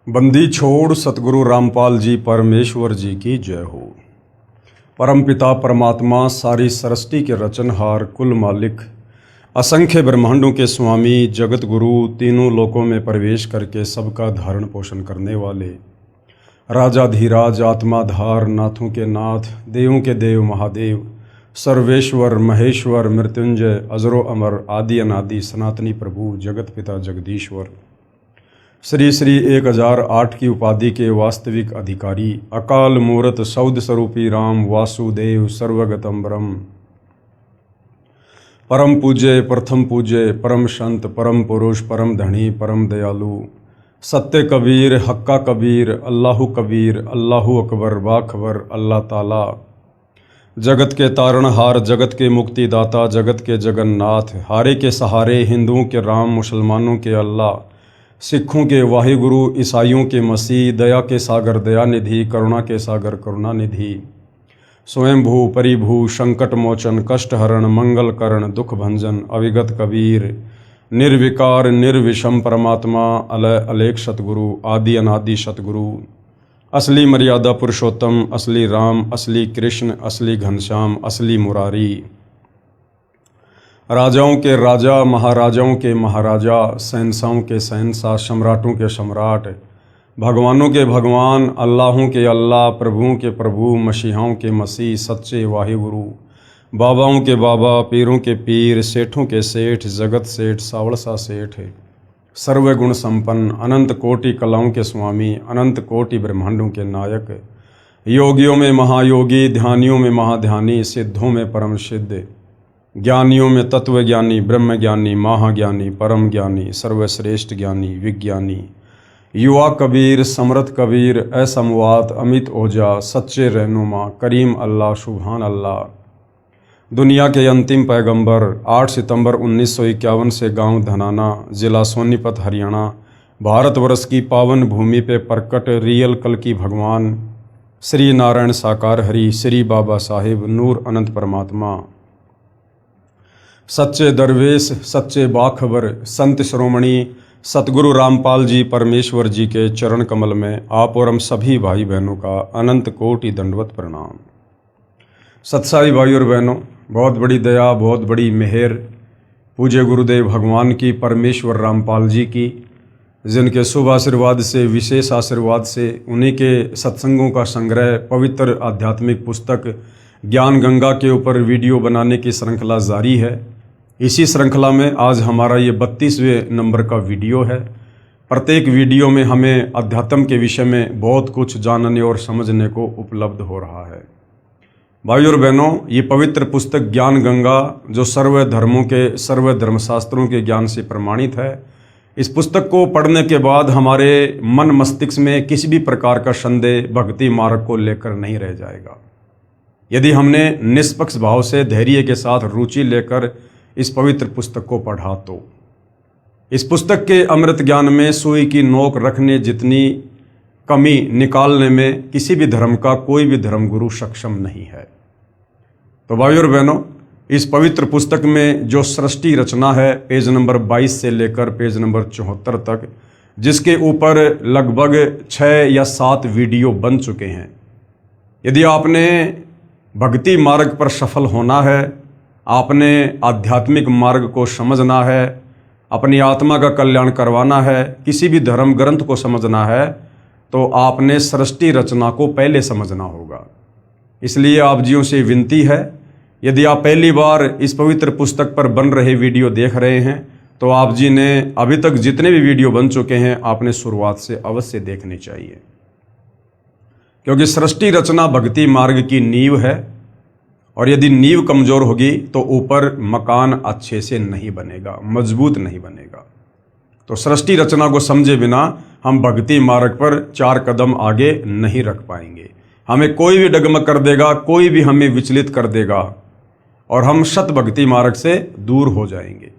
बंदी छोड़ सतगुरु रामपाल जी परमेश्वर जी की जय हो। परमपिता परमात्मा सारी सृष्टि के रचनहार कुल मालिक असंख्य ब्रह्मांडों के स्वामी जगत गुरु तीनों लोकों में प्रवेश करके सबका धारण पोषण करने वाले राजाधीराज आत्माधार नाथों के नाथ देवों के देव महादेव सर्वेश्वर महेश्वर मृत्युंजय अजरो अमर आदि अनादि सनातनी प्रभु जगत पिता जगदीश्वर श्री श्री 1008 की उपाधि के वास्तविक अधिकारी अकाल मूरत सौद स्वरूपी राम वासुदेव सर्वगतम ब्रह्म परम पूज्य प्रथम पूज्य परम संत परम पुरुष परम धनी परम दयालु सत्य कबीर हक्का कबीर अल्लाहु कबीर अल्लाहु अकबर बाखबर अल्लाह ताला जगत के तारणहार जगत के मुक्तिदाता जगत के जगन्नाथ हारे के सहारे हिंदुओं के राम मुसलमानों के अल्लाह सिखों के वाहिगुरु ईसाइयों के मसीह दया के सागर दयानिधि करुणा के सागर करुणानिधि स्वयंभू परिभू संकट मोचन कष्ट हरण मंगल करण दुख भंजन अविगत कबीर निर्विकार निर्विषम परमात्मा अलय अलेख सतगुरु आदि अनादि सतगुरु असली मर्यादा पुरुषोत्तम असली राम असली कृष्ण असली घनश्याम असली मुरारी राजाओं के राजा महाराजाओं के महाराजा शहंशाहों के शहंशाह सम्राटों के सम्राट भगवानों के भगवान अल्लाहों के अल्लाह प्रभुओं के प्रभु मसीहाओं के मसीह सच्चे वाहिगुरु बाबाओं के बाबा पीरों के पीर सेठों के सेठ जगत सेठ सावड़सा सेठ सर्वगुण संपन्न अनंत कोटि कलाओं के स्वामी अनंत कोटि ब्रह्मांडों के नायक योगियों में महायोगी ध्यानियों में महाध्यानी सिद्धों में परम सिद्ध ज्ञानियों में तत्व ज्ञानी ब्रह्म ज्ञानी महाज्ञानी परम ज्ञानी सर्वश्रेष्ठ ज्ञानी विज्ञानी युवा कबीर समर्थ कबीर असमवात अमित ओजा सच्चे रहनुमा करीम अल्लाह सुभान अल्लाह दुनिया के अंतिम पैगंबर 8 सितंबर 1951 से गांव धनाना जिला सोनीपत हरियाणा भारतवर्ष की पावन भूमि पे प्रकट रियल कल की भगवान श्री नारायण साकार हरि श्री बाबा साहिब नूर अनंत परमात्मा सच्चे दरवेश सच्चे बाखबर संत श्रोमणी सतगुरु रामपाल जी परमेश्वर जी के चरण कमल में आप और हम सभी भाई बहनों का अनंत कोटि दंडवत प्रणाम। सत्साई भाई और बहनों, बहुत बड़ी दया बहुत बड़ी मेहर पूज्य गुरुदेव भगवान की परमेश्वर रामपाल जी की, जिनके शुभ आशीर्वाद से विशेष आशीर्वाद से उन्हीं के सत्संगों का संग्रह पवित्र आध्यात्मिक पुस्तक ज्ञान गंगा के ऊपर वीडियो बनाने की श्रृंखला जारी है। इसी श्रृंखला में आज हमारा ये 32वें नंबर का वीडियो है। प्रत्येक वीडियो में हमें अध्यात्म के विषय में बहुत कुछ जानने और समझने को उपलब्ध हो रहा है। भाई और बहनों, ये पवित्र पुस्तक ज्ञान गंगा जो सर्व धर्मों के सर्व धर्मशास्त्रों के ज्ञान से प्रमाणित है, इस पुस्तक को पढ़ने के बाद हमारे मन मस्तिष्क में किसी भी प्रकार का संदेह भक्ति मार्ग को लेकर नहीं रह जाएगा। यदि हमने निष्पक्ष भाव से धैर्य के साथ रुचि लेकर इस पवित्र पुस्तक को पढ़ा तो इस पुस्तक के अमृत ज्ञान में सुई की नोक रखने जितनी कमी निकालने में किसी भी धर्म का कोई भी धर्मगुरु सक्षम नहीं है। तो भाई और बहनों, इस पवित्र पुस्तक में जो सृष्टि रचना है पेज नंबर 22 से लेकर पेज नंबर 74 तक, जिसके ऊपर लगभग 6 या 7 वीडियो बन चुके हैं। यदि आपने भक्ति मार्ग पर सफल होना है, आपने आध्यात्मिक मार्ग को समझना है, अपनी आत्मा का कल्याण करवाना है, किसी भी धर्म ग्रंथ को समझना है, तो आपने सृष्टि रचना को पहले समझना होगा। इसलिए आप जियों से विनती है, यदि आप पहली बार इस पवित्र पुस्तक पर बन रहे वीडियो देख रहे हैं तो आप जी ने अभी तक जितने भी वीडियो बन चुके हैं आपने शुरुआत से अवश्य देखने चाहिए, क्योंकि सृष्टि रचना भक्ति मार्ग की नींव है और यदि नींव कमजोर होगी तो ऊपर मकान अच्छे से नहीं बनेगा, मजबूत नहीं बनेगा। तो सृष्टि रचना को समझे बिना हम भक्ति मार्ग पर 4 कदम आगे नहीं रख पाएंगे। हमें कोई भी डगमग कर देगा, कोई भी हमें विचलित कर देगा और हम सत भक्ति मार्ग से दूर हो जाएंगे।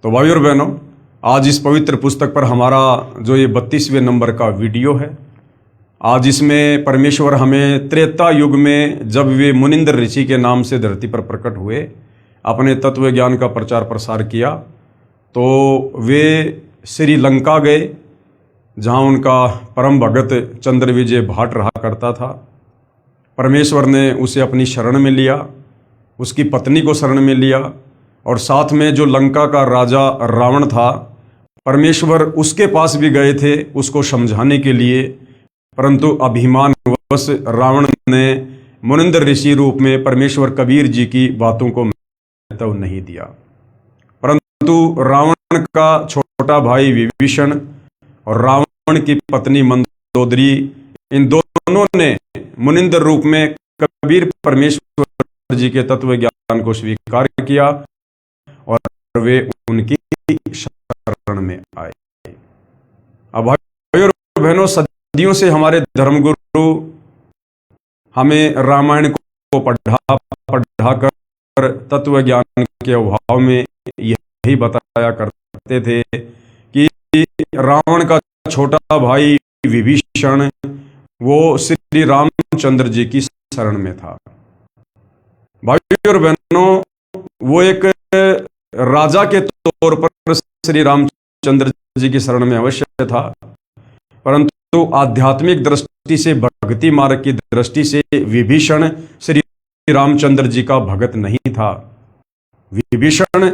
तो भाई और बहनों, आज इस पवित्र पुस्तक पर हमारा जो ये 32वें नंबर का वीडियो है, आज इसमें परमेश्वर हमें त्रेता युग में जब वे मुनिंद्र ऋषि के नाम से धरती पर प्रकट हुए, अपने तत्व ज्ञान का प्रचार प्रसार किया, तो वे श्रीलंका गए जहाँ उनका परम भगत चंद्र विजय भाट रहा करता था। परमेश्वर ने उसे अपनी शरण में लिया, उसकी पत्नी को शरण में लिया, और साथ में जो लंका का राजा रावण था, परमेश्वर उसके पास भी गए थे उसको समझाने के लिए, परंतु अभिमानवश रावण ने मुनिंदर ऋषि रूप में परमेश्वर कबीर जी की बातों को महत्व नहीं दिया। परंतु रावण का छोटा भाई विभीषण और रावण की पत्नी मंदोदरी, इन दोनों ने मुनिंदर रूप में कबीर परमेश्वर जी के तत्व ज्ञान को स्वीकार किया और वे उनकी शरण में आए। अब भाइयों और बहनों, सदियों से हमारे धर्मगुरु हमें रामायण को पढ़ा कर तत्व ज्ञान के अभाव में यही बताया करते थे कि रावण का छोटा भाई विभीषण वो श्री रामचंद्र जी की शरण में था। भाइयों और बहनों, वो एक राजा के तौर पर श्री रामचंद्र जी की शरण में अवश्य था, परंतु आध्यात्मिक दृष्टि से, भक्ति मार्ग की दृष्टि से विभीषण श्री रामचंद्र जी का भगत नहीं था। विभीषण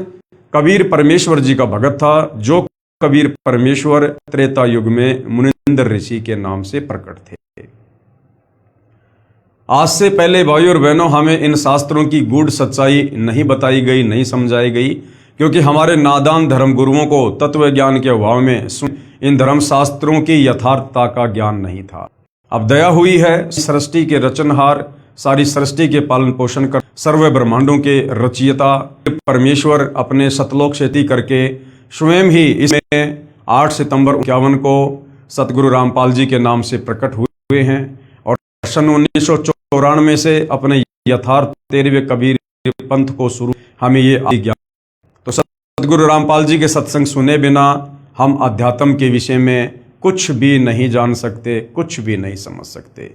कबीर परमेश्वर जी का भगत था, जो कबीर परमेश्वर त्रेता युग में मुनिंदर ऋषि के नाम से प्रकट थे। आज से पहले भाइयों और बहनों, हमें इन शास्त्रों की गूढ़ सच्चाई नहीं बताई गई, नहीं समझाई गई, क्योंकि हमारे नादान धर्म गुरुओं को तत्व ज्ञान के अभाव में इन धर्म शास्त्रों की यथार्थता का ज्ञान नहीं था। अब दया हुई है, सृष्टि के रचनहार, सारी सृष्टि के पालन पोषण कर, सर्व ब्रह्मांडों के रचयिता परमेश्वर अपने सतलोक शेती करके स्वयं ही इसमें 8 सितंबर 1951 को सतगुरु रामपाल जी के नाम से प्रकट हुए हैं, और सन 1994 से अपने यथार्थ 13वें कबीर पंथ को शुरू हमें ये ज्ञान। तो सतगुरु रामपाल जी के सत्संग सुने बिना हम अध्यात्म के विषय में कुछ भी नहीं जान सकते, कुछ भी नहीं समझ सकते।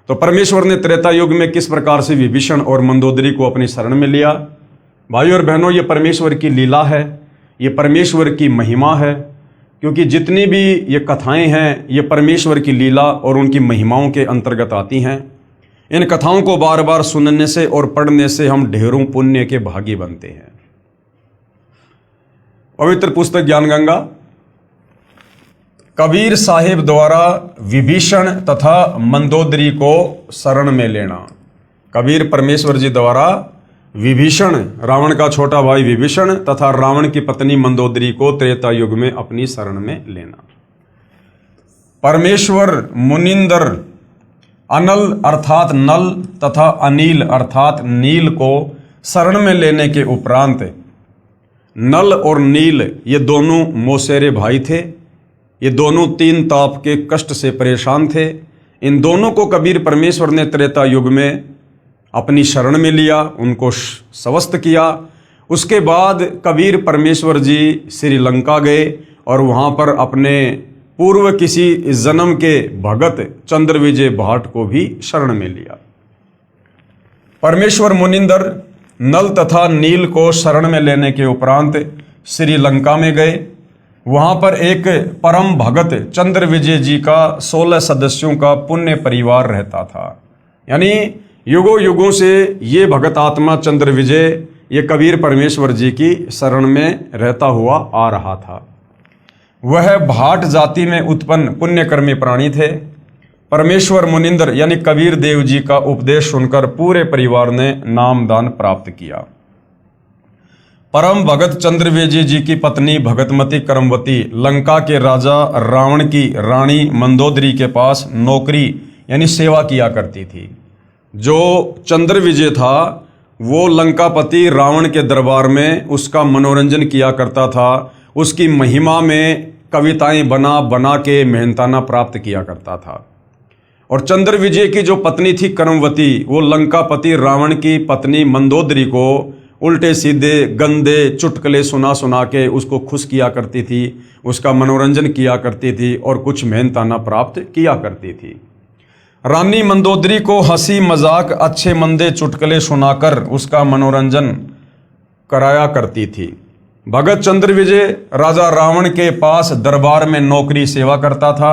तो परमेश्वर ने त्रेता युग में किस प्रकार से विभीषण और मंदोदरी को अपनी शरण में लिया। भाइयों और बहनों, ये परमेश्वर की लीला है, ये परमेश्वर की महिमा है, क्योंकि जितनी भी ये कथाएं हैं ये परमेश्वर की लीला और उनकी महिमाओं के अंतर्गत आती हैं। इन कथाओं को बार बार सुनने से और पढ़ने से हम ढेरों पुण्य के भागी बनते हैं। पवित्र पुस्तक ज्ञान गंगा कबीर साहिब द्वारा विभीषण तथा मंदोदरी को शरण में लेना। कबीर परमेश्वर जी द्वारा विभीषण, रावण का छोटा भाई विभीषण तथा रावण की पत्नी मंदोदरी को त्रेता युग में अपनी शरण में लेना। परमेश्वर मुनिंदर अनल अर्थात नल तथा अनिल अर्थात नील को शरण में लेने के उपरांत, नल और नील ये दोनों मौसेरे भाई थे। ये दोनों 3 ताप के कष्ट से परेशान थे। इन दोनों को कबीर परमेश्वर ने त्रेता युग में अपनी शरण में लिया, उनको स्वस्थ किया। उसके बाद कबीर परमेश्वर जी श्रीलंका गए और वहाँ पर अपने पूर्व किसी जन्म के भगत चंद्र विजय भाट को भी शरण में लिया। परमेश्वर मुनिंदर नल तथा नील को शरण में लेने के उपरांत श्रीलंका में गए। वहाँ पर एक परम भगत चंद्र विजय जी का 16 सदस्यों का पुण्य परिवार रहता था। यानी युगों युगों से ये भगत आत्मा चंद्र विजय ये कबीर परमेश्वर जी की शरण में रहता हुआ आ रहा था। वह भाट जाति में उत्पन्न पुण्यकर्मी प्राणी थे। परमेश्वर मुनिंदर यानी कबीर देव जी का उपदेश सुनकर पूरे परिवार ने नामदान प्राप्त किया। परम भगत चंद्र विजय जी की पत्नी भगतमती करमवती लंका के राजा रावण की रानी मंदोदरी के पास नौकरी यानी सेवा किया करती थी। जो चंद्र विजय था वो लंकापति रावण के दरबार में उसका मनोरंजन किया करता था। उसकी महिमा में कविताएं बना बना के मेहनताना प्राप्त किया करता था। और चंद्र विजय की जो पत्नी थी करमवती, वो लंकापति रावण की पत्नी मंदोदरी को उल्टे सीधे गंदे चुटकुले सुना सुना के उसको खुश किया करती थी, उसका मनोरंजन किया करती थी और कुछ मेहनताना प्राप्त किया करती थी। रानी मंदोदरी को हंसी मजाक अच्छे मंदे चुटकुले सुनाकर उसका मनोरंजन कराया करती थी। भगत चंद्र विजय राजा रावण के पास दरबार में नौकरी सेवा करता था।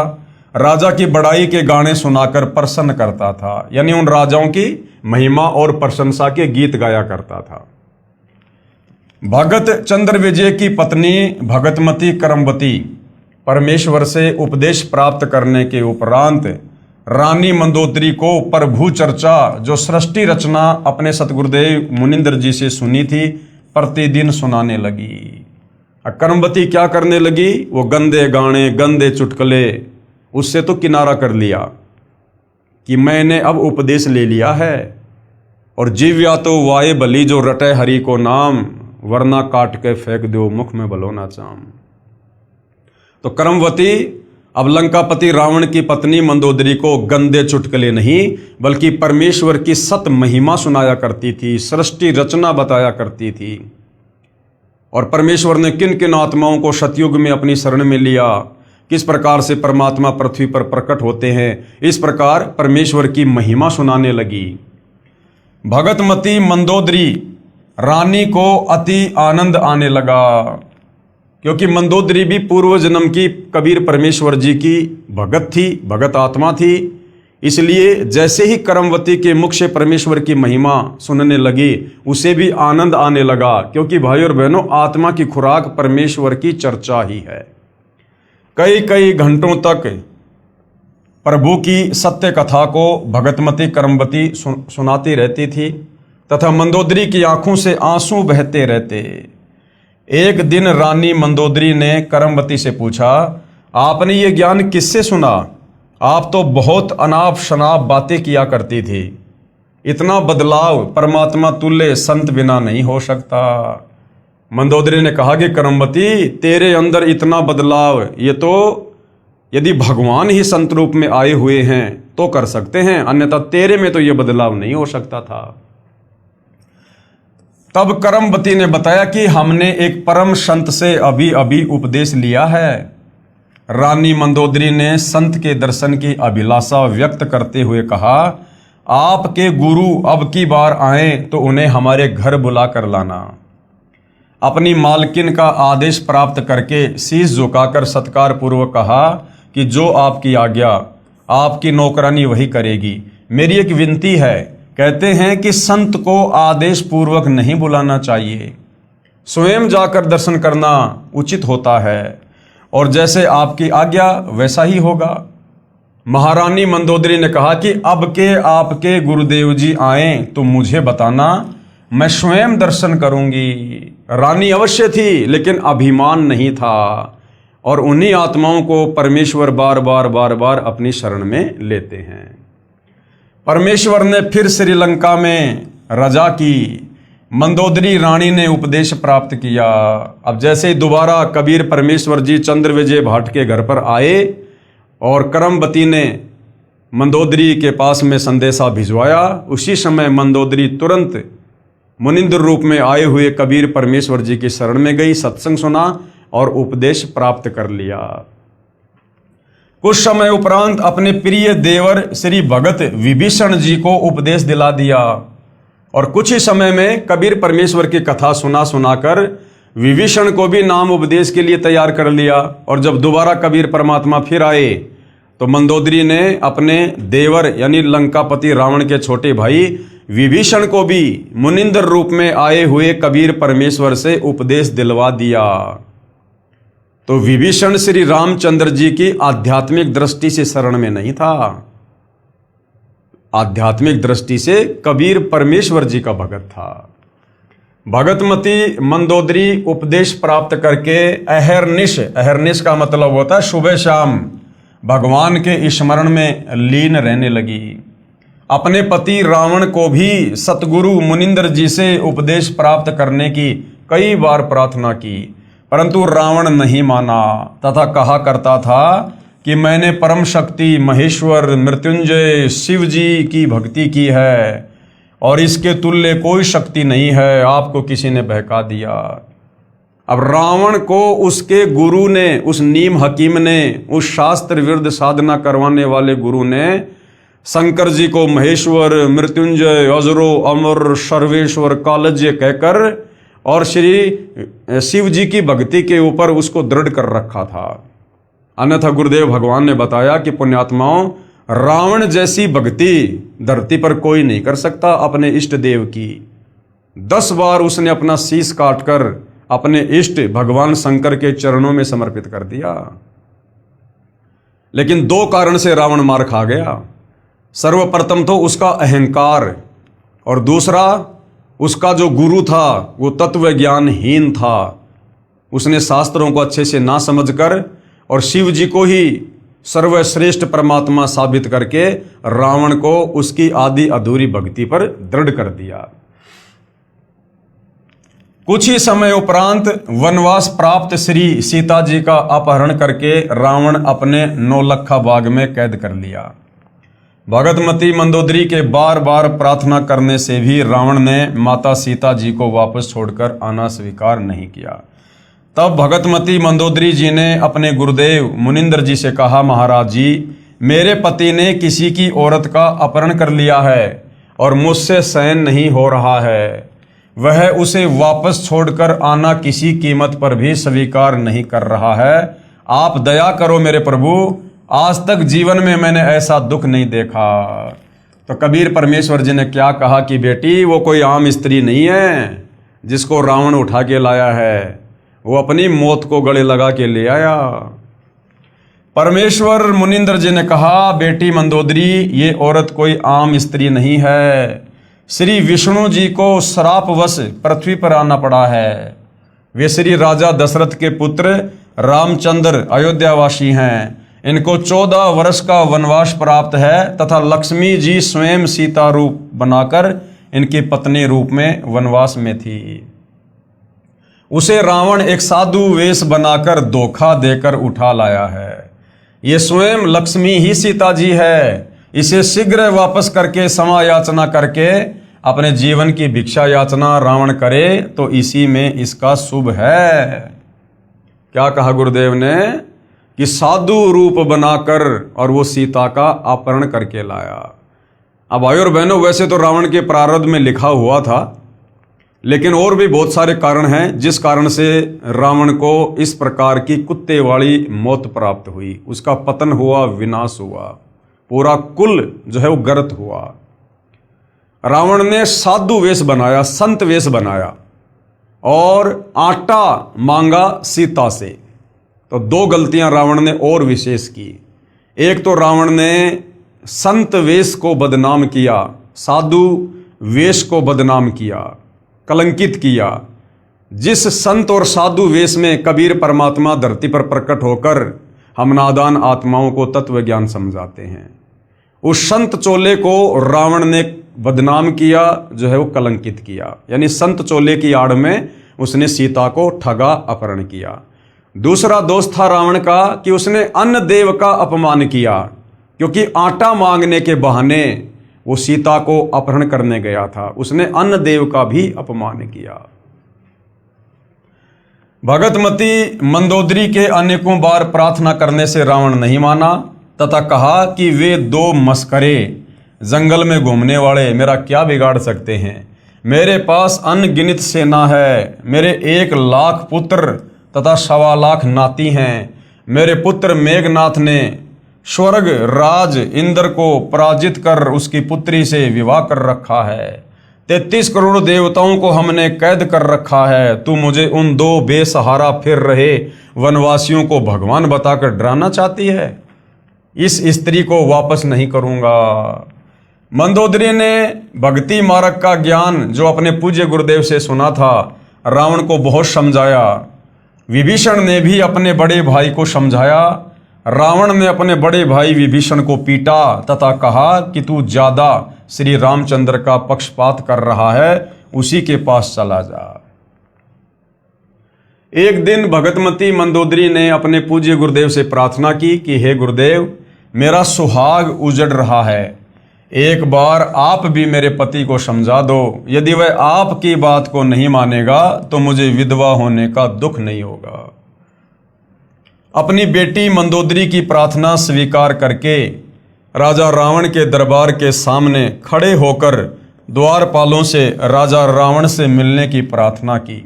राजा की बड़ाई के गाने सुनाकर प्रसन्न करता था, यानी उन राजाओं की महिमा और प्रशंसा के गीत गाया करता था। भगत चंद्र विजय की पत्नी भगतमती करमवती परमेश्वर से उपदेश प्राप्त करने के उपरांत रानी मंदोदरी को प्रभु चर्चा जो सृष्टि रचना अपने सतगुरुदेव मुनिंद्र जी से सुनी थी प्रतिदिन सुनाने लगी। करमवती क्या करने लगी? वो गंदे गाने, गंदे चुटकुले, उससे तो किनारा कर लिया कि मैंने अब उपदेश ले लिया है। और जीव्या तो वाये बली जो रटे हरि को नाम, वरना काट के फेंक दो मुख में बलो ना चाम। तो करमवती अब लंकापति रावण की पत्नी मंदोदरी को गंदे चुटकुले नहीं बल्कि परमेश्वर की सत महिमा सुनाया करती थी, सृष्टि रचना बताया करती थी। और परमेश्वर ने किन किन आत्माओं को सतयुग में अपनी शरण में लिया, किस प्रकार से परमात्मा पृथ्वी पर प्रकट होते हैं, इस प्रकार परमेश्वर की महिमा सुनाने लगी। भगतमती मंदोदरी रानी को अति आनंद आने लगा, क्योंकि मंदोदरी भी पूर्व जन्म की कबीर परमेश्वर जी की भगत थी, भगत आत्मा थी। इसलिए जैसे ही करमवती के मुख से परमेश्वर की महिमा सुनने लगी, उसे भी आनंद आने लगा, क्योंकि भाई और बहनों, आत्मा की खुराक परमेश्वर की चर्चा ही है। कई कई घंटों तक प्रभु की सत्य कथा को भगतमती करमवती सुनाती रहती थी तथा मंदोदरी की आंखों से आंसू बहते रहते। एक दिन रानी मंदोदरी ने करमवती से पूछा, आपने ये ज्ञान किससे सुना? आप तो बहुत अनाप शनाप बातें किया करती थी। इतना बदलाव परमात्मा तुल्य संत बिना नहीं हो सकता। मंदोदरी ने कहा कि करमवती, तेरे अंदर इतना बदलाव, ये तो यदि भगवान ही संत रूप में आए हुए हैं तो कर सकते हैं, अन्यथा तेरे में तो ये बदलाव नहीं हो सकता था। तब करमवती ने बताया कि हमने एक परम संत से अभी अभी उपदेश लिया है। रानी मंदोदरी ने संत के दर्शन की अभिलाषा व्यक्त करते हुए कहा, आपके गुरु अब की बार आए तो उन्हें हमारे घर बुला कर लाना। अपनी मालकिन का आदेश प्राप्त करके शीश झुकाकर सत्कार पूर्वक कहा कि जो आपकी आज्ञा, आपकी नौकरानी वही करेगी। मेरी एक विनती है, कहते हैं कि संत को आदेश पूर्वक नहीं बुलाना चाहिए, स्वयं जाकर दर्शन करना उचित होता है, और जैसे आपकी आज्ञा वैसा ही होगा। महारानी मंदोदरी ने कहा कि अब के आपके गुरुदेव जी आए तो मुझे बताना, मैं स्वयं दर्शन करूंगी। रानी अवश्य थी, लेकिन अभिमान नहीं था, और उन्हीं आत्माओं को परमेश्वर बार बार अपनी शरण में लेते हैं। परमेश्वर ने फिर श्रीलंका में रजा की। मंदोदरी रानी ने उपदेश प्राप्त किया। अब जैसे ही दोबारा कबीर परमेश्वर जी चंद्र विजय भाट के घर पर आए और करमवती ने मंदोदरी के पास में संदेशा भिजवाया, उसी समय मंदोदरी तुरंत मुनिंद्र रूप में आए हुए कबीर परमेश्वर जी की शरण में गई, सत्संग सुना और उपदेश प्राप्त कर लिया। कुछ समय उपरांत अपने प्रिय देवर श्री भगत विभीषण जी को उपदेश दिला दिया, और कुछ ही समय में कबीर परमेश्वर की कथा सुनाकर विभीषण को भी नाम उपदेश के लिए तैयार कर लिया। और जब दोबारा कबीर परमात्मा फिर आए तो मंदोदरी ने अपने देवर यानी लंकापति रावण के छोटे भाई विभीषण को भी मुनिंद्र रूप में आए हुए कबीर परमेश्वर से उपदेश दिलवा दिया। तो विभीषण श्री रामचंद्र जी की आध्यात्मिक दृष्टि से शरण में नहीं था, आध्यात्मिक दृष्टि से कबीर परमेश्वर जी का भगत था। भगतमती मंदोदरी उपदेश प्राप्त करके अहरनिश का मतलब होता है सुबह शाम भगवान के स्मरण में लीन रहने लगी। अपने पति रावण को भी सतगुरु मुनिंद्र जी से उपदेश प्राप्त करने की कई बार प्रार्थना की, परंतु रावण नहीं माना तथा कहा करता था कि मैंने परम शक्ति महेश्वर मृत्युंजय शिव जी की भक्ति की है और इसके तुल्य कोई शक्ति नहीं है, आपको किसी ने बहका दिया। अब रावण को उसके गुरु ने, उस नीम हकीम ने, उस शास्त्र विरुद्ध साधना करवाने वाले गुरु ने शंकर जी को महेश्वर मृत्युंजय अजरो अमर सर्वेश्वर कालज्य कहकर और श्री शिव जी की भक्ति के ऊपर उसको दृढ़ कर रखा था। अन्यथा गुरुदेव भगवान ने बताया कि पुण्यात्माओं, रावण जैसी भक्ति धरती पर कोई नहीं कर सकता अपने इष्ट देव की। 10 बार उसने अपना शीश काटकर अपने इष्ट भगवान शंकर के चरणों में समर्पित कर दिया, लेकिन 2 कारण से रावण मार खा गया। सर्वप्रथम तो उसका अहंकार, और दूसरा उसका जो गुरु था वो तत्व ज्ञानहीन था। उसने शास्त्रों को अच्छे से ना समझकर और शिव जी को ही सर्वश्रेष्ठ परमात्मा साबित करके रावण को उसकी आदि अधूरी भक्ति पर दृढ़ कर दिया। कुछ ही समय उपरांत वनवास प्राप्त श्री सीता जी का अपहरण करके रावण अपने नौलखा बाग में कैद कर लिया। भगतमती मंदोदरी के बार बार प्रार्थना करने से भी रावण ने माता सीता जी को वापस छोड़कर आना स्वीकार नहीं किया। तब भगतमती मंदोदरी जी ने अपने गुरुदेव मुनिंदर जी से कहा, महाराज जी, मेरे पति ने किसी की औरत का अपहरण कर लिया है और मुझसे सहन नहीं हो रहा है। वह उसे वापस छोड़कर आना किसी कीमत पर भी स्वीकार नहीं कर रहा है। आप दया करो मेरे प्रभु, आज तक जीवन में मैंने ऐसा दुख नहीं देखा। तो कबीर परमेश्वर जी ने क्या कहा कि बेटी, वो कोई आम स्त्री नहीं है जिसको रावण उठा के लाया है, वो अपनी मौत को गले लगा के ले आया। परमेश्वर मुनिंदर जी ने कहा, बेटी मंदोदरी, ये औरत कोई आम स्त्री नहीं है। श्री विष्णु जी को श्रापवश पृथ्वी पर आना पड़ा है। वे श्री राजा दशरथ के पुत्र रामचंद्र अयोध्यावासी हैं। इनको 14 वर्ष का वनवास प्राप्त है तथा लक्ष्मी जी स्वयं सीता रूप बनाकर इनकी पत्नी रूप में वनवास में थी। उसे रावण एक साधु वेश बनाकर धोखा देकर उठा लाया है। ये स्वयं लक्ष्मी ही सीता जी है। इसे शीघ्र वापस करके क्षमा याचना करके अपने जीवन की भिक्षा याचना रावण करे तो इसी में इसका शुभ है। क्या कहा गुरुदेव ने कि साधु रूप बनाकर और वो सीता का अपहरण करके लाया। अब भाई और बहनों, वैसे तो रावण के प्रारब्ध में लिखा हुआ था, लेकिन और भी बहुत सारे कारण हैं जिस कारण से रावण को इस प्रकार की कुत्ते वाली मौत प्राप्त हुई। उसका पतन हुआ, विनाश हुआ, पूरा कुल जो है वो गर्त हुआ। रावण ने साधु वेश बनाया, संत वेश बनाया और आटा मांगा सीता से। तो 2 गलतियां रावण ने और विशेष की। एक तो रावण ने संत वेश को बदनाम किया, साधु वेश को बदनाम किया, कलंकित किया। जिस संत और साधु वेश में कबीर परमात्मा धरती पर प्रकट होकर हम नादान आत्माओं को तत्व ज्ञान समझाते हैं, उस संत चोले को रावण ने बदनाम किया, जो है वो कलंकित किया। यानी संत चोले की आड़ में उसने सीता को ठगा, अपहरण किया। दूसरा दोष था रावण का कि उसने अन्न देव का अपमान किया, क्योंकि आटा मांगने के बहाने वो सीता को अपहरण करने गया था। उसने अन्न देव का भी अपमान किया। भगतमती मंदोदरी के अनेकों बार प्रार्थना करने से रावण नहीं माना तथा कहा कि वे 2 मस्करे जंगल में घूमने वाले मेरा क्या बिगाड़ सकते हैं। मेरे पास अनगिनत सेना है, मेरे 1 लाख पुत्र तथा 1.25 लाख नाती हैं। मेरे पुत्र मेघनाथ ने स्वर्ग राज इंद्र को पराजित कर उसकी पुत्री से विवाह कर रखा है। 33 करोड़ देवताओं को हमने कैद कर रखा है। तू मुझे उन 2 बेसहारा फिर रहे वनवासियों को भगवान बताकर डराना चाहती है। इस स्त्री को वापस नहीं करूंगा। मंदोदरी ने भक्ति मार्ग का ज्ञान जो अपने पूज्य गुरुदेव से सुना था, रावण को बहुत समझाया। विभीषण ने भी अपने बड़े भाई को समझाया। रावण ने अपने बड़े भाई विभीषण को पीटा तथा कहा कि तू ज्यादा श्री रामचंद्र का पक्षपात कर रहा है, उसी के पास चला जा। एक दिन भगतमती मंदोदरी ने अपने पूज्य गुरुदेव से प्रार्थना की कि हे गुरुदेव, मेरा सुहाग उजड़ रहा है, एक बार आप भी मेरे पति को समझा दो। यदि वह आपकी बात को नहीं मानेगा तो मुझे विधवा होने का दुख नहीं होगा। अपनी बेटी मंदोदरी की प्रार्थना स्वीकार करके राजा रावण के दरबार के सामने खड़े होकर द्वारपालों से राजा रावण से मिलने की प्रार्थना की।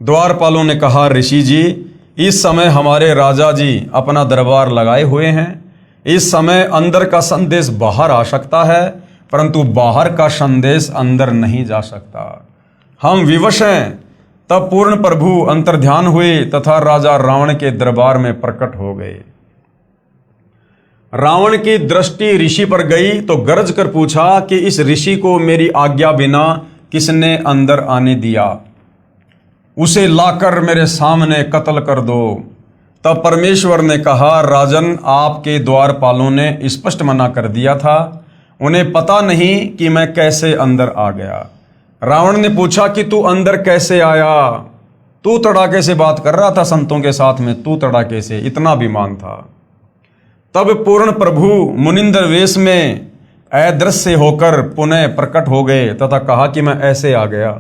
द्वारपालों ने कहा, ऋषि जी, इस समय हमारे राजा जी अपना दरबार लगाए हुए हैं। इस समय अंदर का संदेश बाहर आ सकता है, परंतु बाहर का संदेश अंदर नहीं जा सकता। हम विवश हैं। तब पूर्ण प्रभु अंतर्ध्यान हुए तथा राजा रावण के दरबार में प्रकट हो गए। रावण की दृष्टि ऋषि पर गई तो गरज कर पूछा कि इस ऋषि को मेरी आज्ञा बिना किसने अंदर आने दिया? उसे लाकर मेरे सामने कत्ल कर दो। तब परमेश्वर ने कहा, राजन, आपके द्वारपालों ने स्पष्ट मना कर दिया था। उन्हें पता नहीं कि मैं कैसे अंदर आ गया। रावण ने पूछा कि तू अंदर कैसे आया? तू तड़ाके से बात कर रहा था संतों के साथ में, तू तड़ाके से, इतना अभिमान था। तब पूर्ण प्रभु मुनिंदर वेश में अदृश्य होकर पुनः प्रकट हो गए तथा कहा कि मैं ऐसे आ गया।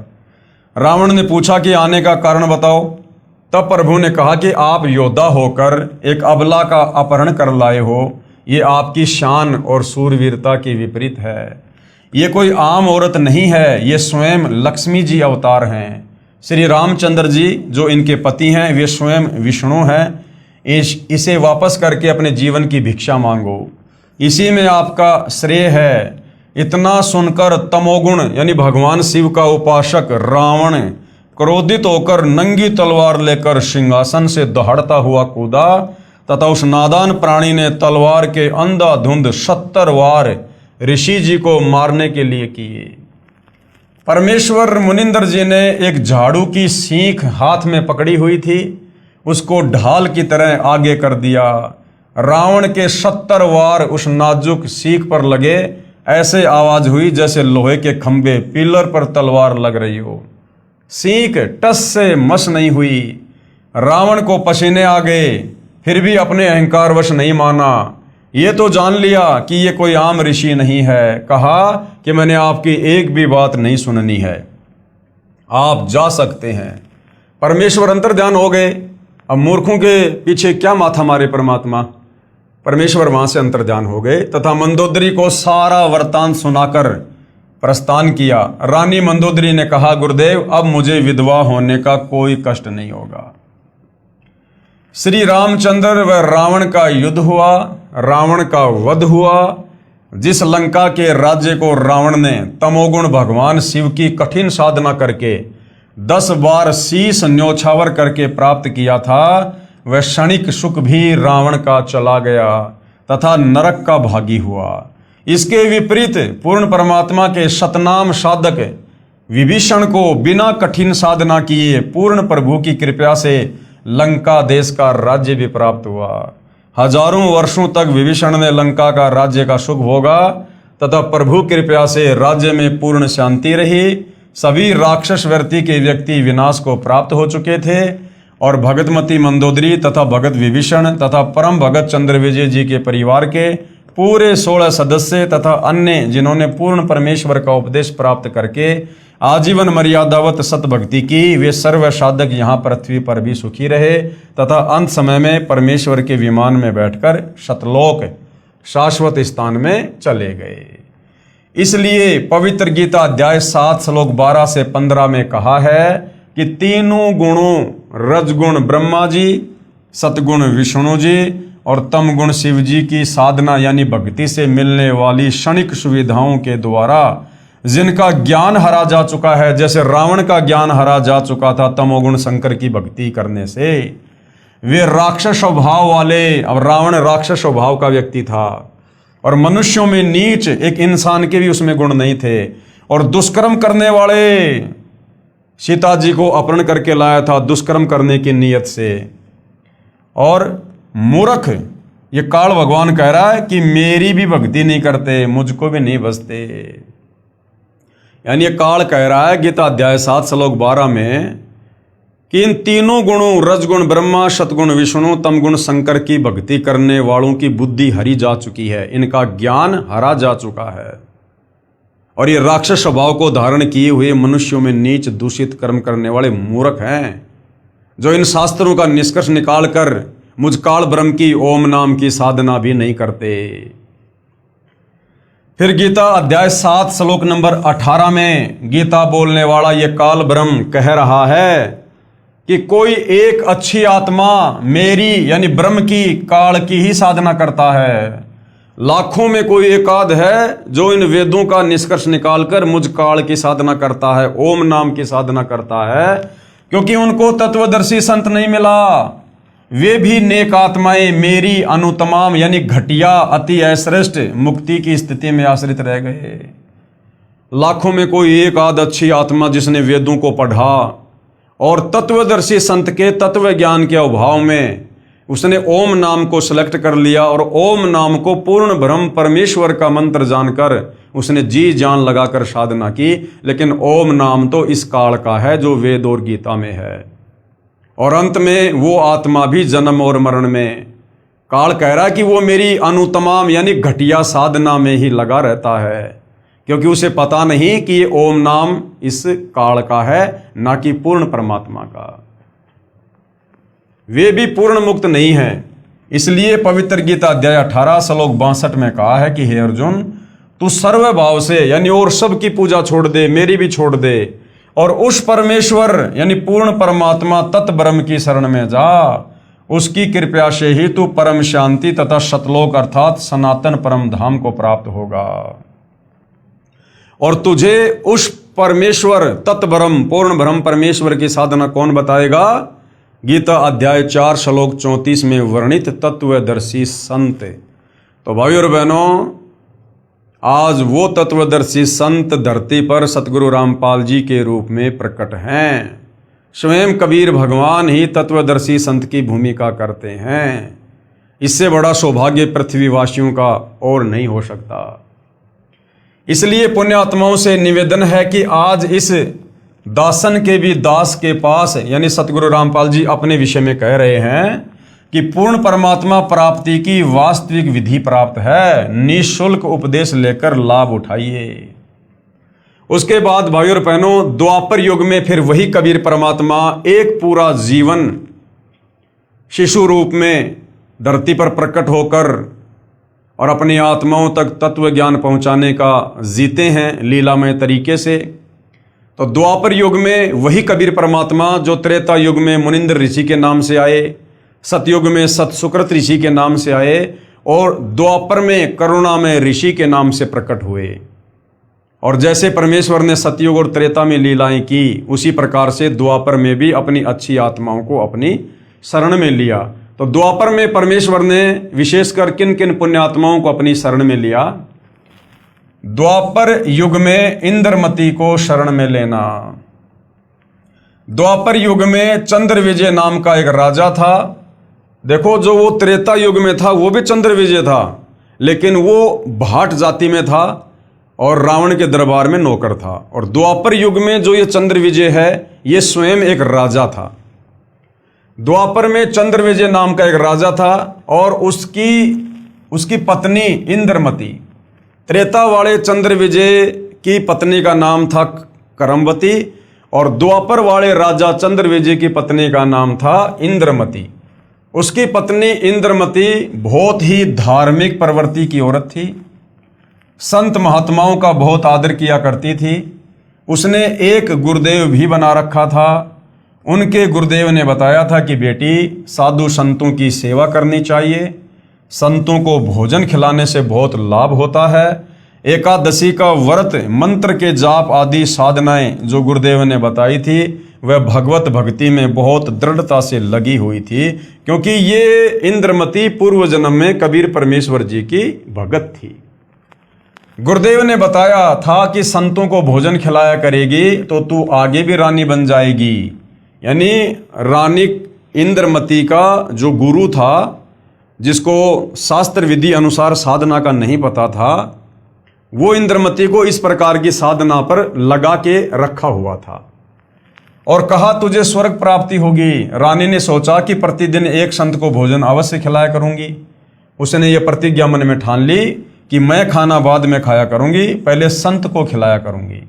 रावण ने पूछा कि आने का कारण बताओ। तब प्रभु ने कहा कि आप योद्धा होकर एक अबला का अपहरण कर लाए हो। ये आपकी शान और सूरवीरता के विपरीत है। ये कोई आम औरत नहीं है, ये स्वयं लक्ष्मी जी अवतार हैं। श्री रामचंद्र जी जो इनके पति हैं, वे स्वयं विष्णु हैं। इसे वापस करके अपने जीवन की भिक्षा मांगो, इसी में आपका श्रेय है। इतना सुनकर तमोगुण यानी भगवान शिव का उपासक रावण क्रोधित होकर नंगी तलवार लेकर सिंहासन से दहाड़ता हुआ कूदा तथा उस नादान प्राणी ने तलवार के अंधाधुंध 70 वार ऋषि जी को मारने के लिए किए। परमेश्वर मुनिंदर जी ने एक झाड़ू की सीख हाथ में पकड़ी हुई थी, उसको ढाल की तरह आगे कर दिया। रावण के 70 वार उस नाजुक सीख पर लगे। ऐसे आवाज हुई जैसे लोहे के खंभे पिलर पर तलवार लग रही हो। सीख टस से मस नहीं हुई। रावण को पसीने आ गए, फिर भी अपने अहंकारवश नहीं माना। ये तो जान लिया कि ये कोई आम ऋषि नहीं है। कहा कि मैंने आपकी एक भी बात नहीं सुननी है, आप जा सकते हैं। परमेश्वर अंतर्ध्यान हो गए। अब मूर्खों के पीछे क्या माथा मारे परमात्मा। परमेश्वर वहां से अंतर्ध्यान हो गए तथा मंदोदरी को सारा वृत्तांत सुनाकर प्रस्थान किया। रानी मंदोदरी ने कहा, गुरुदेव, अब मुझे विधवा होने का कोई कष्ट नहीं होगा। श्री रामचंद्र व रावण का युद्ध हुआ, रावण का वध हुआ। जिस लंका के राज्य को रावण ने तमोगुण भगवान शिव की कठिन साधना करके 10 बार शीश न्योछावर करके प्राप्त किया था, वह क्षणिक सुख भी रावण का चला गया तथा नरक का भागी हुआ। इसके विपरीत पूर्ण परमात्मा के सतनाम साधक विभीषण को बिना कठिन साधना किए पूर्ण प्रभु की कृपा से लंका देश का राज्य भी प्राप्त हुआ। हजारों वर्षों तक विभीषण ने लंका का राज्य का सुख भोगा तथा प्रभु कृपा से राज्य में पूर्ण शांति रही। सभी राक्षस वृत्ति के व्यक्ति विनाश को प्राप्त हो चुके थे और भगतमती मंदोदरी तथा भगत विभीषण तथा परम भगत चंद्रविजय जी के परिवार के पूरे 16 सदस्य तथा अन्य जिन्होंने पूर्ण परमेश्वर का उपदेश प्राप्त करके आजीवन मर्यादावत सतभक्ति की, वे सर्व साधक यहाँ पृथ्वी पर भी सुखी रहे तथा अंत समय में परमेश्वर के विमान में बैठकर सतलोक शाश्वत स्थान में चले गए। इसलिए पवित्र गीता अध्याय 7 श्लोक 12 से 15 में कहा है कि तीनों गुणों रजगुण ब्रह्मा जी, सतगुण विष्णु जी और तम गुण शिव जी की साधना यानी भक्ति से मिलने वाली क्षणिक सुविधाओं के द्वारा जिनका ज्ञान हरा जा चुका है, जैसे रावण का ज्ञान हरा जा चुका था तमोगुण शंकर की भक्ति करने से, वे राक्षस स्वभाव वाले, अब रावण राक्षस स्वभाव का व्यक्ति था और मनुष्यों में नीच एक इंसान के भी उसमें गुण नहीं थे और दुष्कर्म करने वाले, सीता जी को अपहरण करके लाया था दुष्कर्म करने की नीयत से। और मूर्ख ये काल भगवान कह रहा है कि मेरी भी भक्ति नहीं करते, मुझको भी नहीं बसते। यानी ये काल कह रहा है गीता अध्याय 7 श्लोक 12 में कि इन तीनों गुणों रजगुण ब्रह्मा, सतगुण विष्णु, तमगुण शंकर की भक्ति करने वालों की बुद्धि हरी जा चुकी है, इनका ज्ञान हरा जा चुका है और ये राक्षस स्वभाव को धारण किए हुए मनुष्यों में नीच दूषित कर्म करने वाले मूर्ख हैं, जो इन शास्त्रों का निष्कर्ष निकालकर मुझ काल ब्रह्म की ओम नाम की साधना भी नहीं करते। फिर गीता अध्याय 7 श्लोक नंबर 18 में गीता बोलने वाला ये काल ब्रह्म कह रहा है कि कोई एक अच्छी आत्मा मेरी यानी ब्रह्म की काल की ही साधना करता है, लाखों में कोई एकाध है जो इन वेदों का निष्कर्ष निकालकर मुझ काल की साधना करता है, ओम नाम की साधना करता है, क्योंकि उनको तत्वदर्शी संत नहीं मिला। वे भी नेक आत्माएं मेरी अनुतमाम यानी घटिया अति अश्रेष्ठ मुक्ति की स्थिति में आश्रित रह गए। लाखों में कोई एक आध अच्छी आत्मा जिसने वेदों को पढ़ा और तत्वदर्शी संत के तत्व ज्ञान के अभाव में उसने ओम नाम को सिलेक्ट कर लिया और ओम नाम को पूर्ण ब्रह्म परमेश्वर का मंत्र जानकर उसने जी जान लगाकर साधना की। लेकिन ओम नाम तो इस काल का है जो वेद और गीता में है, और अंत में वो आत्मा भी जन्म और मरण में काल कह रहा है कि वो मेरी अनुतमाम यानी घटिया साधना में ही लगा रहता है, क्योंकि उसे पता नहीं कि ये ओम नाम इस काल का है, ना कि पूर्ण परमात्मा का। वे भी पूर्ण मुक्त नहीं हैं। इसलिए पवित्र गीता अध्याय 18 श्लोक 62 में कहा है कि हे अर्जुन, तू सर्व भाव से यानी और सब की पूजा छोड़ दे, मेरी भी छोड़ दे, और उस परमेश्वर यानी पूर्ण परमात्मा तत् ब्रह्म की शरण में जा। उसकी कृपा से ही तू परम शांति तथा सतलोक अर्थात सनातन परम धाम को प्राप्त होगा। और तुझे उस परमेश्वर तत् ब्रह्म पूर्ण ब्रह्म परमेश्वर की साधना कौन बताएगा? गीता अध्याय 4 श्लोक 34 में वर्णित तत्वदर्शी संत। तो भाई और बहनों, आज वो तत्वदर्शी संत धरती पर सतगुरु रामपाल जी के रूप में प्रकट हैं। स्वयं कबीर भगवान ही तत्वदर्शी संत की भूमिका करते हैं। इससे बड़ा सौभाग्य पृथ्वीवासियों का और नहीं हो सकता। इसलिए पुण्यात्माओं से निवेदन है कि आज इस दासन के भी दास के पास यानी सतगुरु रामपाल जी अपने विषय में कह रहे हैं कि पूर्ण परमात्मा प्राप्ति की वास्तविक विधि प्राप्त है, निःशुल्क उपदेश लेकर लाभ उठाइए। उसके बाद भाई और बहनों, द्वापर युग में फिर वही कबीर परमात्मा एक पूरा जीवन शिशु रूप में धरती पर प्रकट होकर और अपनी आत्माओं तक तत्व ज्ञान पहुंचाने का जीते हैं लीलामय तरीके से। तो द्वापर युग में वही कबीर परमात्मा जो त्रेता युग में मुनिंद्र ऋषि के नाम से आए, सतयुग में सतसुकृत ऋषि के नाम से आए, और द्वापर में करुणामय ऋषि के नाम से प्रकट हुए। और जैसे परमेश्वर ने सतयुग और त्रेता में लीलाएं की, उसी प्रकार से द्वापर में भी अपनी अच्छी आत्माओं को अपनी शरण में लिया। तो द्वापर में परमेश्वर ने विशेषकर किन किन पुण्यात्माओं को अपनी शरण में लिया? द्वापर युग में इंद्रमती को शरण में लेना। द्वापर युग में चंद्र विजय नाम का एक राजा था। देखो, जो वो त्रेता युग में था वो भी चंद्र विजय था, लेकिन वो भाट जाति में था और रावण के दरबार में नौकर था। और द्वापर युग में जो ये चंद्र विजय है, ये स्वयं एक राजा था। द्वापर में चंद्र विजय नाम का एक राजा था और उसकी पत्नी इंद्रमती। त्रेता वाले चंद्र विजय की पत्नी का नाम था करमवती और द्वापर वाले राजा चंद्र विजय की पत्नी का नाम था इंद्रमती। उसकी पत्नी इंद्रमती बहुत ही धार्मिक प्रवृत्ति की औरत थी, संत महात्माओं का बहुत आदर किया करती थी। उसने एक गुरुदेव भी बना रखा था। उनके गुरुदेव ने बताया था कि बेटी, साधु संतों की सेवा करनी चाहिए, संतों को भोजन खिलाने से बहुत लाभ होता है। एकादशी का व्रत, मंत्र के जाप आदि साधनाएं जो गुरुदेव ने बताई थी, वह भगवत भक्ति में बहुत दृढ़ता से लगी हुई थी, क्योंकि ये इंद्रमती पूर्व जन्म में कबीर परमेश्वर जी की भगत थी। गुरुदेव ने बताया था कि संतों को भोजन खिलाया करेगी तो तू आगे भी रानी बन जाएगी। यानी रानी इंद्रमती का जो गुरु था, जिसको शास्त्र विधि अनुसार साधना का नहीं पता था, वो इंद्रमती को इस प्रकार की साधना पर लगा के रखा हुआ था और कहा तुझे स्वर्ग प्राप्ति होगी। रानी ने सोचा कि प्रतिदिन एक संत को भोजन अवश्य खिलाया करूंगी। उसने ये प्रतिज्ञा मन में ठान ली कि मैं खाना बाद में खाया करूंगी, पहले संत को खिलाया करूंगी,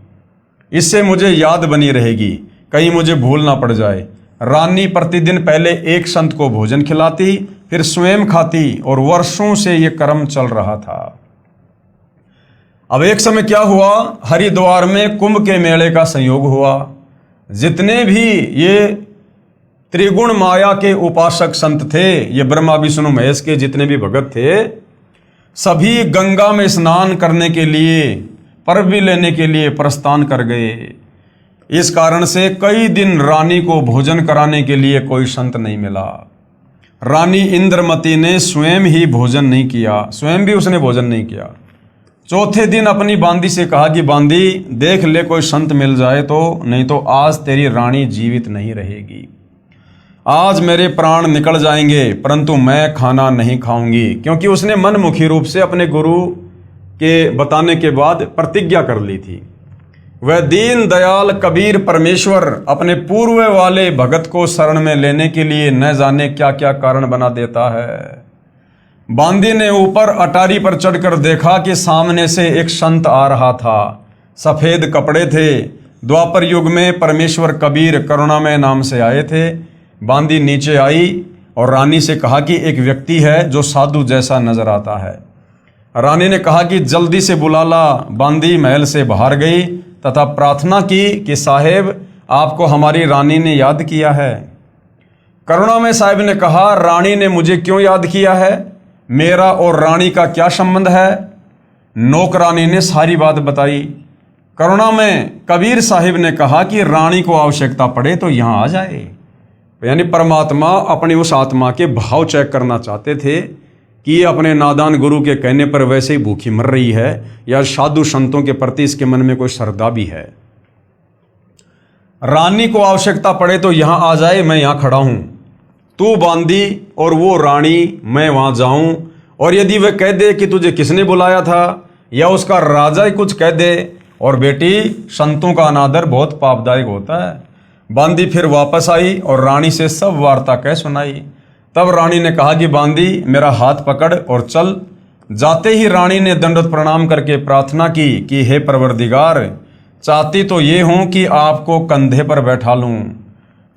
इससे मुझे याद बनी रहेगी, कहीं मुझे भूल ना पड़ जाए। रानी प्रतिदिन पहले एक संत को भोजन खिलाती, फिर स्वयं खाती और वर्षों से ये क्रम चल रहा था। अब एक समय क्या हुआ, हरिद्वार में कुंभ के मेले का संयोग हुआ। जितने भी ये त्रिगुण माया के उपासक संत थे। ये ब्रह्मा विष्णु महेश के जितने भी भगत थे, सभी गंगा में स्नान करने के लिए, पर्व लेने के लिए प्रस्थान कर गए। इस कारण से कई दिन रानी को भोजन कराने के लिए कोई संत नहीं मिला। रानी इंद्रमती ने स्वयं ही भोजन नहीं किया, स्वयं भी उसने भोजन नहीं किया। चौथे दिन अपनी बांदी से कहा कि बांदी देख ले कोई संत मिल जाए तो, नहीं तो आज तेरी रानी जीवित नहीं रहेगी। आज मेरे प्राण निकल जाएंगे परंतु मैं खाना नहीं खाऊंगी, क्योंकि उसने मनमुखी रूप से अपने गुरु के बताने के बाद प्रतिज्ञा कर ली थी। वह दीन दयाल कबीर परमेश्वर अपने पूर्व वाले भगत को शरण में लेने के लिए न जाने क्या क्या कारण बना देता है। बांदी ने ऊपर अटारी पर चढ़कर देखा कि सामने से एक संत आ रहा था। सफेद कपड़े थे। द्वापर युग में परमेश्वर कबीर करुणामय नाम से आए थे। बांदी नीचे आई और रानी से कहा कि एक व्यक्ति है जो साधु जैसा नजर आता है। रानी ने कहा कि जल्दी से बुला ला। बांदी महल से बाहर गई तथा प्रार्थना की कि साहेब आपको हमारी रानी ने याद किया है। करुणामय साहब ने कहा, रानी ने मुझे क्यों याद किया है? मेरा और रानी का क्या संबंध है? नौकरानी ने सारी बात बताई। करुणामय कबीर साहिब ने कहा कि रानी को आवश्यकता पड़े तो यहाँ आ जाए। यानी परमात्मा अपनी उस आत्मा के भाव चेक करना चाहते थे कि ये अपने नादान गुरु के कहने पर वैसे ही भूखी मर रही है या साधु संतों के प्रति इसके मन में कोई श्रद्धा भी है। रानी को आवश्यकता पड़े तो यहां आ जाए, मैं यहां खड़ा हूं। तू बांदी और वो रानी, मैं वहां जाऊं, और यदि वह कह दे कि तुझे किसने बुलाया था या उसका राजा ही कुछ कह दे, और बेटी संतों का अनादर बहुत पापदायक होता है। बांदी फिर वापस आई और रानी से सब वार्ता कह सुनाई। तब रानी ने कहा कि बांदी मेरा हाथ पकड़ और चल। जाते ही रानी ने दंडवत प्रणाम करके प्रार्थना की कि हे परवरदिगार, चाहती तो ये हूं कि आपको कंधे पर बैठा लूं।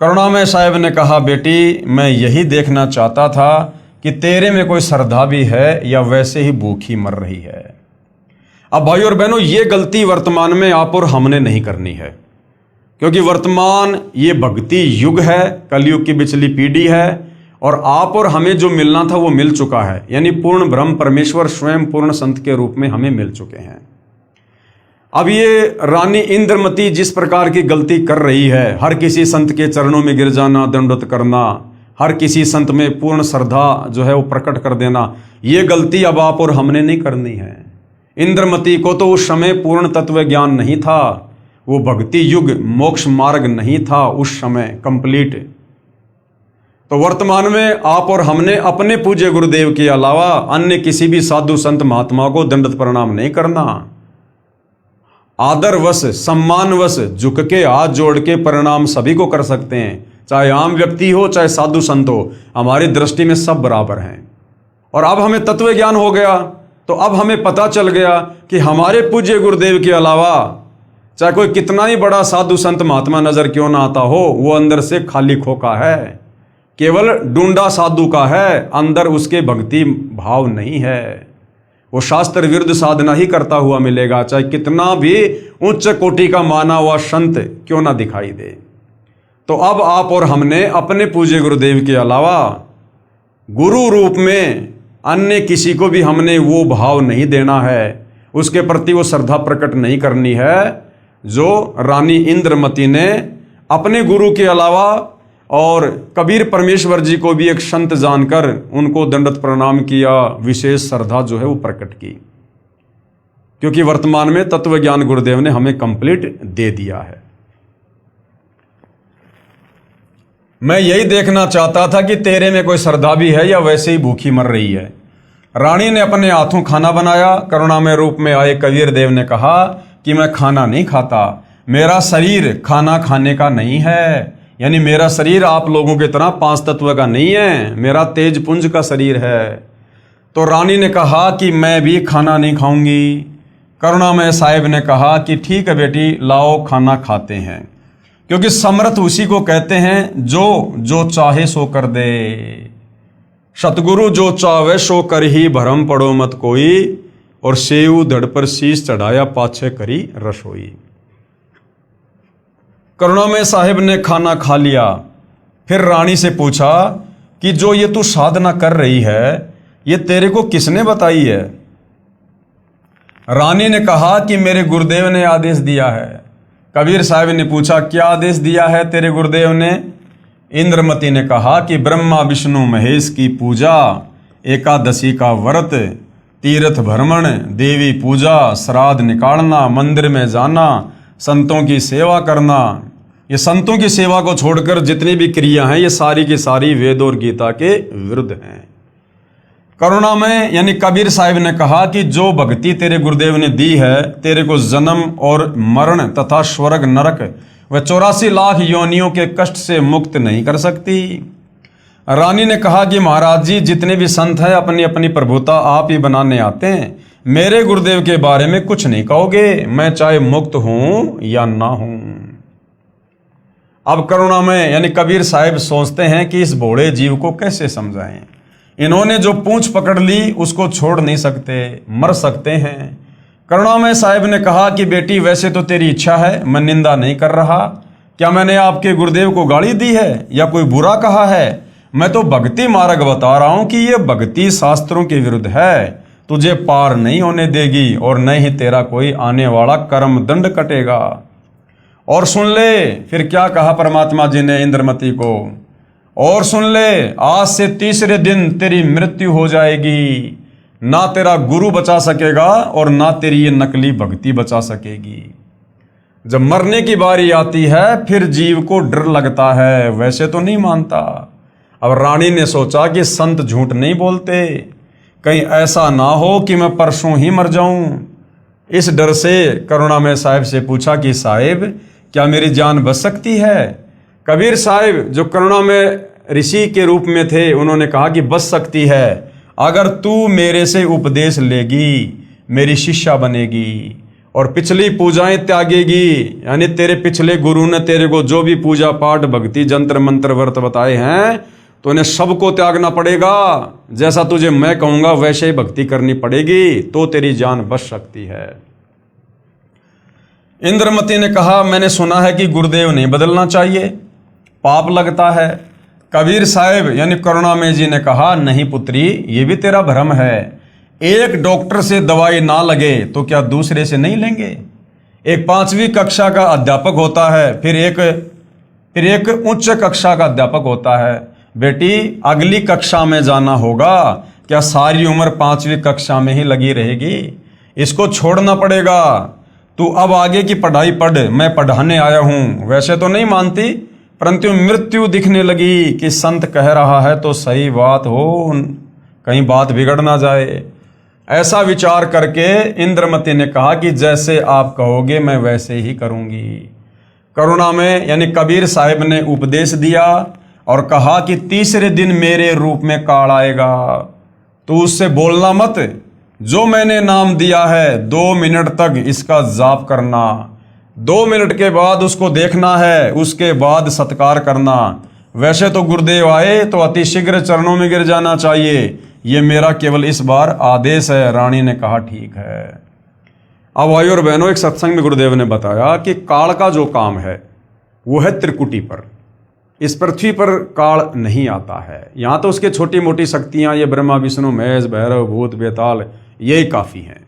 करुणामय साहब ने कहा, बेटी मैं यही देखना चाहता था कि तेरे में कोई श्रद्धा भी है या वैसे ही भूखी मर रही है। अब भाई और बहनों, ये गलती वर्तमान में आप और हमने नहीं करनी है, क्योंकि वर्तमान ये भक्ति युग है, कलयुग की पिछली पीढ़ी है, और आप और हमें जो मिलना था वो मिल चुका है। यानी पूर्ण ब्रह्म परमेश्वर स्वयं पूर्ण संत के रूप में हमें मिल चुके हैं। अब ये रानी इंद्रमती जिस प्रकार की गलती कर रही है, हर किसी संत के चरणों में गिर जाना, दंडवत करना, हर किसी संत में पूर्ण श्रद्धा जो है वो प्रकट कर देना, ये गलती अब आप और हमने नहीं करनी है। इंद्रमती को तो उस समय पूर्ण तत्व ज्ञान नहीं था, वो भक्ति युग मोक्ष मार्ग नहीं था उस समय कंप्लीट। तो वर्तमान में आप और हमने अपने पूज्य गुरुदेव के अलावा अन्य किसी भी साधु संत महात्मा को दंडवत प्रणाम नहीं करना। आदरवश सम्मानवश झुक के हाथ जोड़ के प्रणाम सभी को कर सकते हैं, चाहे आम व्यक्ति हो चाहे साधु संत हो, हमारी दृष्टि में सब बराबर हैं। और अब हमें तत्व ज्ञान हो गया तो अब हमें पता चल गया कि हमारे पूज्य गुरुदेव के अलावा चाहे कोई कितना ही बड़ा साधु संत महात्मा नजर क्यों ना आता हो, वो अंदर से खाली खोखा है, केवल डूंडा साधु का है, अंदर उसके भक्ति भाव नहीं है। वो शास्त्र विरुद्ध साधना ही करता हुआ मिलेगा, चाहे कितना भी उच्च कोटि का माना हुआ संत क्यों ना दिखाई दे। तो अब आप और हमने अपने पूज्य गुरुदेव के अलावा गुरु रूप में अन्य किसी को भी हमने वो भाव नहीं देना है, उसके प्रति वो श्रद्धा प्रकट नहीं करनी है जो रानी इंद्रमती ने अपने गुरु के अलावा और कबीर परमेश्वर जी को भी एक संत जानकर उनको दंडवत प्रणाम किया, विशेष श्रद्धा जो है वो प्रकट की। क्योंकि वर्तमान में तत्व ज्ञान गुरुदेव ने हमें कंप्लीट दे दिया है। मैं यही देखना चाहता था कि तेरे में कोई श्रद्धा भी है या वैसे ही भूखी मर रही है। रानी ने अपने हाथों खाना बनाया। करुणामय रूप में आए कबीर देव ने कहा कि मैं खाना नहीं खाता, मेरा शरीर खाना खाने का नहीं है। यानी मेरा शरीर आप लोगों की तरह पांच तत्व का नहीं है, मेरा तेज पुंज का शरीर है। तो रानी ने कहा कि मैं भी खाना नहीं खाऊंगी। करुणामय साहिब ने कहा कि ठीक है बेटी, लाओ खाना खाते हैं, क्योंकि समर्थ उसी को कहते हैं जो चाहे सो कर दे। सतगुरु जो चाहे सो कर ही, भरम पड़ो मत कोई, और सेऊ धड़ पर शीश चढ़ाया पाछे करी रसोई। करुणामय साहिब ने खाना खा लिया। फिर रानी से पूछा कि जो ये तू साधना कर रही है ये तेरे को किसने बताई है? रानी ने कहा कि मेरे गुरुदेव ने आदेश दिया है। कबीर साहब ने पूछा, क्या आदेश दिया है तेरे गुरुदेव ने? इंद्रमती ने कहा कि ब्रह्मा विष्णु महेश की पूजा, एकादशी का व्रत, तीर्थ भ्रमण, देवी पूजा, श्राद्ध निकालना, मंदिर में जाना, संतों की सेवा करना। ये संतों की सेवा को छोड़कर जितनी भी क्रिया हैं ये सारी की सारी वेद और गीता के विरुद्ध हैं। करुणा में यानी कबीर साहिब ने कहा कि जो भक्ति तेरे गुरुदेव ने दी है तेरे को जन्म और मरण तथा स्वर्ग नरक व 84 लाख योनियों के कष्ट से मुक्त नहीं कर सकती। रानी ने कहा कि महाराज जी जितने भी संत हैं अपनी अपनी प्रभुता आप ही बनाने आते हैं, मेरे गुरुदेव के बारे में कुछ नहीं कहोगे, मैं चाहे मुक्त हूं या ना हूं। अब करुणा में यानी कबीर साहिब सोचते हैं कि इस भोले जीव को कैसे समझाएं। इन्होंने जो पूंछ पकड़ ली उसको छोड़ नहीं सकते, मर सकते हैं। करुणामय साहिब ने कहा कि बेटी वैसे तो तेरी इच्छा है, मैं निंदा नहीं कर रहा। क्या मैंने आपके गुरुदेव को गाली दी है या कोई बुरा कहा है? मैं तो भक्ति मार्ग बता रहा हूं कि ये भक्ति शास्त्रों के विरुद्ध है, तुझे पार नहीं होने देगी और न ही तेरा कोई आने वाला कर्म दंड कटेगा। और सुन ले फिर क्या कहा परमात्मा जी ने इंद्रमती को, और सुन ले आज से तीसरे दिन तेरी मृत्यु हो जाएगी, ना तेरा गुरु बचा सकेगा और ना तेरी ये नकली भक्ति बचा सकेगी। जब मरने की बारी आती है फिर जीव को डर लगता है, वैसे तो नहीं मानता। अब रानी ने सोचा कि संत झूठ नहीं बोलते, कहीं ऐसा ना हो कि मैं परसों ही मर जाऊं। इस डर से करुणामय साहिब से पूछा कि साहिब क्या मेरी जान बच सकती है? कबीर साहिब जो करुणामय ऋषि के रूप में थे उन्होंने कहा कि बच सकती है, अगर तू मेरे से उपदेश लेगी, मेरी शिष्या बनेगी और पिछली पूजाएं त्यागेगी। यानी तेरे पिछले गुरु ने तेरे को जो भी पूजा पाठ भक्ति जंत्र मंत्र व्रत बताए हैं तो इन्हें सबको त्यागना पड़ेगा। जैसा तुझे मैं कहूंगा वैसे ही भक्ति करनी पड़ेगी, तो तेरी जान बच सकती है। इंद्रमती ने कहा, मैंने सुना है कि गुरुदेव नहीं बदलना चाहिए, पाप लगता है। कबीर साहिब यानी करुणामय जी ने कहा, नहीं पुत्री, ये भी तेरा भ्रम है। एक डॉक्टर से दवाई ना लगे तो क्या दूसरे से नहीं लेंगे? एक 5वीं कक्षा का अध्यापक होता है, फिर एक उच्च कक्षा का अध्यापक होता है। बेटी अगली कक्षा में जाना होगा, क्या सारी उम्र 5वीं कक्षा में ही लगी रहेगी? इसको छोड़ना पड़ेगा। तू अब आगे की पढ़ाई पढ़, मैं पढ़ाने आया हूं। वैसे तो नहीं मानती, परंतु मृत्यु दिखने लगी कि संत कह रहा है तो सही बात हो, कहीं बात बिगड़ ना जाए। ऐसा विचार करके इंद्रमती ने कहा कि जैसे आप कहोगे मैं वैसे ही करूंगी। करुणा में यानी कबीर साहिब ने उपदेश दिया और कहा कि तीसरे दिन मेरे रूप में काल आएगा, तो उससे बोलना मत। जो मैंने नाम दिया है 2 मिनट तक इसका जाप करना, 2 मिनट के बाद उसको देखना है, उसके बाद सत्कार करना। वैसे तो गुरुदेव आए तो अति शीघ्र चरणों में गिर जाना चाहिए, ये मेरा केवल इस बार आदेश है। रानी ने कहा ठीक है। अब भाई और बहनों, एक सत्संग में गुरुदेव ने बताया कि काल का जो काम है वो है त्रिकुटी पर। इस पृथ्वी पर काल नहीं आता है, यहाँ तो उसके छोटी मोटी शक्तियाँ ये ब्रह्मा विष्णु महेश भैरव भूत बेताल यही काफ़ी हैं।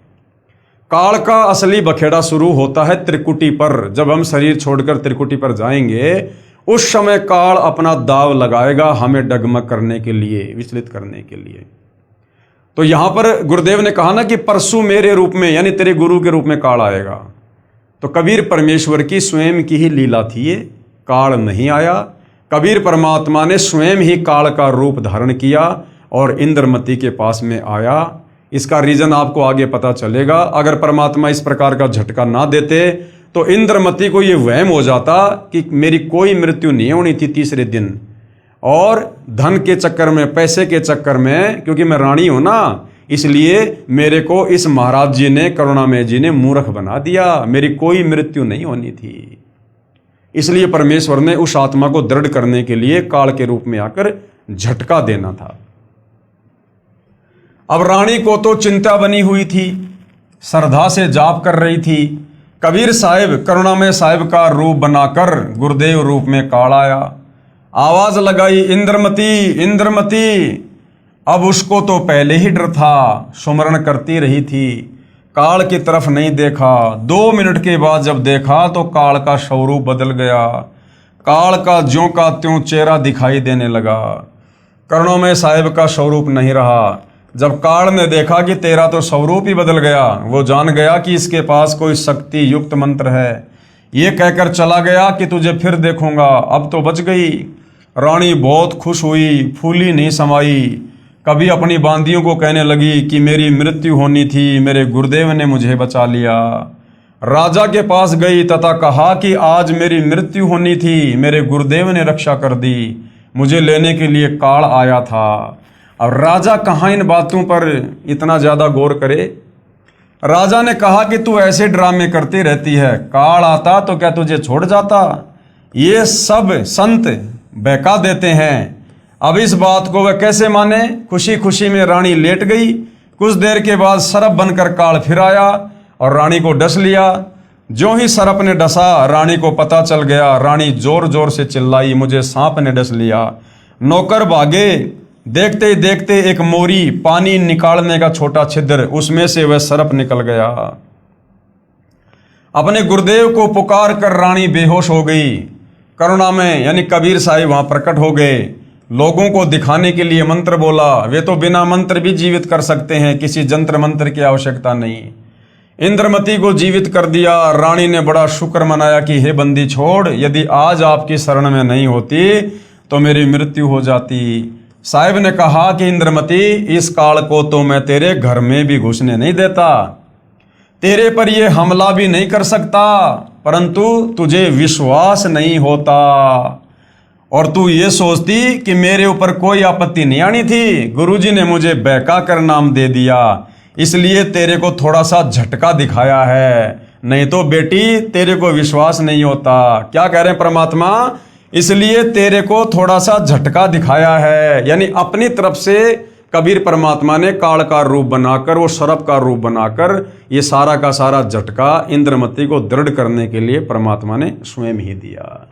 काल का असली बखेड़ा शुरू होता है त्रिकुटी पर। जब हम शरीर छोड़कर त्रिकुटी पर जाएंगे उस समय काल अपना दाव लगाएगा हमें डगमग करने के लिए, विचलित करने के लिए। तो यहां पर गुरुदेव ने कहा ना कि परसों मेरे रूप में यानी तेरे गुरु के रूप में काल आएगा। तो कबीर परमेश्वर की स्वयं की ही लीला थी, ये काल नहीं आया। कबीर परमात्मा ने स्वयं ही काल का रूप धारण किया और इंद्रमती के पास में आया। इसका रीजन आपको आगे पता चलेगा। अगर परमात्मा इस प्रकार का झटका ना देते तो इंद्रमती को ये वहम हो जाता कि मेरी कोई मृत्यु नहीं होनी थी तीसरे दिन, और धन के चक्कर में, पैसे के चक्कर में, क्योंकि मैं रानी हूं ना, इसलिए मेरे को इस महाराज जी ने, करुणामय जी ने मूर्ख बना दिया। मेरी कोई मृत्यु नहीं होनी थी। इसलिए परमेश्वर ने उस आत्मा को दृढ़ करने के लिए काल के रूप में आकर झटका देना था। अब रानी को तो चिंता बनी हुई थी, श्रद्धा से जाप कर रही थी। कबीर साहिब करुणामय साहिब का रूप बनाकर गुरुदेव रूप में काल आया। आवाज लगाई, इंद्रमती इंद्रमती। अब उसको तो पहले ही डर था, सुमरण करती रही थी, काल की तरफ नहीं देखा। 2 मिनट के बाद जब देखा तो काल का स्वरूप बदल गया, काल का ज्यों का त्यों चेहरा दिखाई देने लगा। कर्णों में साहिब का स्वरूप नहीं रहा। जब काल ने देखा कि तेरा तो स्वरूप ही बदल गया, वो जान गया कि इसके पास कोई शक्ति युक्त मंत्र है। ये कहकर चला गया कि तुझे फिर देखूंगा, अब तो बच गई। रानी बहुत खुश हुई, फूली नहीं समाई। कभी अपनी बांदियों को कहने लगी कि मेरी मृत्यु होनी थी, मेरे गुरुदेव ने मुझे बचा लिया। राजा के पास गई तथा कहा कि आज मेरी मृत्यु होनी थी, मेरे गुरुदेव ने रक्षा कर दी, मुझे लेने के लिए काल आया था। अब राजा कहाँ इन बातों पर इतना ज़्यादा गौर करे। राजा ने कहा कि तू ऐसे ड्रामे करती रहती है, काल आता तो क्या तुझे छोड़ जाता? ये सब संत बहका देते हैं। अब इस बात को वह कैसे माने? खुशी खुशी में रानी लेट गई। कुछ देर के बाद सरप बनकर काल फिर आया और रानी को डस लिया। ज्यों ही सरप ने डसा, रानी को पता चल गया। रानी जोर जोर से चिल्लाई, मुझे सांप ने डस लिया। नौकर भागे। देखते ही देखते एक मोरी, पानी निकालने का छोटा छिद्र, उसमें से वह सरप निकल गया। अपने गुरुदेव को पुकार कर रानी बेहोश हो गई। करुणा में यानी कबीर साहिब वहां प्रकट हो गए। लोगों को दिखाने के लिए मंत्र बोला। वे तो बिना मंत्र भी जीवित कर सकते हैं, किसी जंत्र मंत्र की आवश्यकता नहीं। इंद्रमती को जीवित कर दिया। रानी ने बड़ा शुक्र मनाया कि हे बंदी छोड़, यदि आज आपकी शरण में नहीं होती तो मेरी मृत्यु हो जाती। साहिब ने कहा कि इंद्रमती, इस काल को तो मैं तेरे घर में भी घुसने नहीं देता, तेरे पर यह हमला भी नहीं कर सकता, परंतु तुझे विश्वास नहीं होता और तू ये सोचती कि मेरे ऊपर कोई आपत्ति नहीं आनी थी। गुरुजी ने मुझे बहका कर नाम दे दिया, इसलिए तेरे को थोड़ा सा झटका दिखाया है, नहीं तो बेटी तेरे को विश्वास नहीं होता। क्या कह रहे हैं परमात्मा? इसलिए तेरे को थोड़ा सा झटका दिखाया है। यानी अपनी तरफ से कबीर परमात्मा ने काल का रूप बनाकर, वो सरप का रूप बनाकर, ये सारा का सारा झटका इंद्रमती को दृढ़ करने के लिए परमात्मा ने स्वयं ही दिया।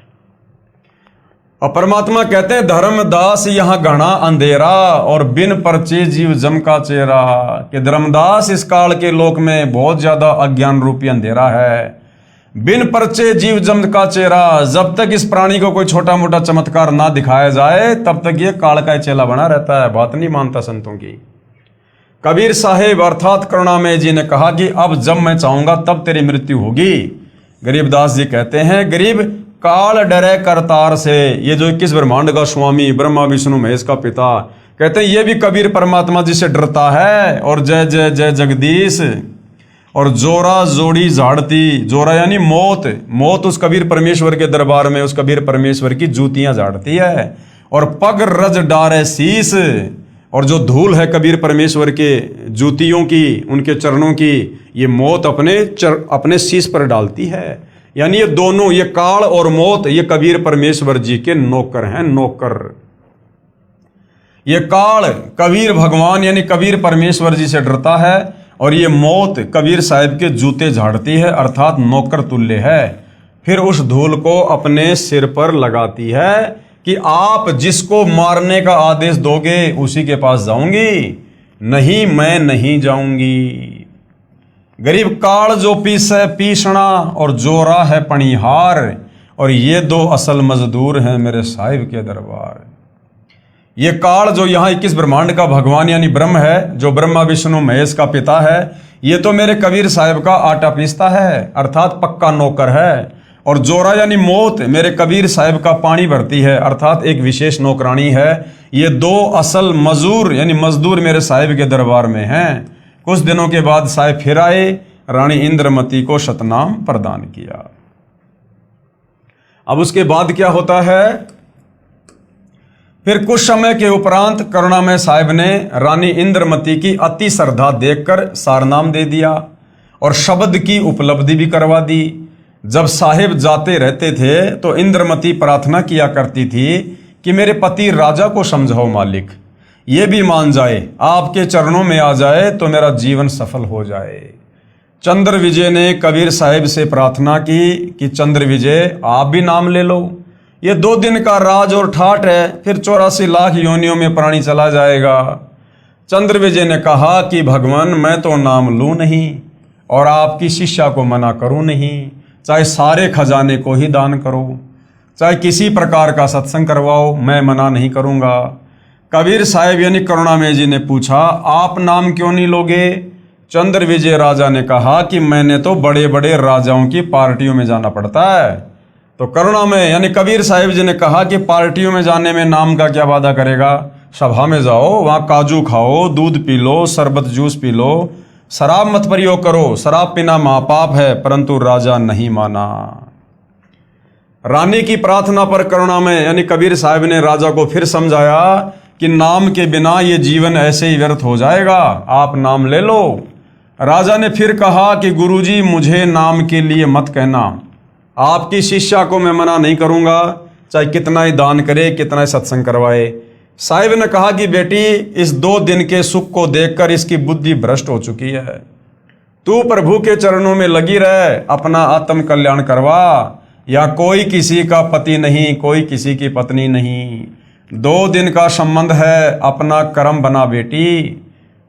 और परमात्मा कहते हैं, धर्मदास यहाँ घना अंधेरा और बिन परचे जीव जम का चेहरा। कि धर्मदास, इस काल के लोक में बहुत ज्यादा अज्ञान रूपी अंधेरा है। बिन परचे जीव जम का चेहरा, जब तक इस प्राणी को कोई छोटा मोटा चमत्कार ना दिखाया जाए तब तक ये काल का चेला बना रहता है, बात नहीं मानता संतों की। कबीर साहेब अर्थात करुणामय जी ने कहा कि अब जब मैं चाहूंगा तब तेरी मृत्यु होगी। गरीबदास जी कहते हैं, गरीब काल डरे करतार से। ये जो 21 ब्रह्मांड का स्वामी, ब्रह्मा विष्णु महेश का पिता, कहते हैं ये भी कबीर परमात्मा जी से डरता है। और जय जय जय जगदीश। और जोरा जोड़ी झाड़ती, जोरा यानी मौत, मौत उस कबीर परमेश्वर के दरबार में उस कबीर परमेश्वर की जूतियां झाड़ती है। और पग रज डारे शीस, और जो धूल है कबीर परमेश्वर के जूतियों की, उनके चरणों की, ये मौत अपने शीस पर डालती है। यानी ये दोनों, ये काल और मौत, ये कबीर परमेश्वर जी के नौकर हैं, नौकर। ये काल कबीर भगवान यानी कबीर परमेश्वर जी से डरता है और ये मौत कबीर साहिब के जूते झाड़ती है, अर्थात नौकर तुल्य है। फिर उस धूल को अपने सिर पर लगाती है कि आप जिसको मारने का आदेश दोगे उसी के पास जाऊंगी, नहीं मैं नहीं जाऊंगी। गरीब काल जो पीसे पीसना और जोरा है पणिहार, और ये 2 असल मजदूर हैं मेरे साहिब के दरबार। ये काल जो यहाँ 21 ब्रह्मांड का भगवान यानी ब्रह्म है, जो ब्रह्मा विष्णु महेश का पिता है, ये तो मेरे कबीर साहिब का आटा पीसता है, अर्थात पक्का नौकर है। और जोरा यानी मौत मेरे कबीर साहिब का पानी भरती है, अर्थात एक विशेष नौकरानी है। ये 2 असल मजूर यानी मजदूर मेरे साहिब के दरबार में हैं। कुछ दिनों के बाद साहिब फिर आए, रानी इंद्रमती को शतनाम प्रदान किया। अब उसके बाद क्या होता है? फिर कुछ समय के उपरांत करुणामय साहिब ने रानी इंद्रमती की अति श्रद्धा देखकर सारनाम दे दिया और शब्द की उपलब्धि भी करवा दी। जब साहिब जाते रहते थे तो इंद्रमती प्रार्थना किया करती थी कि मेरे पति राजा को समझाओ मालिक, ये भी मान जाए, आपके चरणों में आ जाए तो मेरा जीवन सफल हो जाए। चंद्र विजय ने कबीर साहिब से प्रार्थना की कि चंद्र विजय आप भी नाम ले लो। ये 2 दिन का राज और ठाट है, फिर 84 लाख योनियों में प्राणी चला जाएगा। चंद्रविजय ने कहा कि भगवान मैं तो नाम लूँ नहीं और आपकी शिष्या को मना करूँ नहीं, चाहे सारे खजाने को ही दान करो, चाहे किसी प्रकार का सत्संग करवाओ, मैं मना नहीं करूँगा। कबीर साहब यानी करुणामय जी ने पूछा आप नाम क्यों नहीं लोगे? चंद्रविजय राजा ने कहा कि मैंने तो बड़े बड़े राजाओं की पार्टियों में जाना पड़ता है। तो करुणामय यानी कबीर साहिब जी ने कहा कि पार्टियों में जाने में नाम का क्या वादा करेगा? सभा में जाओ, वहाँ काजू खाओ, दूध पी लो, शरबत जूस पी लो, शराब मत प्रयोग करो, शराब पीना महापाप है। परंतु राजा नहीं माना। रानी की प्रार्थना पर करुणामय यानी कबीर साहब ने राजा को फिर समझाया कि नाम के बिना ये जीवन ऐसे ही व्यर्थ हो जाएगा, आप नाम ले लो। राजा ने फिर कहा कि गुरुजी मुझे नाम के लिए मत कहना, आपकी शिष्या को मैं मना नहीं करूंगा, चाहे कितना ही दान करे, कितना ही सत्संग करवाए। साहिब ने कहा कि बेटी इस 2 दिन के सुख को देखकर इसकी बुद्धि भ्रष्ट हो चुकी है, तू प्रभु के चरणों में लगी रह, अपना आत्म कल्याण करवा। या कोई किसी का पति नहीं, कोई किसी की पत्नी नहीं, 2 दिन का संबंध है, अपना कर्म बना बेटी।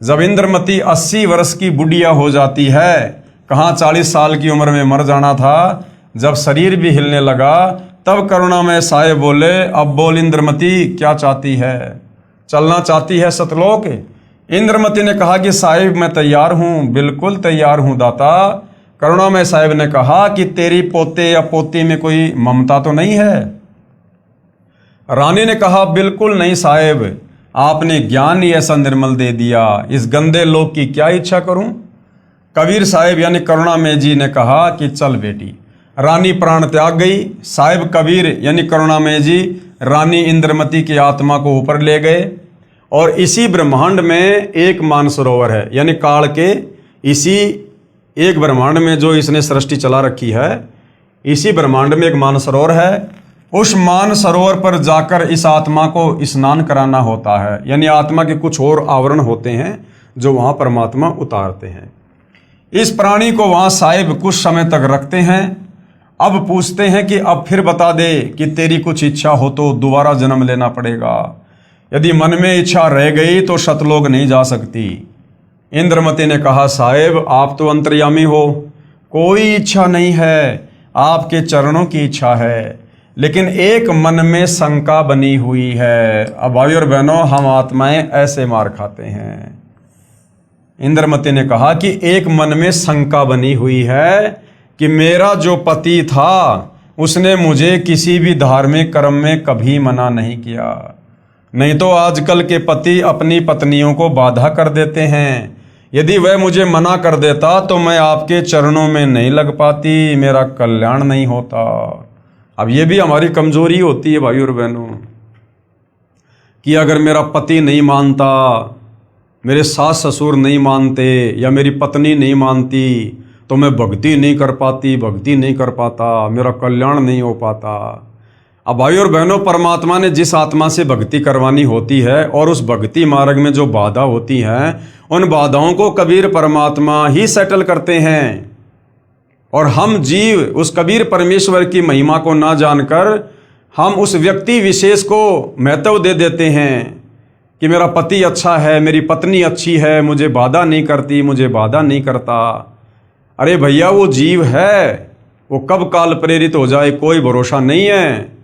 जब इंद्रमती 80 वर्ष की बुढ़िया हो जाती है, कहाँ 40 साल की उम्र में मर जाना था, जब शरीर भी हिलने लगा तब करुणामय साहिब बोले अब बोल इंद्रमती क्या चाहती है? चलना चाहती है सतलोक? इंद्रमती ने कहा कि साहिब मैं तैयार हूँ, बिल्कुल तैयार हूँ दाता। करुणामय साहिब ने कहा कि तेरी पोते या पोती में कोई ममता तो नहीं है? रानी ने कहा बिल्कुल नहीं साहिब, आपने ज्ञान ही ऐसा निर्मल दे दिया, इस गंदे लोक की क्या इच्छा करूं? कबीर साहिब यानी करुणामय जी ने कहा कि चल बेटी। रानी प्राण त्याग गई। साहिब कबीर यानी करुणामय जी रानी इंद्रमती की आत्मा को ऊपर ले गए और इसी ब्रह्मांड में एक मानसरोवर है, यानी काल के इसी एक ब्रह्मांड में जो इसने सृष्टि चला रखी है, इसी ब्रह्मांड में एक मानसरोवर है। उस मानसरोवर पर जाकर इस आत्मा को स्नान कराना होता है, यानी आत्मा के कुछ और आवरण होते हैं जो वहाँ परमात्मा उतारते हैं। इस प्राणी को वहाँ साहिब कुछ समय तक रखते हैं। अब पूछते हैं कि अब फिर बता दे कि तेरी कुछ इच्छा हो तो दोबारा जन्म लेना पड़ेगा। यदि मन में इच्छा रह गई तो शतलोक नहीं जा सकती। इंद्रमती ने कहा साहिब आप तो अंतर्यामी हो, कोई इच्छा नहीं है, आपके चरणों की इच्छा है, लेकिन एक मन में शंका बनी हुई है। अब भाई और बहनों हम आत्माएं ऐसे मार खाते हैं। इंद्रमती ने कहा कि एक मन में शंका बनी हुई है कि मेरा जो पति था उसने मुझे किसी भी धार्मिक कर्म में कभी मना नहीं किया, नहीं तो आजकल के पति अपनी पत्नियों को बाधा कर देते हैं। यदि वह मुझे मना कर देता तो मैं आपके चरणों में नहीं लग पाती, मेरा कल्याण नहीं होता। अब ये भी हमारी कमजोरी होती है भाई और बहनों कि अगर मेरा पति नहीं मानता, मेरे सास ससुर नहीं मानते या मेरी पत्नी नहीं मानती तो मैं भक्ति नहीं कर पाती, भक्ति नहीं कर पाता, मेरा कल्याण नहीं हो पाता। अब भाई और बहनों परमात्मा ने जिस आत्मा से भक्ति करवानी होती है और उस भक्ति मार्ग में जो बाधा होती हैं उन बाधाओं को कबीर परमात्मा ही सेटल करते हैं। और हम जीव उस कबीर परमेश्वर की महिमा को ना जानकर हम उस व्यक्ति विशेष को महत्व दे देते हैं कि मेरा पति अच्छा है, मेरी पत्नी अच्छी है, मुझे बाधा नहीं करती, मुझे बाधा नहीं करता। अरे भैया वो जीव है, वो कब काल प्रेरित हो जाए कोई भरोसा नहीं है।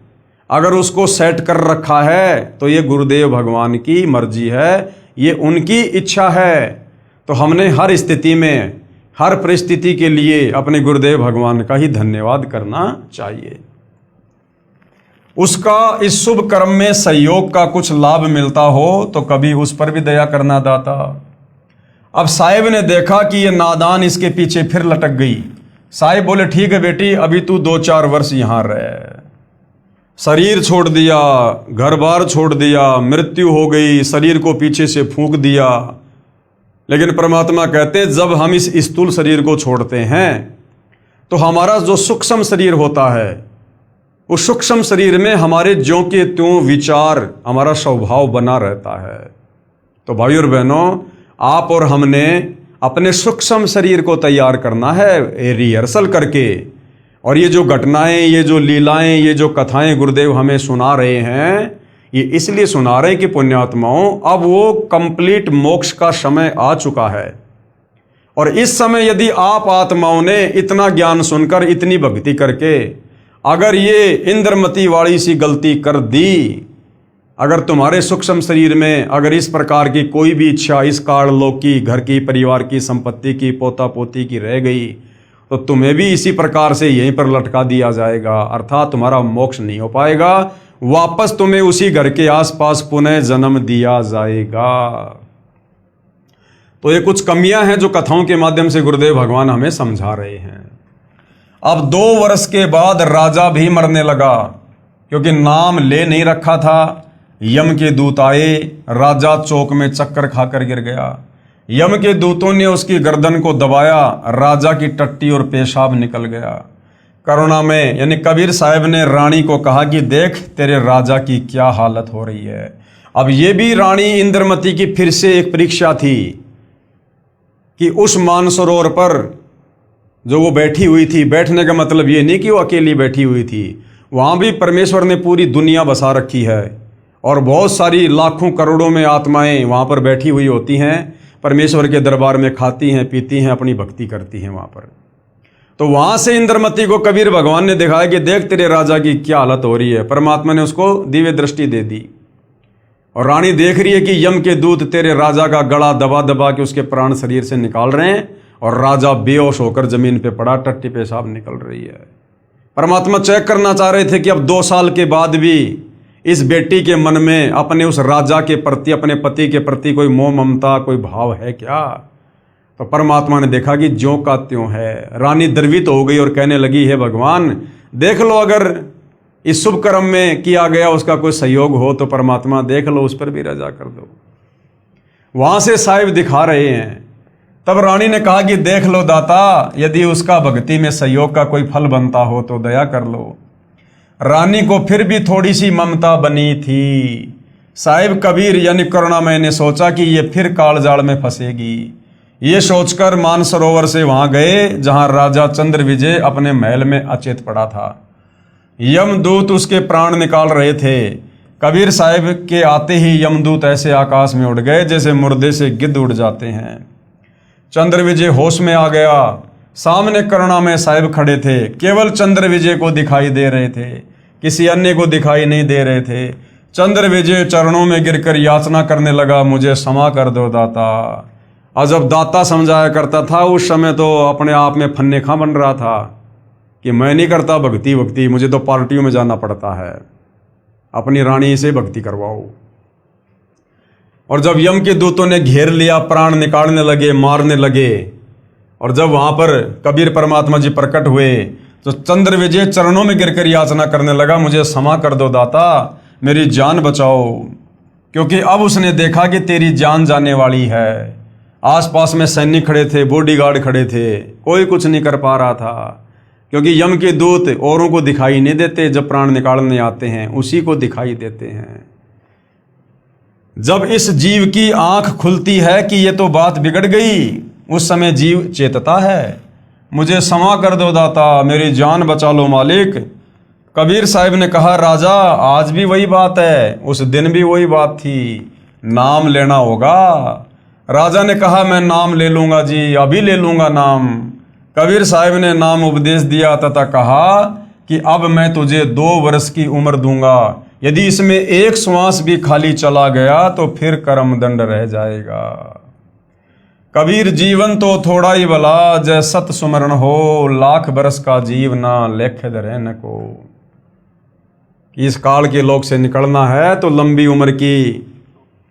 अगर उसको सेट कर रखा है तो ये गुरुदेव भगवान की मर्जी है, ये उनकी इच्छा है। तो हमने हर स्थिति में हर परिस्थिति के लिए अपने गुरुदेव भगवान का ही धन्यवाद करना चाहिए। उसका इस शुभ कर्म में सहयोग का कुछ लाभ मिलता हो तो कभी उस पर भी दया करना दाता। अब साहिब ने देखा कि ये नादान इसके पीछे फिर लटक गई। साहिब बोले ठीक है बेटी, अभी तू 2-4 वर्ष यहाँ रह। शरीर छोड़ दिया, घर बार छोड़ दिया, मृत्यु हो गई, शरीर को पीछे से फूंक दिया। लेकिन परमात्मा कहते हैं जब हम इस स्थूल शरीर को छोड़ते हैं तो हमारा जो सूक्ष्म शरीर होता है उस सूक्ष्म शरीर में हमारे ज्यों के त्यों विचार, हमारा स्वभाव बना रहता है। तो भाई और बहनों आप और हमने अपने सूक्ष्म शरीर को तैयार करना है रिहर्सल करके, और ये जो घटनाएं, ये जो लीलाएं, ये जो कथाएं गुरुदेव हमें सुना रहे हैं, ये इसलिए सुना रहे हैं कि पुण्यात्माओं, अब वो कंप्लीट मोक्ष का समय आ चुका है। और इस समय यदि आप आत्माओं ने इतना ज्ञान सुनकर, इतनी भक्ति करके अगर ये इंद्रमती वाली सी गलती कर दी, अगर तुम्हारे सूक्ष्म शरीर में अगर इस प्रकार की कोई भी इच्छा इस काललोक की, घर की, परिवार की, संपत्ति की, पोता पोती की रह गई, तो तुम्हें भी इसी प्रकार से यहीं पर लटका दिया जाएगा, अर्थात तुम्हारा मोक्ष नहीं हो पाएगा, वापस तुम्हें उसी घर के आसपास पुनः जन्म दिया जाएगा। तो ये कुछ कमियां हैं जो कथाओं के माध्यम से गुरुदेव भगवान हमें समझा रहे हैं। अब 2 वर्ष के बाद राजा भी मरने लगा, क्योंकि नाम ले नहीं रखा था। यम के दूत आए, राजा चौक में चक्कर खाकर गिर गया। यम के दूतों ने उसकी गर्दन को दबाया, राजा की टट्टी और पेशाब निकल गया। करुणा में यानी कबीर साहब ने रानी को कहा कि देख तेरे राजा की क्या हालत हो रही है। अब ये भी रानी इंद्रमती की फिर से एक परीक्षा थी कि उस मानसरोवर पर जो वो बैठी हुई थी, बैठने का मतलब ये नहीं कि वो अकेली बैठी हुई थी, वहाँ भी परमेश्वर ने पूरी दुनिया बसा रखी है और बहुत सारी लाखों करोड़ों में आत्माएं वहाँ पर बैठी हुई होती हैं, परमेश्वर के दरबार में खाती हैं, पीती हैं, अपनी भक्ति करती हैं वहाँ पर। तो वहाँ से इंद्रमती को कबीर भगवान ने दिखाया कि देख तेरे राजा की क्या हालत हो रही है। परमात्मा ने उसको दिव्य दृष्टि दे दी और रानी देख रही है कि यम के दूत तेरे राजा का गला दबा दबा के उसके प्राण शरीर से निकाल रहे हैं और राजा बेहोश होकर जमीन पे पड़ा, टट्टी पेशाब निकल रही है। परमात्मा चेक करना चाह रहे थे कि अब 2 साल के बाद भी इस बेटी के मन में अपने उस राजा के प्रति, अपने पति के प्रति कोई मोह ममता, कोई भाव है क्या। तो परमात्मा ने देखा कि ज्यों का त्यों है। रानी द्रवित हो गई और कहने लगी, हे भगवान देख लो, अगर इस शुभ कर्म में किया गया उसका कोई सहयोग हो तो परमात्मा देख लो, उस पर भी रजा कर दो। वहां से साहिब दिखा रहे हैं। तब रानी ने कहा कि देख लो दाता, यदि उसका भक्ति में सहयोग का कोई फल बनता हो तो दया कर लो। रानी को फिर भी थोड़ी सी ममता बनी थी। साहिब कबीर यानी करुणामय ने सोचा कि ये फिर कालजाल में फंसेगी। ये सोचकर मानसरोवर से वहां गए जहां राजा चंद्र विजय अपने महल में अचेत पड़ा था। यमदूत उसके प्राण निकाल रहे थे। कबीर साहिब के आते ही यमदूत ऐसे आकाश में उड़ गए जैसे मुर्दे से गिद्ध उड़ जाते हैं। चंद्र विजय होश में आ गया। सामने करुणामय साहिब खड़े थे, केवल चंद्र विजय को दिखाई दे रहे थे, किसी अन्य को दिखाई नहीं दे रहे थे। चंद्र विजय चरणों में गिरकर याचना करने लगा, मुझे क्षमा कर दो दाता। और जब दाता समझाया करता था उस समय तो अपने आप में फन्ने खां बन रहा था कि मैं नहीं करता भक्ति, मुझे तो पार्टियों में जाना पड़ता है, अपनी रानी से भक्ति करवाओ। और जब यम के दूतों ने घेर लिया, प्राण निकालने लगे, मारने लगे, और जब वहां पर कबीर परमात्मा जी प्रकट हुए तो चंद्र विजय चरणों में गिरकर याचना करने लगा, मुझे क्षमा कर दो दाता, मेरी जान बचाओ। क्योंकि अब उसने देखा कि तेरी जान जाने वाली है। आसपास में सैनिक खड़े थे, बॉडीगार्ड खड़े थे, कोई कुछ नहीं कर पा रहा था, क्योंकि यम के दूत औरों को दिखाई नहीं देते, जब प्राण निकालने आते हैं उसी को दिखाई देते हैं। जब इस जीव की आंख खुलती है कि ये तो बात बिगड़ गई, उस समय जीव चेतता है, मुझे क्षमा कर दो दाता, मेरी जान बचा लो मालिक। कबीर साहिब ने कहा, राजा आज भी वही बात है, उस दिन भी वही बात थी, नाम लेना होगा। राजा ने कहा, मैं नाम ले लूंगा जी, अभी ले लूंगा नाम। कबीर साहिब ने नाम उपदेश दिया तथा कहा कि अब मैं तुझे 2 वर्ष की उम्र दूंगा, यदि इसमें एक श्वास भी खाली चला गया तो फिर कर्मदंड रह जाएगा। कबीर जीवन तो थोड़ा ही भला, जय सत सुमरण हो, लाख बरस का जीव ना लेख धरे न को। इस काल के लोक से निकलना है तो लंबी उम्र की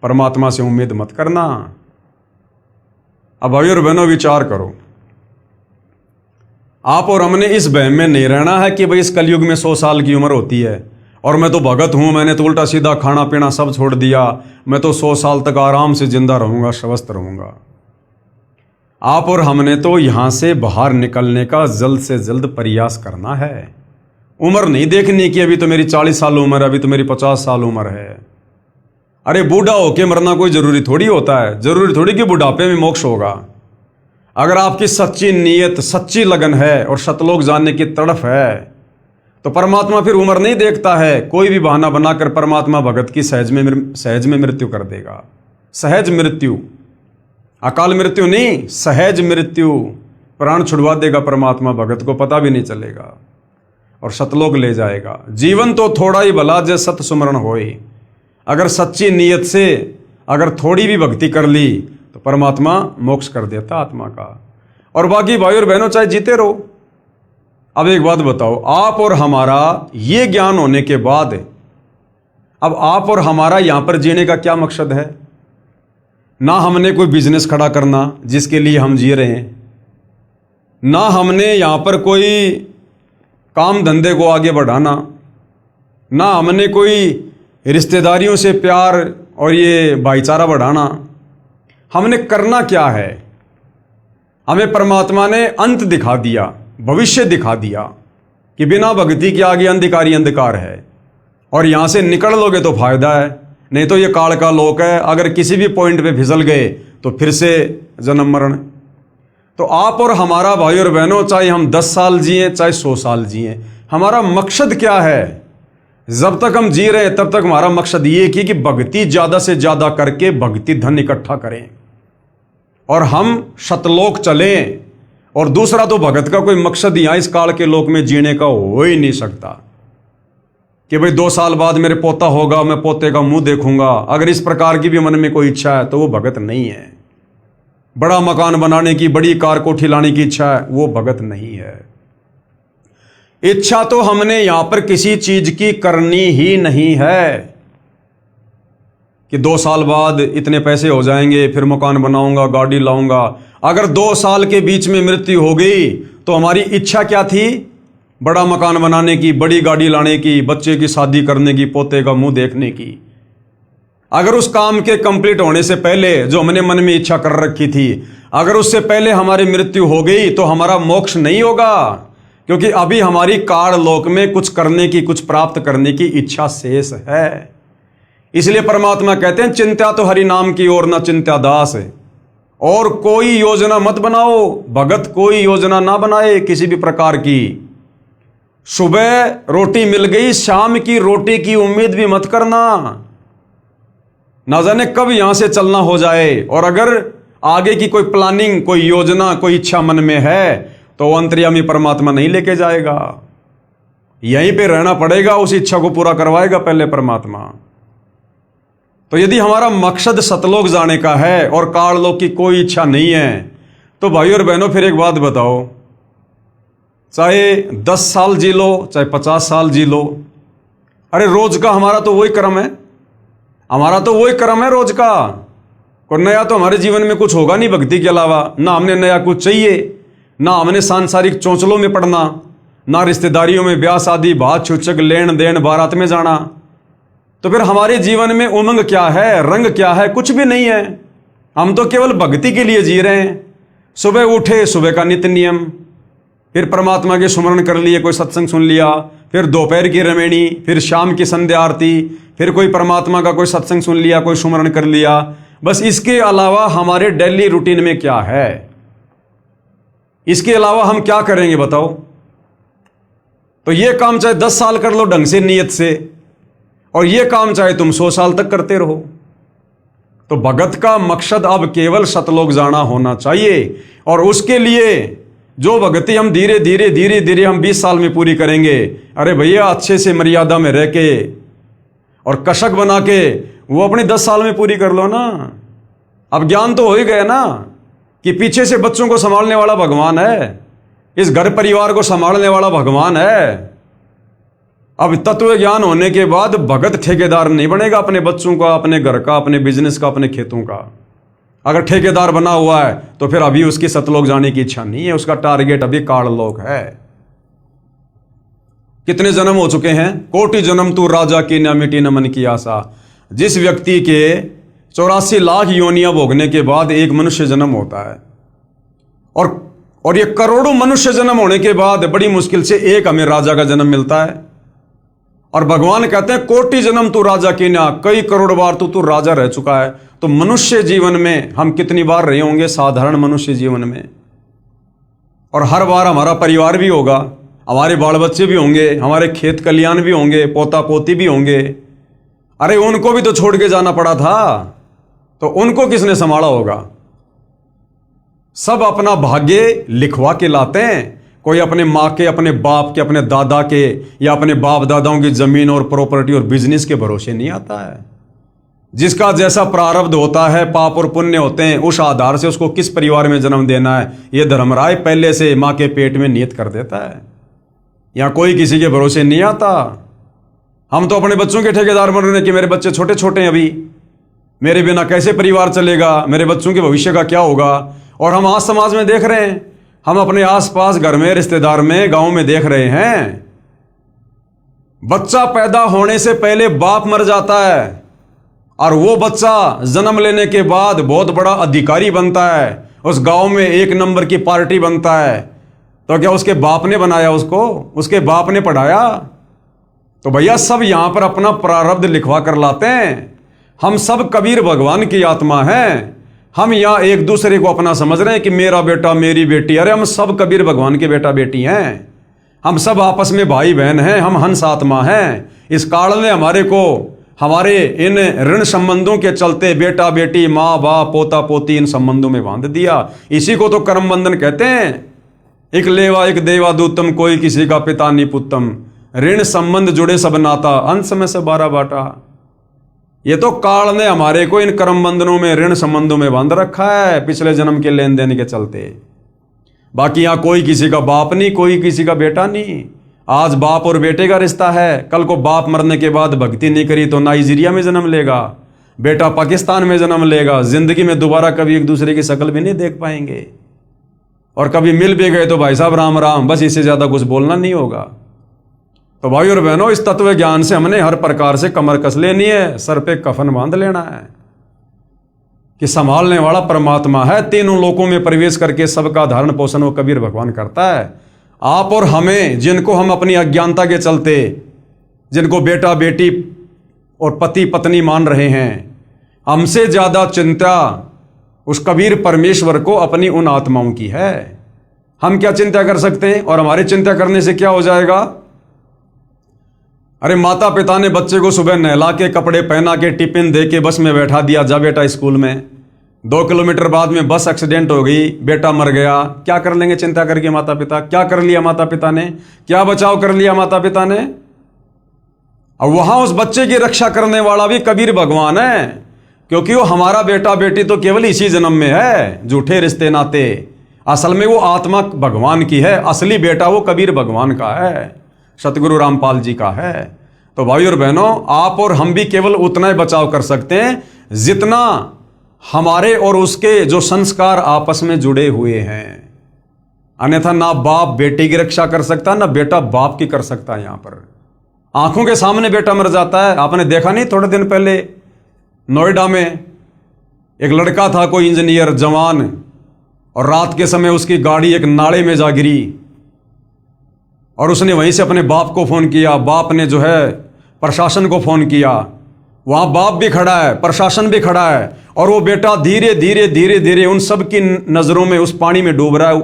परमात्मा से उम्मीद मत करना। अब भाई और बहनों विचार करो, आप और हमने इस वहम में नहीं रहना है कि भाई इस कलयुग में 100 साल की उम्र होती है और मैं तो भगत हूं, मैंने तो उल्टा सीधा खाना पीना सब छोड़ दिया, मैं तो 100 साल तक आराम से जिंदा रहूंगा, स्वस्थ रहूंगा। आप और हमने तो यहां से बाहर निकलने का जल्द से जल्द प्रयास करना है। उम्र नहीं देखनी कि अभी तो मेरी 40 साल उम्र है, अभी तो मेरी 50 साल उम्र है। अरे बूढ़ा होके मरना कोई जरूरी थोड़ी होता है, जरूरी थोड़ी कि बुढ़ापे में मोक्ष होगा। अगर आपकी सच्ची नीयत, सच्ची लगन है और सतलोक जानने की तड़फ है, तो परमात्मा फिर उम्र नहीं देखता है। कोई भी बहाना बनाकर परमात्मा भगत की सहज में मृत्यु कर देगा। सहज मृत्यु, अकाल मृत्यु नहीं, सहज मृत्यु। प्राण छुड़वा देगा परमात्मा भगत को, पता भी नहीं चलेगा और सतलोक ले जाएगा। जीवन तो थोड़ा ही भला जय सत सुमरण होए। अगर सच्ची नीयत से अगर थोड़ी भी भक्ति कर ली तो परमात्मा मोक्ष कर देता आत्मा का। और बाकी भाई और बहनों चाहे जीते रहो। अब एक बात बताओ, आप और हमारा ये ज्ञान होने के बाद अब आप और हमारा यहां पर जीने का क्या मकसद है? ना हमने कोई बिजनेस खड़ा करना जिसके लिए हम जी रहे हैं, ना हमने यहां पर कोई काम धंधे को आगे बढ़ाना, ना हमने कोई रिश्तेदारियों से प्यार और ये भाईचारा बढ़ाना। हमने करना क्या है? हमें परमात्मा ने अंत दिखा दिया, भविष्य दिखा दिया कि बिना भक्ति के आगे अंधकार ही अंधकार है और यहां से निकल लोगे तो फायदा है, नहीं तो ये काल का लोक है। अगर किसी भी पॉइंट पे फिसल गए तो फिर से जन्म मरण। तो आप और हमारा भाई और बहनों, चाहे हम 10 साल जिए चाहे 100 साल जिए, हमारा मकसद क्या है? जब तक हम जी रहे हैं तब तक हमारा मकसद ये कि भक्ति ज्यादा से ज्यादा करके भक्ति धन इकट्ठा करें और हम सतलोक चलें। और दूसरा तो भगत का कोई मकसद यहां इस काल के लोक में जीने का हो ही नहीं सकता कि भाई 2 साल बाद मेरे पोता होगा, मैं पोते का मुंह देखूंगा। अगर इस प्रकार की भी मन में कोई इच्छा है तो वो भगत नहीं है। बड़ा मकान बनाने की, बड़ी कार कोठी लाने की इच्छा है, वो भगत नहीं है। इच्छा तो हमने यहां पर किसी चीज की करनी ही नहीं है कि 2 साल बाद इतने पैसे हो जाएंगे, फिर मकान बनाऊंगा, गाड़ी लाऊंगा। अगर 2 साल के बीच में मृत्यु हो गई तो हमारी इच्छा क्या थी? बड़ा मकान बनाने की, बड़ी गाड़ी लाने की, बच्चे की शादी करने की, पोते का मुंह देखने की। अगर उस काम के कंप्लीट होने से पहले जो हमने मन में इच्छा कर रखी थी, अगर उससे पहले हमारी मृत्यु हो गई तो हमारा मोक्ष नहीं होगा, क्योंकि अभी हमारी काल लोक में कुछ करने की, कुछ प्राप्त करने की इच्छा शेष है। इसलिए परमात्मा कहते हैं, चिंता तो हरि नाम की और ना चिंता दास है। और कोई योजना मत बनाओ, भगत कोई योजना ना बनाए किसी भी प्रकार की। सुबह रोटी मिल गई, शाम की रोटी की उम्मीद भी मत करना, ना जाने कब यहां से चलना हो जाए। और अगर आगे की कोई प्लानिंग, कोई योजना, कोई इच्छा मन में है तो वो अंतर्यामी परमात्मा नहीं लेके जाएगा, यहीं पे रहना पड़ेगा, उस इच्छा को पूरा करवाएगा पहले परमात्मा। तो यदि हमारा मकसद सतलोक जाने का है और काललोक की कोई इच्छा नहीं है, तो भाई और बहनों फिर एक बात बताओ, चाहे 10 साल जी लो, चाहे 50 साल जी लो, अरे रोज का हमारा तो वही कर्म है, हमारा तो वही कर्म है रोज का। और नया तो हमारे जीवन में कुछ होगा नहीं भक्ति के अलावा। ना हमने नया कुछ चाहिए, ना हमने सांसारिक चौंचलों में पड़ना, ना रिश्तेदारियों में ब्याह शादी, बात छूचक, लेन देन, बारात में जाना। तो फिर हमारे जीवन में उमंग क्या है, रंग क्या है? कुछ भी नहीं है। हम तो केवल भक्ति के लिए जी रहे हैं। सुबह उठे, सुबह का नित्य नियम, फिर परमात्मा के सुमरण कर लिए, कोई सत्संग सुन लिया, फिर दोपहर की रमेणी, फिर शाम की संध्या आरती, फिर कोई परमात्मा का कोई सत्संग सुन लिया, कोई सुमरण कर लिया। बस इसके अलावा हमारे डेली रूटीन में क्या है? इसके अलावा हम क्या करेंगे बताओ? तो ये काम चाहे 10 साल कर लो ढंग से, नियत से, और ये काम चाहे तुम 100 साल तक करते रहो। तो भगत का मकसद अब केवल सतलोक जाना होना चाहिए। और उसके लिए जो भक्ति हम धीरे धीरे हम 20 साल में पूरी करेंगे, अरे भैया अच्छे से मर्यादा में रह के और कशक बना के वो अपने 10 साल में पूरी कर लो ना। अब ज्ञान तो हो ही गया ना कि पीछे से बच्चों को संभालने वाला भगवान है, इस घर परिवार को संभालने वाला भगवान है। अब तत्व ज्ञान होने के बाद भगत ठेकेदार नहीं बनेगा अपने बच्चों का, अपने घर का, अपने बिजनेस का, अपने खेतों का। अगर ठेकेदार बना हुआ है तो फिर अभी उसकी सतलोक जाने की इच्छा नहीं है, उसका टारगेट अभी काललोक है। कितने जन्म हो चुके हैं? कोटि जन्म तू राजा की, न मिटी न मन की आशा। जिस व्यक्ति के 84 लाख योनियां भोगने के बाद एक मनुष्य जन्म होता है, और ये करोड़ों मनुष्य जन्म होने के बाद बड़ी मुश्किल से एक हमें राजा का जन्म मिलता है। और भगवान कहते हैं कोटि जन्म तू राजा की ना, कई करोड़ बार तू राजा रह चुका है। तो मनुष्य जीवन में हम कितनी बार रहे होंगे? साधारण मनुष्य जीवन में और हर बार हमारा परिवार भी होगा, हमारे बाल बच्चे भी होंगे, हमारे खेत खलियान भी होंगे, पोता पोती भी होंगे। अरे उनको भी तो छोड़ के जाना पड़ा था, तो उनको किसने संभाला होगा? सब अपना भाग्य लिखवा के लाते हैं। कोई अपने माँ के, अपने बाप के, अपने दादा के या अपने बाप दादाओं की जमीन और प्रॉपर्टी और बिजनेस के भरोसे नहीं आता है। जिसका जैसा प्रारब्ध होता है, पाप और पुण्य होते हैं, उस आधार से उसको किस परिवार में जन्म देना है, यह धर्मराय पहले से माँ के पेट में नियत कर देता है। यहाँ कोई किसी के भरोसे नहीं आता। हम तो अपने बच्चों के ठेकेदार बन रहे हैं कि मेरे बच्चे छोटे छोटे हैं, अभी मेरे बिना कैसे परिवार चलेगा, मेरे बच्चों के भविष्य का क्या होगा। और हम आज समाज में देख रहे हैं, हम अपने आसपास घर में, रिश्तेदार में, गांव में देख रहे हैं, बच्चा पैदा होने से पहले बाप मर जाता है और वो बच्चा जन्म लेने के बाद बहुत बड़ा अधिकारी बनता है, उस गांव में एक नंबर की पार्टी बनता है। तो क्या उसके बाप ने बनाया उसको? उसके बाप ने पढ़ाया? तो भैया सब यहां पर अपना प्रारब्ध लिखवा कर लाते हैं। हम सब कबीर भगवान की आत्मा हैं। हम यहाँ एक दूसरे को अपना समझ रहे हैं कि मेरा बेटा, मेरी बेटी। अरे हम सब कबीर भगवान के बेटा बेटी हैं। हम सब आपस में भाई बहन हैं। हम हंस आत्मा हैं। इस काल ने हमारे को, हमारे इन ऋण संबंधों के चलते बेटा बेटी, माँ बाप, पोता पोती, इन संबंधों में बांध दिया। इसी को तो कर्म बंधन कहते हैं। एक लेवा एक देवा दूतम, कोई किसी का पिता नहीं पुत्तम। ऋण संबंध जुड़े सब नाता, अंश में से 12 बाटा। ये तो काल ने हमारे को इन कर्म बंधनों में, ऋण संबंधों में बांध रखा है, पिछले जन्म के लेन देन के चलते। बाकी यहां कोई किसी का बाप नहीं, कोई किसी का बेटा नहीं। आज बाप और बेटे का रिश्ता है, कल को बाप मरने के बाद भक्ति नहीं करी तो नाइजीरिया में जन्म लेगा, बेटा पाकिस्तान में जन्म लेगा। जिंदगी में दोबारा कभी एक दूसरे की शक्ल भी नहीं देख पाएंगे। और कभी मिल भी गए तो भाई साहब राम राम, बस इससे ज्यादा कुछ बोलना नहीं होगा। तो भाई और बहनों, इस तत्व ज्ञान से हमने हर प्रकार से कमर कस लेनी है, सर पे कफन बांध लेना है कि संभालने वाला परमात्मा है। तीनों लोकों में प्रवेश करके सबका धारण पोषण वो कबीर भगवान करता है। आप और हमें, जिनको हम अपनी अज्ञानता के चलते, जिनको बेटा बेटी और पति पत्नी मान रहे हैं, हमसे ज्यादा चिंता उस कबीर परमेश्वर को अपनी उन आत्माओं की है। हम क्या चिंता कर सकते हैं? और हमारी चिंता करने से क्या हो जाएगा? अरे माता पिता ने बच्चे को सुबह नहला के, कपड़े पहना के, टिफिन दे के बस में बैठा दिया, जा बेटा स्कूल में। 2 किलोमीटर बाद में बस एक्सीडेंट हो गई, बेटा मर गया। क्या कर लेंगे चिंता करके माता पिता? क्या कर लिया माता पिता ने? क्या बचाव कर लिया माता पिता ने? और वहां उस बच्चे की रक्षा करने वाला भी कबीर भगवान है, क्योंकि वो हमारा बेटा बेटी तो केवल इसी जन्म में है, झूठे रिश्ते नाते। असल में वो आत्मा भगवान की है, असली बेटा वो कबीर भगवान का है, सतगुरु रामपाल जी का है। तो भाई और बहनों, आप और हम भी केवल उतना ही बचाव कर सकते हैं जितना हमारे और उसके जो संस्कार आपस में जुड़े हुए हैं। अन्यथा ना बाप बेटे की रक्षा कर सकता, ना बेटा बाप की कर सकता। यहां पर आंखों के सामने बेटा मर जाता है। आपने देखा नहीं, थोड़े दिन पहले नोएडा में एक लड़का था, कोई इंजीनियर जवान, और रात के समय उसकी गाड़ी एक नाले में जा गिरी और उसने वहीं से अपने बाप को फोन किया। बाप ने जो है प्रशासन को फोन किया। वहां बाप भी खड़ा है, प्रशासन भी खड़ा है, और वो बेटा धीरे धीरे धीरे धीरे उन सब की नजरों में उस पानी में डूब रहा है।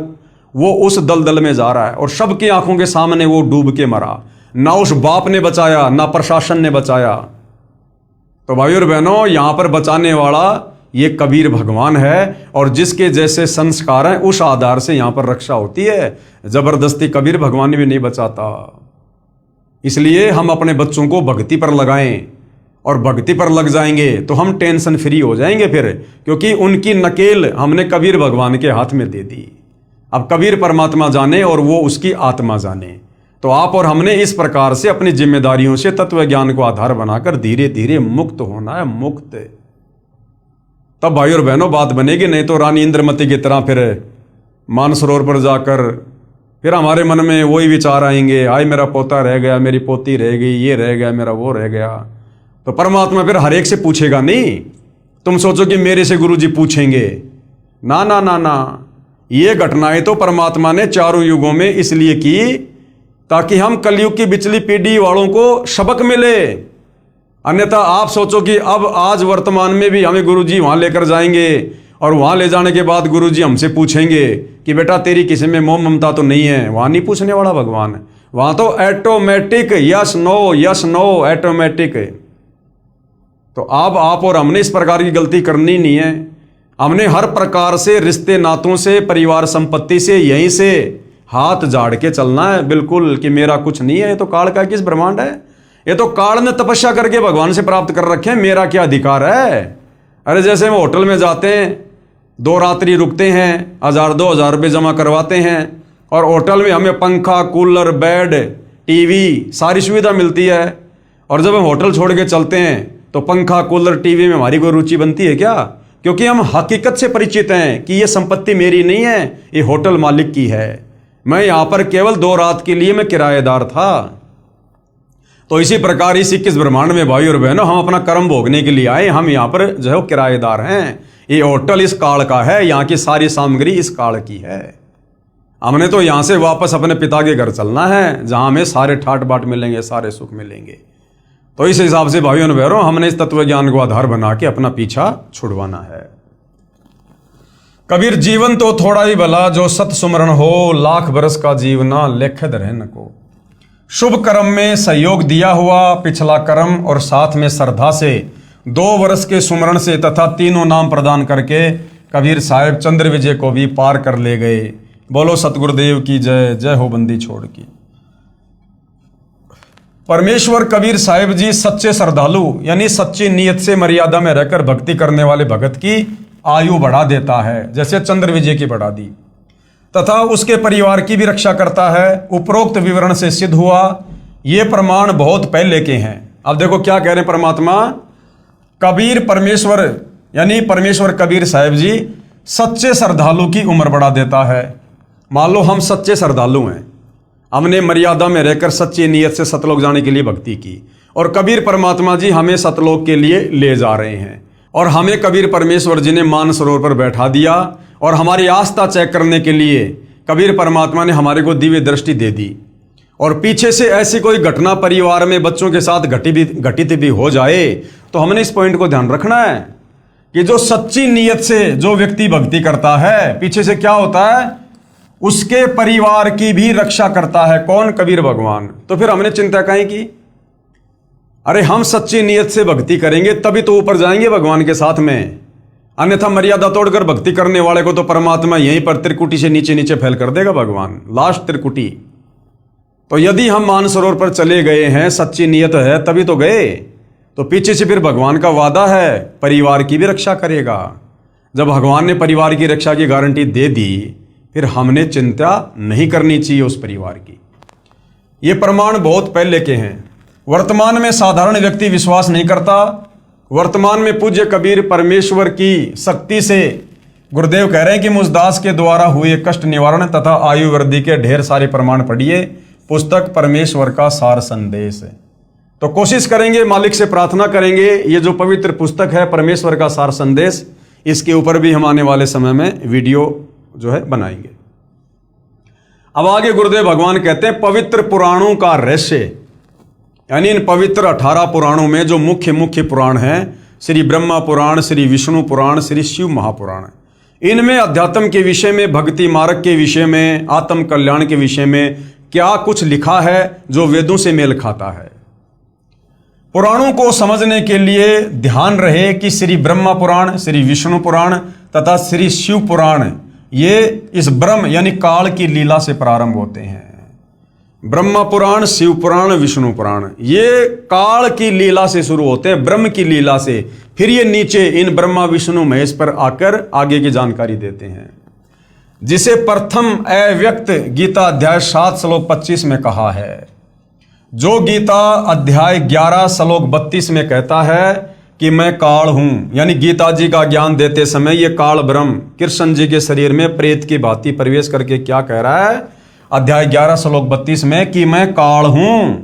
वो उस दलदल में जा रहा है और सबकी आंखों के सामने वो डूब के मरा। ना उस बाप ने बचाया, ना प्रशासन ने बचाया। तो भाई और बहनों, यहां पर बचाने वाला ये कबीर भगवान है, और जिसके जैसे संस्कार हैं उस आधार से यहां पर रक्षा होती है। जबरदस्ती कबीर भगवान भी नहीं बचाता। इसलिए हम अपने बच्चों को भक्ति पर लगाएं, और भक्ति पर लग जाएंगे तो हम टेंशन फ्री हो जाएंगे फिर, क्योंकि उनकी नकेल हमने कबीर भगवान के हाथ में दे दी। अब कबीर परमात्मा जाने और वो उसकी आत्मा जाने। तो आप और हमने इस प्रकार से अपनी जिम्मेदारियों से तत्व ज्ञान को आधार बनाकर धीरे धीरे मुक्त होना है, मुक्त। तब भाई और बहनों बात बनेगी। नहीं तो रानी इंद्रमती की तरह फिर मानसरोवर पर जाकर फिर हमारे मन में वही विचार आएंगे, आए मेरा पोता रह गया, मेरी पोती रह गई, ये रह गया, मेरा वो रह गया। तो परमात्मा फिर हर एक से पूछेगा नहीं। तुम सोचो कि मेरे से गुरु जी पूछेंगे, ना ना ना ना। ये घटनाएं तो परमात्मा ने चारों युगों में इसलिए की ताकि हम कलयुग की पिछली पीढ़ी वालों को सबक मिले। अन्यथा आप सोचो कि अब आज वर्तमान में भी हमें गुरुजी वहां लेकर जाएंगे और वहां ले जाने के बाद गुरुजी हमसे पूछेंगे कि बेटा तेरी किसी में मोह ममता तो नहीं है, वहां नहीं पूछने वाला भगवान है। वहां तो ऑटोमेटिक यस नो ऑटोमेटिक है। तो अब आप और हमने इस प्रकार की गलती करनी नहीं है। हमने हर प्रकार से रिश्ते नातों से, परिवार संपत्ति से, यहीं से हाथ झाड़ के चलना है बिल्कुल, कि मेरा कुछ नहीं है, ये तो काल का किस ब्रह्मांड है, ये तो काल ने तपस्या करके भगवान से प्राप्त कर रखे हैं, मेरा क्या अधिकार है। अरे जैसे हम होटल में जाते हैं, 2 रात्रि रुकते हैं, 1000-2000 रुपये जमा करवाते हैं, और होटल में हमें पंखा, कूलर, बेड, टीवी सारी सुविधा मिलती है, और जब हम होटल छोड़ के चलते हैं तो पंखा, कूलर, टीवी में हमारी कोई रुचि बनती है क्या? क्योंकि हम हकीकत से परिचित हैं कि ये संपत्ति मेरी नहीं है, ये होटल मालिक की है। मैं यहां पर केवल 2 रात के लिए मैं किराएदार था। तो इसी प्रकार इस 21 ब्रह्मांड में भाई और बहनों, हम अपना कर्म भोगने के लिए आए, हम यहाँ पर जो है किराएदार हैं। ये होटल इस काल का है, यहाँ की सारी सामग्री इस काल की है। हमने तो यहाँ से वापस अपने पिता के घर चलना है, जहाँ हमें सारे ठाट बाट मिलेंगे, सारे सुख मिलेंगे। तो इस हिसाब से भाइयों और बहनों, हमने इस तत्व ज्ञान को आधार बना के अपना पीछा छुड़वाना है। कबीर जीवन तो थोड़ा ही भला, जो सत सुमरण हो, लाख बरस का जीवना लेखद रहन को। शुभ कर्म में सहयोग दिया हुआ पिछला कर्म, और साथ में श्रद्धा से 2 वर्ष के सुमरण से तथा 3 नाम प्रदान करके कबीर साहिब चंद्र विजय को भी पार कर ले गए। बोलो सतगुरुदेव की जय, जय हो बंदी छोड़ की। परमेश्वर कबीर साहिब जी सच्चे श्रद्धालु यानी सच्ची नीयत से मर्यादा में रहकर भक्ति करने वाले भगत की आयु बढ़ा देता है, जैसे चंद्र विजय की बढ़ा दी, तथा उसके परिवार की भी रक्षा करता है। उपरोक्त विवरण से सिद्ध हुआ, ये प्रमाण बहुत पहले के हैं। अब देखो क्या कह रहे हैं परमात्मा, कबीर परमेश्वर यानी परमेश्वर कबीर साहिब जी सच्चे श्रद्धालु की उम्र बढ़ा देता है। मान लो हम सच्चे श्रद्धालु हैं, हमने मर्यादा में रहकर सच्ची नीयत से सतलोक जाने के लिए भक्ति की, और कबीर परमात्मा जी हमें सतलोक के लिए ले जा रहे हैं, और हमें कबीर परमेश्वर जी ने मानसरोवर पर बैठा दिया, और हमारी आस्था चेक करने के लिए कबीर परमात्मा ने हमारे को दिव्य दृष्टि दे दी। और पीछे से ऐसी कोई घटना परिवार में बच्चों के साथ घटित भी हो जाए तो हमने इस पॉइंट को ध्यान रखना है कि जो सच्ची नीयत से जो व्यक्ति भक्ति करता है, पीछे से क्या होता है, उसके परिवार की भी रक्षा करता है। कौन? कबीर भगवान। तो फिर हमने चिंता काहे की? अरे हम सच्ची नीयत से भक्ति करेंगे तभी तो ऊपर जाएंगे भगवान के साथ में, अन्यथा मर्यादा तोड़कर भक्ति करने वाले को तो परमात्मा यहीं पर त्रिकुटी से नीचे नीचे फैल कर देगा भगवान, लास्ट त्रिकुटी। तो यदि हम मानसरोवर पर चले गए हैं, सच्ची नीयत है तभी तो गए, तो पीछे से फिर भगवान का वादा है परिवार की भी रक्षा करेगा। जब भगवान ने परिवार की रक्षा की गारंटी दे दी, फिर हमने चिंता नहीं करनी चाहिए उस परिवार की। ये प्रमाण बहुत पहले के हैं, वर्तमान में साधारण व्यक्ति विश्वास नहीं करता। वर्तमान में पूज्य कबीर परमेश्वर की शक्ति से गुरुदेव कह रहे हैं कि मुझदास के द्वारा हुए कष्ट निवारण तथा आयु वृद्धि के ढेर सारे प्रमाण पढ़िए, पुस्तक परमेश्वर का सार संदेश है। तो कोशिश करेंगे, मालिक से प्रार्थना करेंगे, ये जो पवित्र पुस्तक है परमेश्वर का सार संदेश, इसके ऊपर भी हम आने वाले समय में वीडियो जो है बनाएंगे। अब आगे गुरुदेव भगवान कहते हैं पवित्र पुराणों का रहस्य, यानी इन पवित्र 18 पुराणों में जो मुख्य पुराण हैं, श्री ब्रह्मा पुराण, श्री विष्णु पुराण, श्री शिव महापुराण, इनमें अध्यात्म के विषय में, भक्ति मार्ग के विषय में, आत्म कल्याण के विषय में क्या कुछ लिखा है जो वेदों से मेल खाता है। पुराणों को समझने के लिए ध्यान रहे कि श्री ब्रह्मा पुराण, श्री विष्णु पुराण तथा श्री शिव पुराण ये इस ब्रह्म यानी काल की लीला से प्रारंभ होते हैं। ब्रह्मा पुराण, शिव पुराण, विष्णु पुराण ये काल की लीला से शुरू होते हैं, ब्रह्म की लीला से। फिर ये नीचे इन ब्रह्मा विष्णु महेश पर आकर आगे की जानकारी देते हैं, जिसे प्रथम अव्यक्त गीता अध्याय 7 श्लोक 25 में कहा है। जो गीता अध्याय 11 श्लोक 32 में कहता है कि मैं काल हूं, यानी गीता जी का ज्ञान देते समय ये काल ब्रह्म कृष्ण जी के शरीर में प्रेत की भांति प्रवेश करके क्या कह रहा है अध्याय 11 श्लोक 32 में कि मैं काल हूं।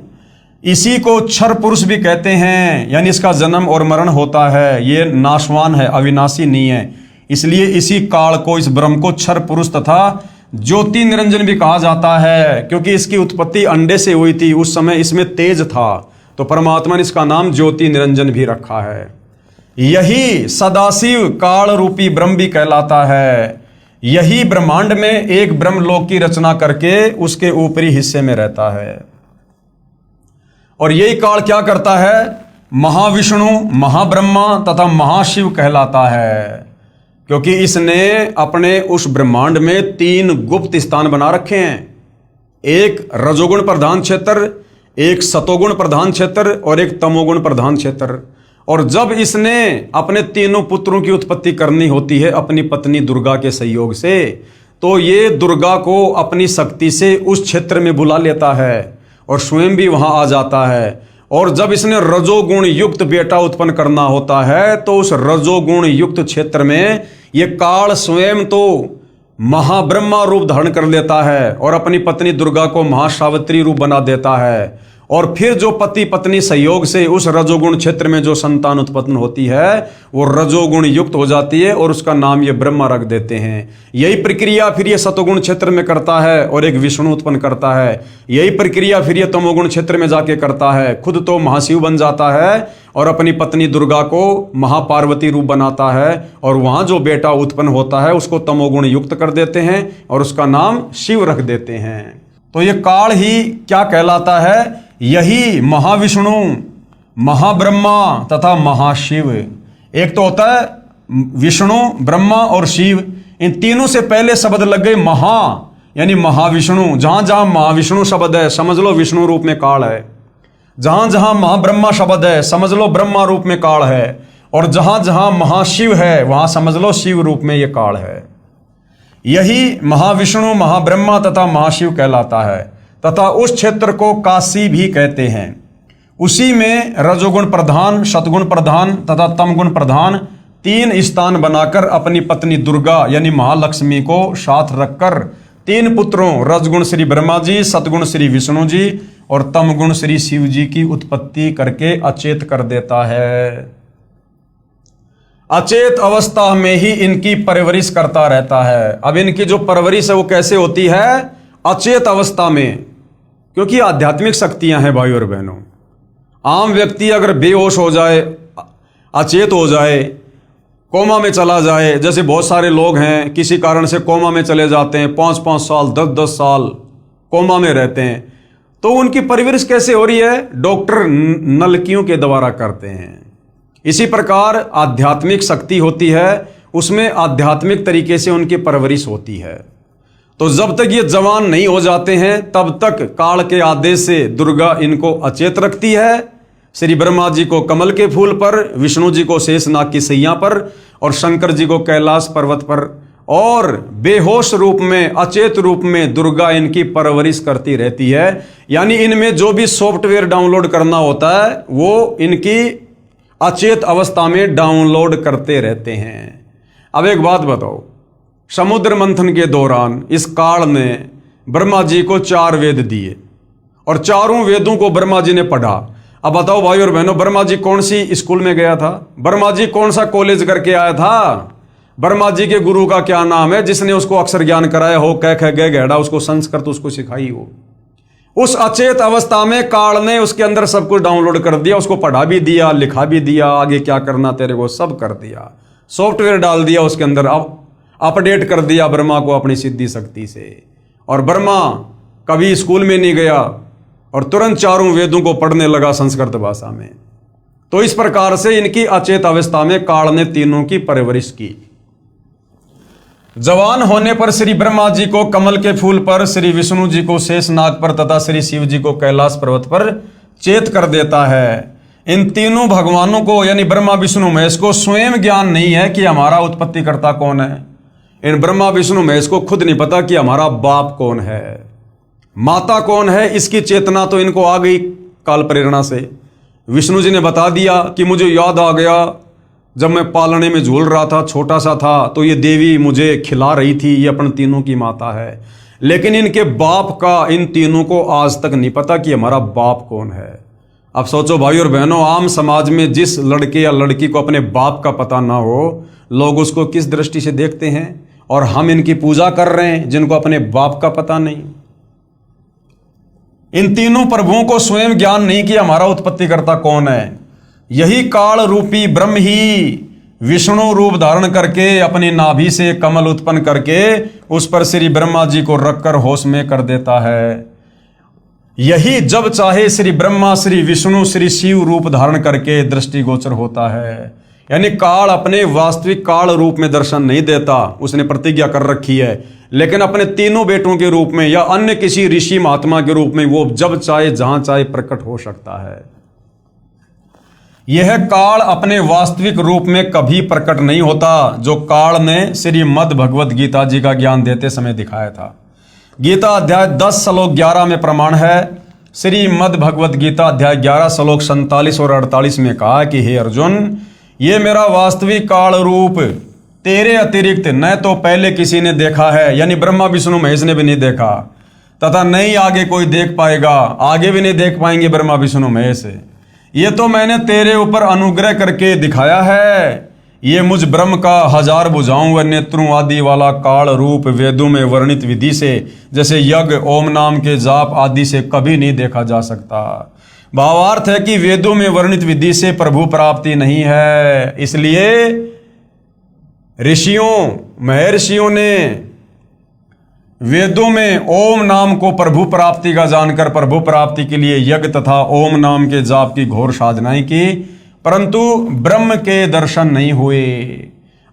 इसी को क्षर पुरुष भी कहते हैं, यानी इसका जन्म और मरण होता है, ये नाशवान है, अविनाशी नहीं है। इसलिए इसी काल को, इस ब्रह्म को क्षर पुरुष तथा ज्योति निरंजन भी कहा जाता है, क्योंकि इसकी उत्पत्ति अंडे से हुई थी, उस समय इसमें तेज था, तो परमात्मा ने इसका नाम ज्योति निरंजन भी रखा है। यही सदाशिव काल रूपी ब्रह्म भी कहलाता है। यही ब्रह्मांड में एक ब्रह्मलोक की रचना करके उसके ऊपरी हिस्से में रहता है। और यही काल क्या करता है? महाविष्णु, महाब्रह्मा तथा महाशिव कहलाता है, क्योंकि इसने अपने उस ब्रह्मांड में 3 गुप्त स्थान बना रखे हैं। एक रजोगुण प्रधान क्षेत्र, एक सतोगुण प्रधान क्षेत्र और एक तमोगुण प्रधान क्षेत्र। और जब इसने अपने तीनों पुत्रों की उत्पत्ति करनी होती है अपनी पत्नी दुर्गा के सहयोग से, तो ये दुर्गा को अपनी शक्ति से उस क्षेत्र में बुला लेता है और स्वयं भी वहां आ जाता है। और जब इसने रजोगुण युक्त बेटा उत्पन्न करना होता है तो उस रजोगुण युक्त क्षेत्र में ये काल स्वयं तो महाब्रह्मा रूप धारण कर लेता है और अपनी पत्नी दुर्गा को महासावित्री रूप बना देता है। और फिर जो पति पत्नी सहयोग से उस रजोगुण क्षेत्र में जो संतान उत्पन्न होती है वो रजोगुण युक्त हो जाती है और उसका नाम ये ब्रह्मा रख देते हैं। यही प्रक्रिया फिर ये सतोगुण क्षेत्र में करता है और एक विष्णु उत्पन्न करता है। यही प्रक्रिया फिर ये तमोगुण क्षेत्र में जाके करता है, खुद तो महाशिव बन जाता है और अपनी पत्नी दुर्गा को महापार्वती रूप बनाता है। और वहां जो बेटा उत्पन्न होता है उसको तमोगुण युक्त कर देते हैं और उसका नाम शिव रख देते हैं। तो ये काल ही क्या कहलाता है? यही महाविष्णु, महाब्रह्मा तथा महाशिव। एक तो होता है विष्णु, ब्रह्मा और शिव। इन तीनों से पहले शब्द लग गए महा, यानी महाविष्णु। जहां जहां महाविष्णु शब्द है समझ लो विष्णु रूप में काल है। जहां जहां महाब्रह्मा शब्द है समझ लो ब्रह्मा रूप में काल है। और जहां जहां महाशिव है वहां समझ लो शिव रूप में यह काल है। यही महाविष्णु, महाब्रह्मा तथा महाशिव कहलाता है। तथा उस क्षेत्र को काशी भी कहते हैं। उसी में रजोगुण प्रधान, सतगुण प्रधान तथा तमगुण प्रधान 3 स्थान बनाकर अपनी पत्नी दुर्गा यानी महालक्ष्मी को साथ रखकर 3 पुत्रों रजगुण श्री ब्रह्मा जी, सतगुण श्री विष्णु जी और तमगुण श्री शिव जी की उत्पत्ति करके अचेत कर देता है। अचेत अवस्था में ही इनकी परवरिश करता रहता है। अब इनकी जो परवरिश है वो कैसे होती है? अचेत अवस्था में, क्योंकि आध्यात्मिक शक्तियां हैं भाई और बहनों। आम व्यक्ति अगर बेहोश हो जाए, अचेत हो जाए, कोमा में चला जाए, जैसे बहुत सारे लोग हैं किसी कारण से कोमा में चले जाते हैं, 5-5 साल 10-10 साल कोमा में रहते हैं, तो उनकी परवरिश कैसे हो रही है? डॉक्टर नलकियों के द्वारा करते हैं। इसी प्रकार आध्यात्मिक शक्ति होती है, उसमें आध्यात्मिक तरीके से उनकी परवरिश होती है। तो जब तक ये जवान नहीं हो जाते हैं तब तक काल के आदेश से दुर्गा इनको अचेत रखती है। श्री ब्रह्मा जी को कमल के फूल पर, विष्णु जी को शेषनाग की सैया पर और शंकर जी को कैलाश पर्वत पर। और बेहोश रूप में, अचेत रूप में दुर्गा इनकी परवरिश करती रहती है। यानी इनमें जो भी सॉफ्टवेयर डाउनलोड करना होता है वो इनकी अचेत अवस्था में डाउनलोड करते रहते हैं। अब एक बात बताओ, समुद्र मंथन के दौरान इस काल ने ब्रह्मा जी को 4 वेद दिए और चारों वेदों को ब्रह्मा जी ने पढ़ा। अब बताओ भाई और बहनों, ब्रह्मा जी कौन सी स्कूल में गया था? ब्रह्मा जी कौन सा कॉलेज करके आया था? ब्रह्मा जी के गुरु का क्या नाम है जिसने उसको अक्षर ज्ञान कराया हो, क ख ग घ उसको संस्कृत उसको सिखाई हो? उस अचेत अवस्था में काल ने उसके अंदर सब कुछ डाउनलोड कर दिया, उसको पढ़ा भी दिया, लिखा भी दिया, आगे क्या करना तेरे को सब कर दिया, सॉफ्टवेयर डाल दिया उसके अंदर, अब अपडेट कर दिया ब्रह्मा को अपनी सिद्धि शक्ति से। और ब्रह्मा कभी स्कूल में नहीं गया और तुरंत चारों वेदों को पढ़ने लगा संस्कृत भाषा में। तो इस प्रकार से इनकी अचेत अवस्था में काल ने तीनों की परवरिश की। जवान होने पर श्री ब्रह्मा जी को कमल के फूल पर, श्री विष्णु जी को शेषनाग पर तथा श्री शिव जी को कैलाश पर्वत पर चेत कर देता है। इन तीनों भगवानों को यानी ब्रह्मा विष्णु महेश को स्वयं ज्ञान नहीं है कि हमारा उत्पत्तिकर्ता कौन है। इन ब्रह्मा विष्णु महेश को खुद नहीं पता कि हमारा बाप कौन है, माता कौन है। इसकी चेतना तो इनको आ गई काल प्रेरणा से। विष्णु जी ने बता दिया कि मुझे याद आ गया जब मैं पालने में झूल रहा था, छोटा सा था, तो ये देवी मुझे खिला रही थी, ये अपन तीनों की माता है। लेकिन इनके बाप का इन तीनों को आज तक नहीं पता कि हमारा बाप कौन है। अब सोचो भाई और बहनों, आम समाज में जिस लड़के या लड़की को अपने बाप का पता ना हो, लोग उसको किस दृष्टि से देखते हैं। और हम इनकी पूजा कर रहे हैं जिनको अपने बाप का पता नहीं। इन तीनों प्रभुओं को स्वयं ज्ञान नहीं कि हमारा उत्पत्तिकर्ता कौन है। यही काल रूपी ब्रह्म ही विष्णु रूप धारण करके अपनी नाभि से कमल उत्पन्न करके उस पर श्री ब्रह्मा जी को रखकर होश में कर देता है। यही जब चाहे श्री ब्रह्मा, श्री विष्णु, श्री शिव रूप धारण करके दृष्टिगोचर होता है। यानी काल अपने वास्तविक काल रूप में दर्शन नहीं देता, उसने प्रतिज्ञा कर रखी है, लेकिन अपने तीनों बेटों के रूप में या अन्य किसी ऋषि महात्मा के रूप में वो जब चाहे जहां चाहे प्रकट हो सकता है। यह काल अपने वास्तविक रूप में कभी प्रकट नहीं होता, जो काल ने श्रीमद् भगवत गीता जी का ज्ञान देते समय दिखाया था। गीता अध्याय 10 श्लोक 11 में प्रमाण है। श्रीमद् भगवत गीता अध्याय 11 श्लोक 47 और 48 में कहा कि हे अर्जुन, ये मेरा वास्तविक काल रूप तेरे अतिरिक्त न तो पहले किसी ने देखा है, यानी ब्रह्मा विष्णु महेश ने भी नहीं देखा, तथा नहीं आगे कोई देख पाएगा, आगे भी नहीं देख पाएंगे ब्रह्मा विष्णु महेश। ये तो मैंने तेरे ऊपर अनुग्रह करके दिखाया है। ये मुझ ब्रह्म का 1000 भुजाओं व नेत्रों आदि वाला काल रूप वेदों में वर्णित विधि से, जैसे यज्ञ, ओम नाम के जाप आदि से कभी नहीं देखा जा सकता। भावार्थ है कि वेदों में वर्णित विधि से प्रभु प्राप्ति नहीं है, इसलिए ऋषियों, महर्षियों ने वेदों में ओम नाम को प्रभु प्राप्ति का जानकर प्रभु प्राप्ति के लिए यज्ञ तथा ओम नाम के जाप की घोर साधनाएं की, परंतु ब्रह्म के दर्शन नहीं हुए।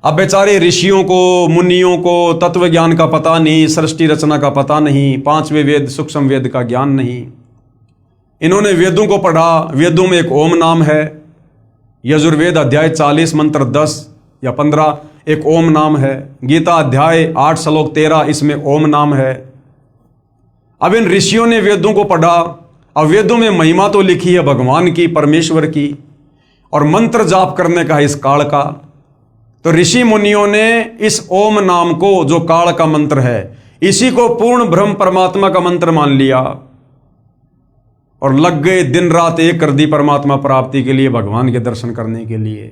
अब बेचारे ऋषियों को, मुनियों को तत्व ज्ञान का पता नहीं, सृष्टि रचना का पता नहीं, 5वें वेद सूक्ष्म वेद का ज्ञान नहीं। इन्होंने वेदों को पढ़ा, वेदों में एक ओम नाम है। यजुर्वेद अध्याय 40 मंत्र 10 या 15 एक ओम नाम है। गीता अध्याय 8 श्लोक 13 इसमें ओम नाम है। अब इन ऋषियों ने वेदों को पढ़ा। अब वेदों में महिमा तो लिखी है भगवान की, परमेश्वर की, और मंत्र जाप करने का है इस काल का। तो ऋषि मुनियों ने इस ओम नाम को, जो काल का मंत्र है, इसी को पूर्ण ब्रह्म परमात्मा का मंत्र मान लिया और लग गए दिन रात एक कर दी परमात्मा प्राप्ति के लिए, भगवान के दर्शन करने के लिए।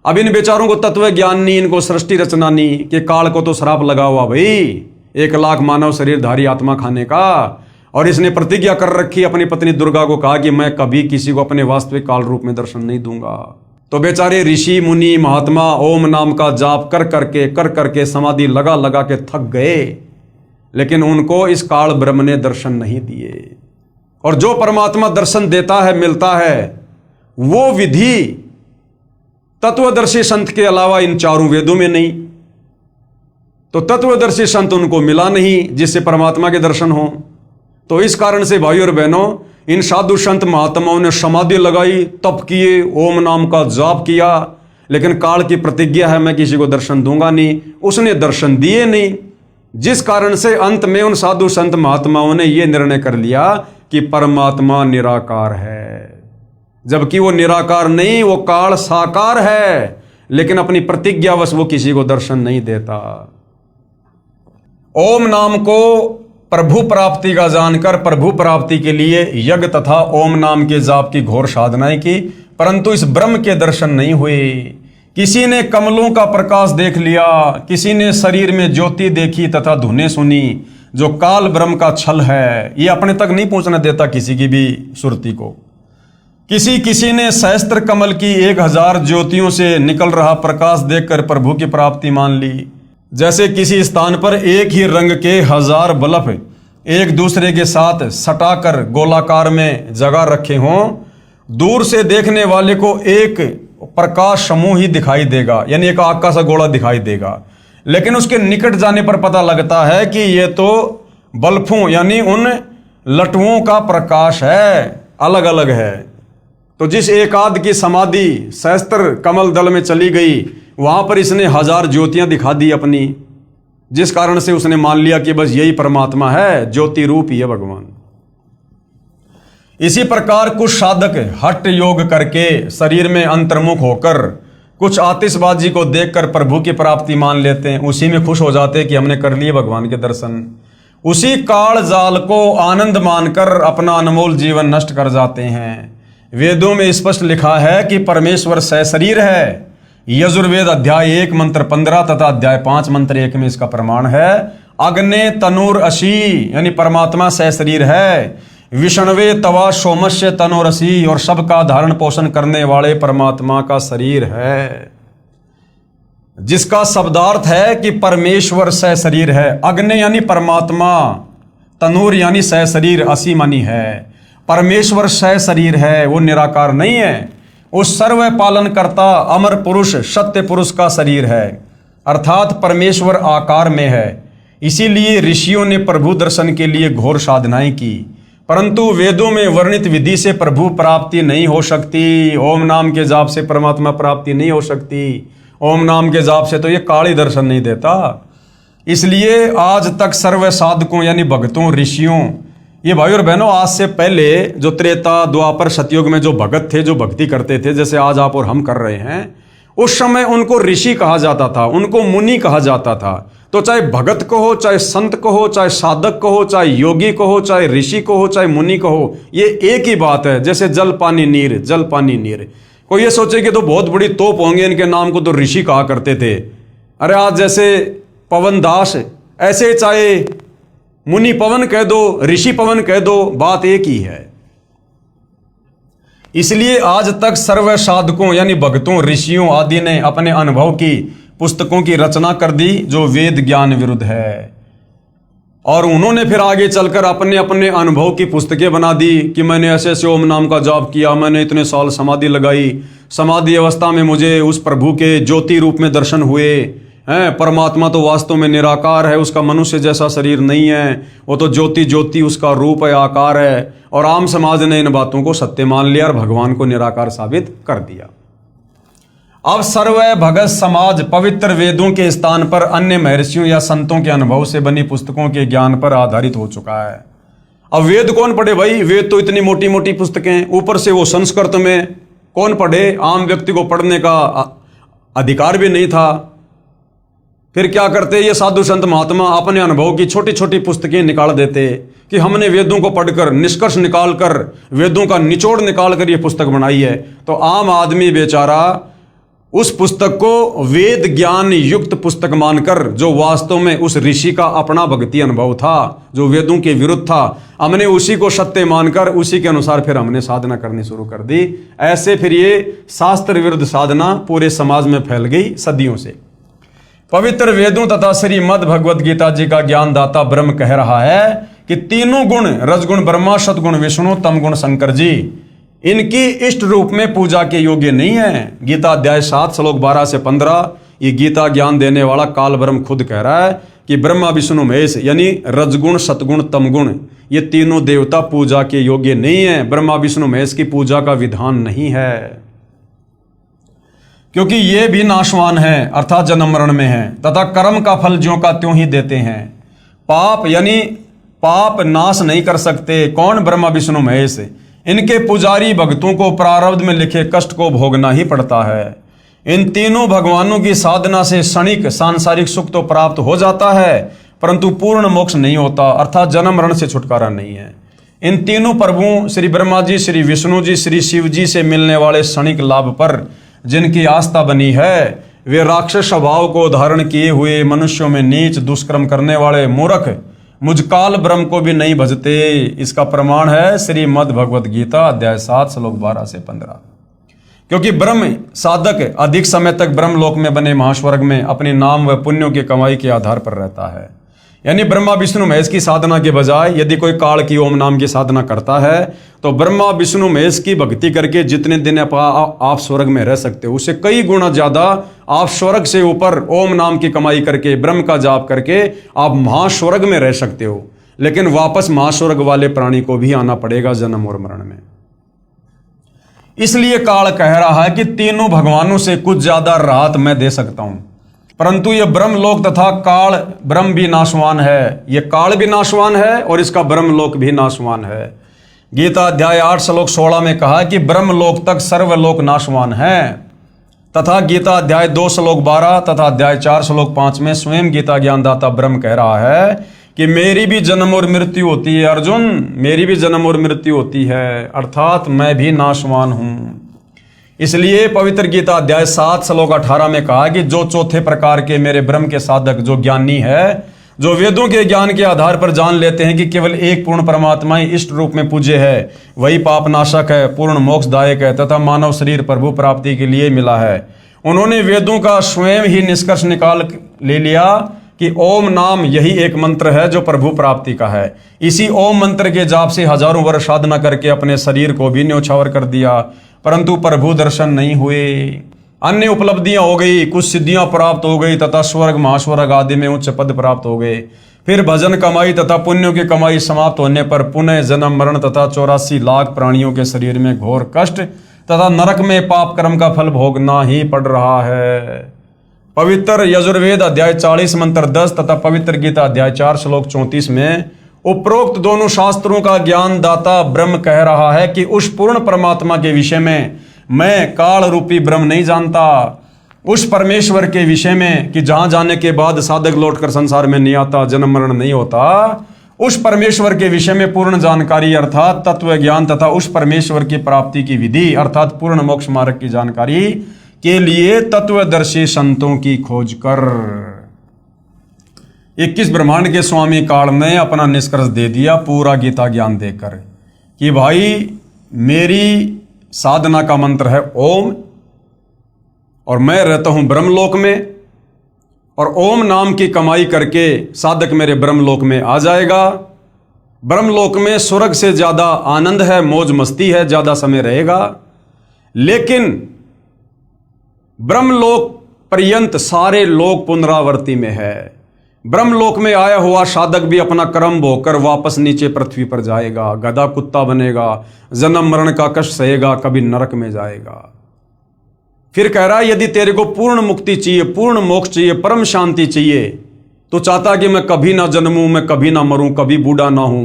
अब इन बेचारों को तत्व ज्ञान नहीं, इनको सृष्टि रचना नहीं, कि काल को तो श्राप लगा हुआ भाई 1 लाख मानव शरीरधारी आत्मा खाने का, और इसने प्रतिज्ञा कर रखी अपनी पत्नी दुर्गा को, कहा कि मैं कभी किसी को अपने वास्तविक काल रूप में दर्शन नहीं दूंगा। तो बेचारे ऋषि मुनि महात्मा ओम नाम का जाप कर करके समाधि लगा लगा के थक गए, लेकिन उनको इस काल ब्रह्म ने दर्शन नहीं दिए। और जो परमात्मा दर्शन देता है, मिलता है, वो विधि तत्वदर्शी संत के अलावा इन चारों वेदों में नहीं। तो तत्वदर्शी संत उनको मिला नहीं जिससे परमात्मा के दर्शन हो। तो इस कारण से भाइयों और बहनों, इन साधु संत महात्माओं ने समाधि लगाई, तप किए, ओम नाम का जाप किया, लेकिन काल की प्रतिज्ञा है मैं किसी को दर्शन दूंगा नहीं, उसने दर्शन दिए नहीं। जिस कारण से अंत में उन साधु संत महात्माओं ने यह निर्णय कर लिया कि परमात्मा निराकार है, जबकि वो निराकार नहीं, वो काल साकार है, लेकिन अपनी प्रतिज्ञावश वो किसी को दर्शन नहीं देता। ओम नाम को प्रभु प्राप्ति का जानकर प्रभु प्राप्ति के लिए यज्ञ तथा ओम नाम के जाप की घोर साधनाएं की, परंतु इस ब्रह्म के दर्शन नहीं हुए। किसी ने कमलों का प्रकाश देख लिया, किसी ने शरीर में ज्योति देखी तथा धुनें सुनी, जो काल ब्रह्म का छल है, ये अपने तक नहीं पहुंचने देता किसी की भी सुरती को। किसी ने सहस्त्र कमल की 1000 ज्योतियों से निकल रहा प्रकाश देखकर प्रभु की प्राप्ति मान ली। जैसे किसी स्थान पर एक ही रंग के 1000 बल्ब एक दूसरे के साथ सटाकर गोलाकार में जगह रखे हों, दूर से देखने वाले को एक प्रकाश समूह ही दिखाई देगा, यानी एक आग का सा गोला दिखाई देगा, लेकिन उसके निकट जाने पर पता लगता है कि ये तो बल्बों यानी उन लटुओं का प्रकाश है, अलग अलग है। तो जिस एकाध की समाधि सहस्त्र कमल दल में चली गई, वहां पर इसने 1000 ज्योतियां दिखा दी अपनी, जिस कारण से उसने मान लिया कि बस यही परमात्मा है, ज्योति रूप ही है भगवान। इसी प्रकार कुछ साधक हठ योग करके शरीर में अंतर्मुख होकर कुछ आतिशबाजी को देखकर प्रभु की प्राप्ति मान लेते हैं, उसी में खुश हो जाते हैं कि हमने कर लिए भगवान के दर्शन। उसी काल जाल को आनंद मानकर अपना अनमोल जीवन नष्ट कर जाते हैं। वेदों में स्पष्ट लिखा है कि परमेश्वर सशरीर है। यजुर्वेद अध्याय 1 मंत्र 15 तथा अध्याय 5 मंत्र 1 में इसका प्रमाण है। अग्ने तनुर अशी, यानी परमात्मा सशरीर है। विष्णवे तवा सोमस्य तनोरसी, और सबका धारण पोषण करने वाले परमात्मा का शरीर है, जिसका शब्दार्थ है कि परमेश्वर सह शरीर है। अग्नि यानी परमात्मा, तनूर यानी सह शरीर, असी मानी है। परमेश्वर सह शरीर है, वो निराकार नहीं है। उस सर्व पालन करता अमर पुरुष सत्य पुरुष का शरीर है, अर्थात परमेश्वर आकार में है। इसीलिए ऋषियों ने प्रभु दर्शन के लिए घोर साधनाएं की, परंतु वेदों में वर्णित विधि से प्रभु प्राप्ति नहीं हो सकती। ओम नाम के जाप से परमात्मा प्राप्ति नहीं हो सकती। ओम नाम के जाप से तो ये काल ही दर्शन नहीं देता। इसलिए आज तक सर्व साधकों यानी भक्तों, ऋषियों, ये भाई और बहनों, आज से पहले जो त्रेता द्वापर सतयुग में जो भगत थे, जो भक्ति करते थे, जैसे आज आप और हम कर रहे हैं, उस समय उनको ऋषि कहा जाता था, उनको मुनि कहा जाता था। तो चाहे भगत को हो, चाहे संत को हो, चाहे साधक को हो, चाहे योगी को हो, चाहे ऋषि को हो, चाहे मुनि को हो, ये एक ही बात है। जैसे जल पानी नीर, जल पानी नीर। कोई ये सोचे कि तो बहुत बड़ी तोप होंगे, इनके नाम को तो ऋषि कहा करते थे। अरे आज जैसे पवन दास, ऐसे चाहे मुनि पवन कह दो, ऋषि पवन कह दो, बात एक ही है। इसलिए आज तक सर्व साधकों यानी भक्तों, ऋषियों आदि ने अपने अनुभव की पुस्तकों की रचना कर दी जो वेद ज्ञान विरुद्ध है, और उन्होंने फिर आगे चलकर अपने अपने अनुभव की पुस्तकें बना दी कि मैंने ऐसे ऐसे ओम नाम का जाप किया, मैंने इतने साल समाधि लगाई, समाधि अवस्था में मुझे उस प्रभु के ज्योति रूप में दर्शन हुए हैं। परमात्मा तो वास्तव में निराकार है, उसका मनुष्य जैसा शरीर नहीं है, वो तो ज्योति ज्योति उसका रूप है, आकार है। और आम समाज ने इन बातों को सत्य मान लिया और भगवान को निराकार साबित कर दिया। अब सर्व भगत समाज पवित्र वेदों के स्थान पर अन्य महर्षियों या संतों के अनुभव से बनी पुस्तकों के ज्ञान पर आधारित हो चुका है। अब वेद कौन पढ़े भाई? वेद तो इतनी मोटी मोटी पुस्तकें, ऊपर से वो संस्कृत में, कौन पढ़े? आम व्यक्ति को पढ़ने का अधिकार भी नहीं था। फिर क्या करते ये साधु संत महात्मा? अपने अनुभव की छोटी छोटी पुस्तकें निकाल देते कि हमने वेदों को पढ़कर निष्कर्ष निकालकर, वेदों का निचोड़ निकालकर ये पुस्तक बनाई है। तो आम आदमी बेचारा उस पुस्तक को वेद ज्ञान युक्त पुस्तक मानकर, जो वास्तव में उस ऋषि का अपना भक्ति अनुभव था, जो वेदों के विरुद्ध था, हमने उसी को सत्य मानकर उसी के अनुसार फिर हमने साधना करनी शुरू कर दी। ऐसे फिर ये शास्त्र विरुद्ध साधना पूरे समाज में फैल गई सदियों से। पवित्र वेदों तथा श्रीमद् भगवद गीता जी का ज्ञानदाता ब्रह्म कह रहा है कि तीनों गुण, रजगुण ब्रह्मा, सतगुण विष्णु, तमगुण शंकर जी, इनकी इष्ट रूप में पूजा के योग्य नहीं है। गीता अध्याय 7 श्लोक 12 से 15, ये गीता ज्ञान देने वाला काल ब्रह्म खुद कह रहा है कि ब्रह्मा विष्णु महेश यानी रजगुण सतगुण तमगुण, ये तीनों देवता पूजा के योग्य नहीं है। ब्रह्मा विष्णु महेश की पूजा का विधान नहीं है, क्योंकि ये भी नाशवान है, अर्थात जन्म मरण में है, तथा कर्म का फल ज्यों का त्यों ही देते हैं। पाप यानी पाप नाश नहीं कर सकते। कौन? ब्रह्मा विष्णु महेश। इनके पुजारी भक्तों को प्रारब्ध में लिखे कष्ट को भोगना ही पड़ता है। इन तीनों भगवानों की साधना से क्षणिक सांसारिक सुख तो प्राप्त हो जाता है, परंतु पूर्ण मोक्ष नहीं होता, अर्थात जन्म मरण से छुटकारा नहीं है। इन तीनों प्रभुओं श्री ब्रह्मा जी, श्री विष्णु जी, श्री शिव जी से मिलने वाले क्षणिक लाभ पर जिनकी आस्था बनी है, वे राक्षस स्वभाव को धारण किए हुए मनुष्यों में नीच दुष्कर्म करने वाले मूर्ख मुझ काल ब्रह्म को भी नहीं भजते। इसका प्रमाण है श्रीमद् भगवद गीता अध्याय 7 श्लोक 12 से 15। क्योंकि ब्रह्म साधक अधिक समय तक ब्रह्मलोक में बने महास्वर्ग में अपने नाम व पुण्यों की कमाई के आधार पर रहता है। यानी ब्रह्मा विष्णु महेश की साधना के बजाय यदि कोई काल की ओम नाम की साधना करता है, तो ब्रह्मा विष्णु महेश की भक्ति करके जितने दिन आप स्वर्ग में रह सकते हो, उससे कई गुना ज्यादा आप स्वर्ग से ऊपर ओम नाम की कमाई करके, ब्रह्म का जाप करके आप महास्वर्ग में रह सकते हो। लेकिन वापस महास्वर्ग वाले प्राणी को भी आना पड़ेगा जन्म और मरण में। इसलिए काल कह रहा है कि तीनों भगवानों से कुछ ज्यादा राहत मैं दे सकता हूं, परंतु यह ब्रह्मलोक तथा काल ब्रह्म भी नाशवान है। यह काल भी नाशवान है और इसका ब्रह्मलोक भी नाशवान है। गीता अध्याय 8 श्लोक 16 में कहा कि ब्रह्मलोक तक सर्वलोक नाशवान है, तथा गीता अध्याय 2 श्लोक 12 तथा अध्याय 4 श्लोक 5 में स्वयं गीता ज्ञानदाता ब्रह्म कह रहा है कि मेरी भी जन्म और मृत्यु होती है अर्जुन, मेरी भी जन्म और मृत्यु होती है, अर्थात मैं भी नाशवान हूं। इसलिए पवित्र गीता अध्याय 7 श्लोक 18 में कहा कि जो चौथे प्रकार के मेरे ब्रह्म के साधक जो ज्ञानी है, जो वेदों के ज्ञान के आधार पर जान लेते हैं कि केवल एक पूर्ण परमात्मा ही इष्ट रूप में पूज्य है, वही पाप नाशक है, पूर्ण मोक्षदायक है तथा मानव शरीर प्रभु प्राप्ति के लिए मिला है, उन्होंने वेदों का स्वयं ही निष्कर्ष निकाल ले लिया कि ओम नाम यही एक मंत्र है जो प्रभु प्राप्ति का है। इसी ओम मंत्र के जाप से हजारों वर्ष साधना करके अपने शरीर को भी न्यौछावर कर दिया, परंतु प्रभु दर्शन नहीं हुए। अन्य उपलब्धियां हो गई, कुछ सिद्धियां प्राप्त हो गई तथा स्वर्ग महास्वर्ग आदि में उच्च पद प्राप्त हो गए। फिर भजन कमाई तथा पुण्यों की कमाई समाप्त होने पर पुनः जन्म मरण तथा 84 लाख प्राणियों के शरीर में घोर कष्ट तथा नरक में पाप कर्म का फल भोगना ही पड़ रहा है। पवित्र यजुर्वेद अध्याय 40 मंत्र 10 तथा पवित्र गीता अध्याय 4 श्लोक 34 में उपरोक्त दोनों शास्त्रों का ज्ञान दाता ब्रह्म कह रहा है कि उस पूर्ण परमात्मा के विषय में मैं काल रूपी ब्रह्म नहीं जानता, उस परमेश्वर के विषय में कि जहां जाने के बाद साधक लौटकर संसार में नहीं आता, जन्म मरण नहीं होता, उस परमेश्वर के विषय में पूर्ण जानकारी अर्थात तत्व ज्ञान तथा उस परमेश्वर की प्राप्ति की विधि अर्थात पूर्ण मोक्ष मार्ग की जानकारी के लिए तत्वदर्शी संतों की खोज कर 21 ब्रह्मांड के स्वामी काल ने अपना निष्कर्ष दे दिया पूरा गीता ज्ञान देकर कि भाई मेरी साधना का मंत्र है ओम, और मैं रहता हूं ब्रह्मलोक में, और ओम नाम की कमाई करके साधक मेरे ब्रह्मलोक में आ जाएगा। ब्रह्मलोक में स्वर्ग से ज्यादा आनंद है, मौज मस्ती है, ज्यादा समय रहेगा, लेकिन ब्रह्मलोक पर्यंत सारे लोक पुनरावर्ती में है। ब्रह्मलोक में आया हुआ साधक भी अपना कर्म भोगकर वापस नीचे पृथ्वी पर जाएगा, गधा कुत्ता बनेगा, जन्म मरण का कष्ट सहेगा, कभी नरक में जाएगा। फिर कह रहा है यदि तेरे को पूर्ण मुक्ति चाहिए, पूर्ण मोक्ष चाहिए, परम शांति चाहिए, तो चाहता कि मैं कभी ना जन्मूं, मैं कभी ना मरूं, कभी बूढ़ा ना हूं,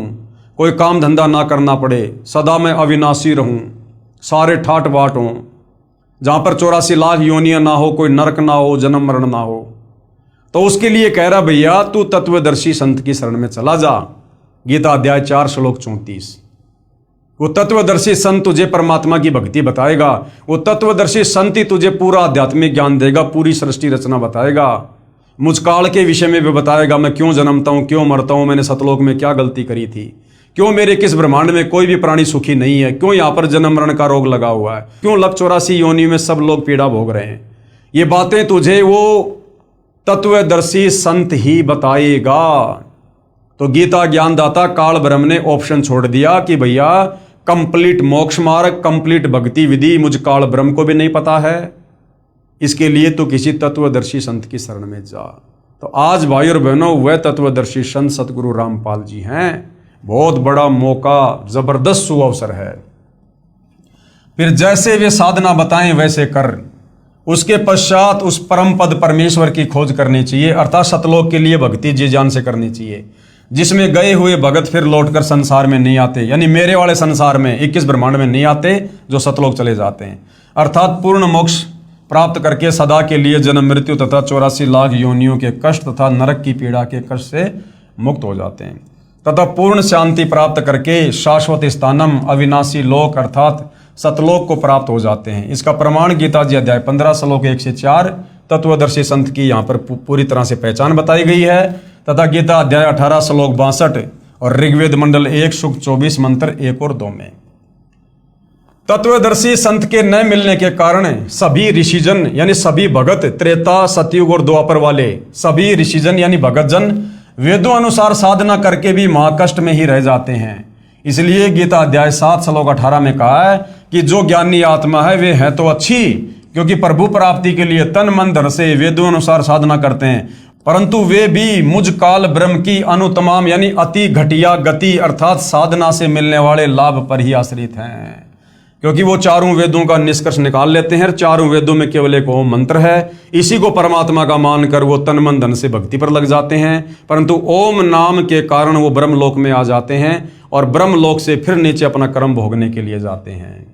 कोई काम धंधा ना करना पड़े, सदा मैं अविनाशी रहूं, सारे ठाट बाट हों, जहां पर 84 लाख योनियां ना हो, कोई नरक ना हो, जन्म मरण ना हो, तो उसके लिए कह रहा भैया तू तत्वदर्शी संत की शरण में चला जा। गीता अध्याय 4 श्लोक 34। वो तत्वदर्शी संत तुझे परमात्मा की भक्ति बताएगा, वो तत्वदर्शी संत ही तुझे पूरा आध्यात्मिक ज्ञान देगा, पूरी सृष्टि रचना बताएगा, मुझकाल के विषय में भी बताएगा, मैं क्यों जन्मता हूं, क्यों मरता हूं, मैंने सतलोक में क्या गलती करी थी, क्यों मेरे किस ब्रह्मांड में कोई भी प्राणी सुखी नहीं है, क्यों यहां पर जन्म मरण का रोग लगा हुआ है, क्यों लख 84 योनि में सब लोग पीड़ा भोग रहे हैं। ये बातें तुझे वो तत्वदर्शी संत ही बताएगा। तो गीता ज्ञानदाता काल ब्रह्म ने ऑप्शन छोड़ दिया कि भैया कंप्लीट मोक्ष मार्ग, कंप्लीट भक्ति विधि मुझ काल ब्रह्म को भी नहीं पता है, इसके लिए तो किसी तत्वदर्शी संत की शरण में जा। तो आज भाई और बहनों वह तत्वदर्शी संत सतगुरु रामपाल जी हैं। बहुत बड़ा मौका, जबरदस्त सुअवसर है। फिर जैसे वे साधना बताएं वैसे कर, उसके पश्चात उस परम पद परमेश्वर की खोज करनी चाहिए, अर्थात सतलोक के लिए भक्ति जी जान से करनी चाहिए, जिसमें गए हुए भगत फिर लौटकर संसार में नहीं आते, यानी मेरे वाले संसार में 21 ब्रह्मांड में नहीं आते, जो सतलोक चले जाते हैं, अर्थात पूर्ण मोक्ष प्राप्त करके सदा के लिए जन्म मृत्यु तथा 84 लाख योनियों के कष्ट तथा नरक की पीड़ा के कष्ट से मुक्त हो जाते हैं, तथा पूर्ण शांति प्राप्त करके शाश्वत स्थानम अविनाशी लोक अर्थात सतलोक को प्राप्त हो जाते हैं। इसका प्रमाण गीता जी अध्याय 15 श्लोक 1 से 4 तत्वदर्शी संत की यहाँ पर पूरी तरह से पहचान बताई गई है, तथा गीता अध्याय 18 श्लोक 62 और ऋग्वेद मंडल 1 सूक्त 24 मंत्र 1 और 2 में। तत्वदर्शी संत के न मिलने के कारण सभी ऋषिजन यानी सभी भगत, त्रेता सतयुग और द्वापर वाले सभी ऋषिजन यानी भगत जन वेदों अनुसार साधना करके भी महाकष्ट में ही रह जाते हैं। इसलिए गीता अध्याय 7 श्लोक 18 में कहा है कि जो ज्ञानी आत्मा है वे है तो अच्छी, क्योंकि प्रभु प्राप्ति के लिए तन मन धन से वेदों अनुसार साधना करते हैं, परंतु वे भी मुझ काल ब्रह्म की अनुतमाम यानी अति घटिया गति अर्थात साधना से मिलने वाले लाभ पर ही आश्रित हैं, क्योंकि वो चारों वेदों का निष्कर्ष निकाल लेते हैं। चारों वेदों में केवल एक ओम मंत्र है, इसी को परमात्मा का मानकर वो तन मन धन से भक्ति पर लग जाते हैं, परंतु ओम नाम के कारण वो ब्रह्मलोक में आ जाते हैं और ब्रह्मलोक से फिर नीचे अपना कर्म भोगने के लिए जाते हैं,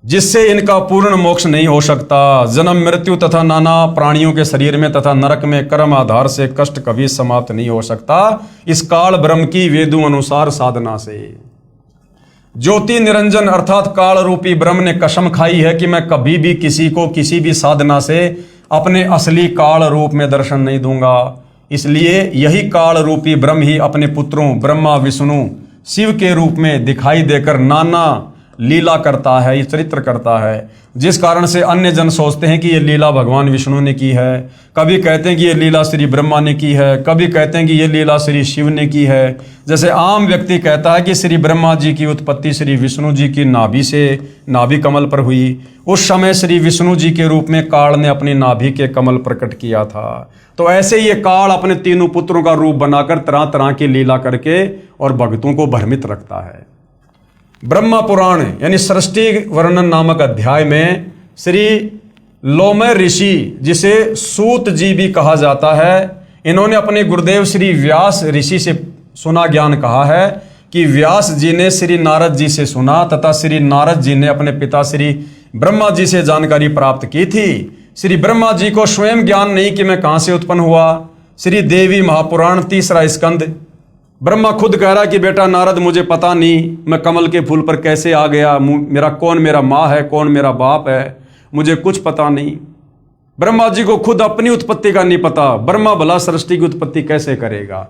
जिससे इनका पूर्ण मोक्ष नहीं हो सकता। जन्म मृत्यु तथा नाना प्राणियों के शरीर में तथा नरक में कर्म आधार से कष्ट कभी समाप्त नहीं हो सकता इस काल ब्रह्म की वेदों अनुसार साधना से। ज्योति निरंजन अर्थात काल रूपी ब्रह्म ने कसम खाई है कि मैं कभी भी किसी को किसी भी साधना से अपने असली काल रूप में दर्शन नहीं दूंगा। इसलिए यही काल रूपी ब्रह्म ही अपने पुत्रों ब्रह्मा विष्णु शिव के रूप में दिखाई देकर नाना लीला करता है, ये चरित्र करता है, जिस कारण से अन्य जन सोचते हैं कि ये लीला भगवान विष्णु ने की है, कभी कहते हैं कि ये लीला श्री ब्रह्मा ने की है, कभी कहते हैं कि ये लीला श्री शिव ने की है। जैसे आम व्यक्ति कहता है कि श्री ब्रह्मा जी की उत्पत्ति श्री विष्णु जी की नाभि से नाभि कमल पर हुई, उस समय श्री विष्णु जी के रूप में काल ने अपनी नाभि के कमल प्रकट किया था। तो ऐसे ये काल अपने तीनों पुत्रों का रूप बनाकर तरह तरह की लीला करके और भक्तों को भ्रमित रखता है। ब्रह्मा पुराण यानी सृष्टि वर्णन नामक अध्याय में श्री लोमय ऋषि, जिसे सूत जी भी कहा जाता है, इन्होंने अपने गुरुदेव श्री व्यास ऋषि से सुना ज्ञान कहा है कि व्यास जी ने श्री नारद जी से सुना तथा श्री नारद जी ने अपने पिता श्री ब्रह्मा जी से जानकारी प्राप्त की थी। श्री ब्रह्मा जी को स्वयं ज्ञान नहीं कि मैं कहां से उत्पन्न हुआ। श्री देवी महापुराण 3रा स्कंद, ब्रह्मा खुद कह रहा कि बेटा नारद मुझे पता नहीं मैं कमल के फूल पर कैसे आ गया, कौन मेरा माँ है, कौन मेरा बाप है, मुझे कुछ पता नहीं। ब्रह्मा जी को खुद अपनी उत्पत्ति का नहीं पता, ब्रह्मा भला सृष्टि की उत्पत्ति कैसे करेगा।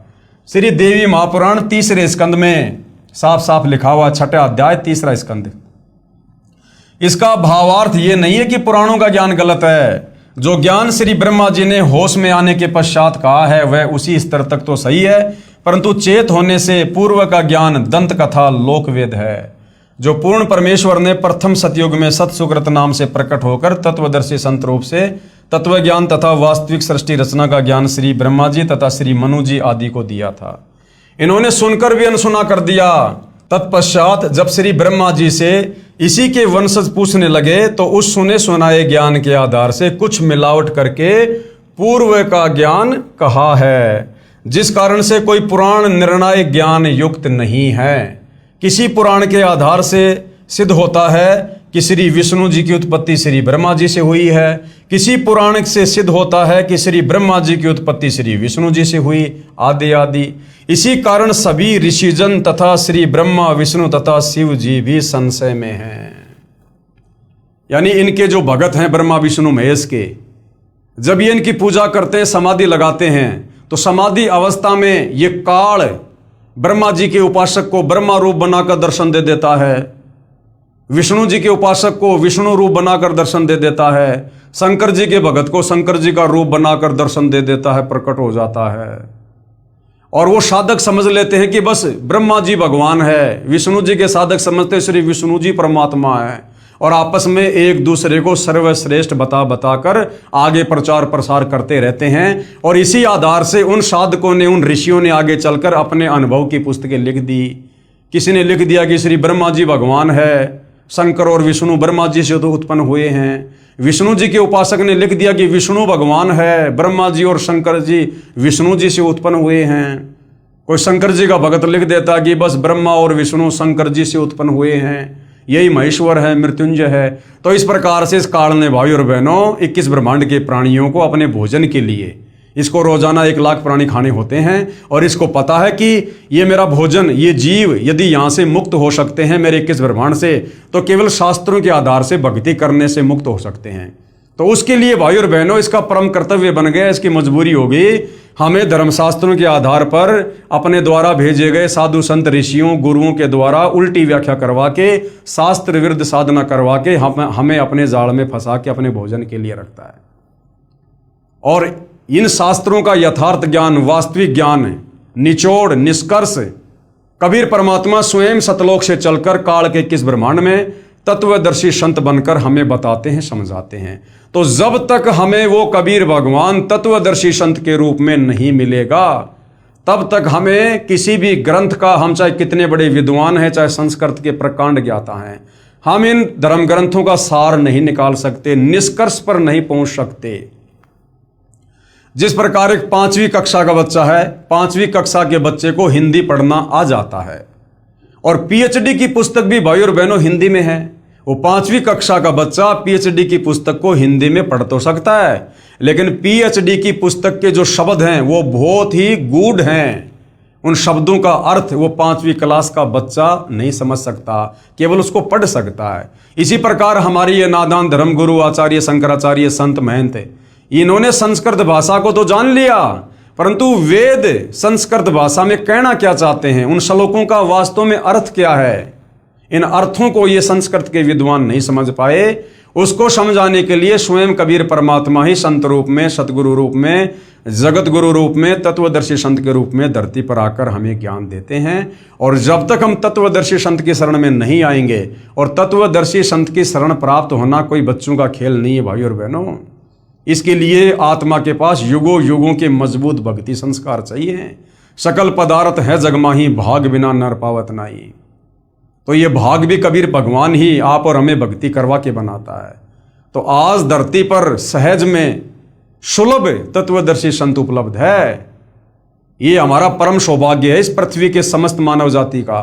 श्री देवी महापुराण 3रे स्कंद में साफ साफ लिखा हुआ, 6ठा अध्याय 3रा स्कंद। इसका भावार्थ ये नहीं है कि पुराणों का ज्ञान गलत है। जो ज्ञान श्री ब्रह्मा जी ने होश में आने के पश्चात कहा है वह उसी स्तर तक तो सही है, परंतु चेत होने से पूर्व का ज्ञान दंत कथा लोकवेद है, जो पूर्ण परमेश्वर ने प्रथम सतयुग में सतसुकृत नाम से प्रकट होकर तत्वदर्शी संत रूप से तत्व ज्ञान तथा वास्तविक सृष्टि रचना का ज्ञान श्री ब्रह्मा जी तथा श्री मनु जी आदि को दिया था। इन्होंने सुनकर भी अनसुना कर दिया। तत्पश्चात जब श्री ब्रह्मा जी से इसी के वंशज पूछने लगे तो उस सुने सुनाए ज्ञान के आधार से कुछ मिलावट करके पूर्व का ज्ञान कहा है, जिस कारण से कोई पुराण निर्णायक ज्ञान युक्त नहीं है। किसी पुराण के आधार से सिद्ध होता है कि श्री विष्णु जी की उत्पत्ति श्री ब्रह्मा जी से हुई है, किसी पुराण से सिद्ध होता है कि श्री ब्रह्मा जी की उत्पत्ति श्री विष्णु जी से हुई, आदि आदि। इसी कारण सभी ऋषिजन तथा श्री ब्रह्मा विष्णु तथा शिव जी भी संशय में हैं। यानी इनके जो भगत हैं ब्रह्मा विष्णु महेश के, जब ये इनकी पूजा करते हैं, समाधि लगाते हैं, तो समाधि अवस्था में ये काल ब्रह्मा जी के उपासक को ब्रह्मा रूप बनाकर दर्शन दे देता है, विष्णु जी के उपासक को विष्णु रूप बनाकर दर्शन दे देता है, शंकर जी के भगत को शंकर जी का रूप बनाकर दर्शन दे देता है, प्रकट हो जाता है। और वो साधक समझ लेते हैं कि बस ब्रह्मा जी भगवान है, विष्णु जी के साधक समझते श्री विष्णु जी परमात्मा है, और आपस में एक दूसरे को सर्वश्रेष्ठ बताकर आगे प्रचार प्रसार करते रहते हैं। और इसी आधार से उन साधकों ने, उन ऋषियों ने आगे चलकर अपने अनुभव की पुस्तकें लिख दी। किसी ने लिख दिया कि श्री ब्रह्मा जी भगवान है, शंकर और विष्णु ब्रह्मा जी से तो उत्पन्न हुए हैं। विष्णु जी के उपासक ने लिख दिया कि विष्णु भगवान है, ब्रह्मा जी और शंकर जी विष्णु जी से उत्पन्न हुए हैं। कोई शंकर जी का भगत लिख देता कि बस ब्रह्मा और विष्णु शंकर जी से उत्पन्न हुए हैं, यही महेश्वर है, मृत्युंजय है। तो इस प्रकार से इस काल ने भाई और बहनों 21 ब्रह्मांड के प्राणियों को अपने भोजन के लिए, इसको रोजाना 1 लाख प्राणी खाने होते हैं, और इसको पता है कि ये मेरा भोजन, ये जीव यदि यहाँ से मुक्त हो सकते हैं मेरे 21 ब्रह्मांड से, तो केवल शास्त्रों के आधार से भक्ति करने से मुक्त हो सकते हैं। तो उसके लिए भाई और बहनों इसका परम कर्तव्य बन गया, इसकी मजबूरी होगी हमें धर्मशास्त्रों के आधार पर अपने द्वारा भेजे गए साधु संत ऋषियों गुरुओं के द्वारा उल्टी व्याख्या करवा के, शास्त्र विरुद्ध साधना करवा के हमें अपने जाल में फंसा के अपने भोजन के लिए रखता है। और इन शास्त्रों का यथार्थ ज्ञान, वास्तविक ज्ञान, निचोड़, निष्कर्ष कबीर परमात्मा स्वयं सतलोक से चलकर काल के 21 ब्रह्मांड में तत्वदर्शी संत बनकर हमें बताते हैं, समझाते हैं। तो जब तक हमें वो कबीर भगवान तत्वदर्शी संत के रूप में नहीं मिलेगा, तब तक हमें किसी भी ग्रंथ का, हम चाहे कितने बड़े विद्वान हैं, चाहे संस्कृत के प्रकांड ज्ञाता हैं, हम इन धर्म ग्रंथों का सार नहीं निकाल सकते, निष्कर्ष पर नहीं पहुंच सकते। जिस प्रकार एक 5वीं कक्षा का बच्चा है, 5वीं कक्षा के बच्चे को हिंदी पढ़ना आ जाता है, और पीएचडी की पुस्तक भी भाई और बहनों हिंदी में है। वो 5वीं कक्षा का बच्चा पीएचडी की पुस्तक को हिंदी में पढ़ तो सकता है, लेकिन पीएचडी की पुस्तक के जो शब्द हैं वो बहुत ही गूढ़ हैं। उन शब्दों का अर्थ वो 5वीं क्लास का बच्चा नहीं समझ सकता, केवल उसको पढ़ सकता है। इसी प्रकार हमारे ये नादान धर्मगुरु आचार्य शंकराचार्य संत महंत, इन्होंने संस्कृत भाषा को तो जान लिया, परंतु वेद संस्कृत भाषा में कहना क्या चाहते हैं, उन श्लोकों का वास्तव में अर्थ क्या है, इन अर्थों को ये संस्कृत के विद्वान नहीं समझ पाए। उसको समझाने के लिए स्वयं कबीर परमात्मा ही संत रूप में, सतगुरु रूप में, जगत गुरु रूप में, तत्वदर्शी संत के रूप में धरती पर आकर हमें ज्ञान देते हैं। और जब तक हम तत्वदर्शी संत की शरण में नहीं आएंगे, और तत्वदर्शी संत की शरण प्राप्त होना कोई बच्चों का खेल नहीं है भाई और बहनों। इसके लिए आत्मा के पास युगों युगों के मजबूत भक्ति संस्कार चाहिए। सकल पदार्थ है जगमाही, भाग बिना नर पावत नाई। तो ये भाग भी कबीर भगवान ही आप और हमें भक्ति करवा के बनाता है। तो आज धरती पर सहज में सुलभ तत्वदर्शी संत उपलब्ध है। ये हमारा परम सौभाग्य है इस पृथ्वी के समस्त मानव जाति का।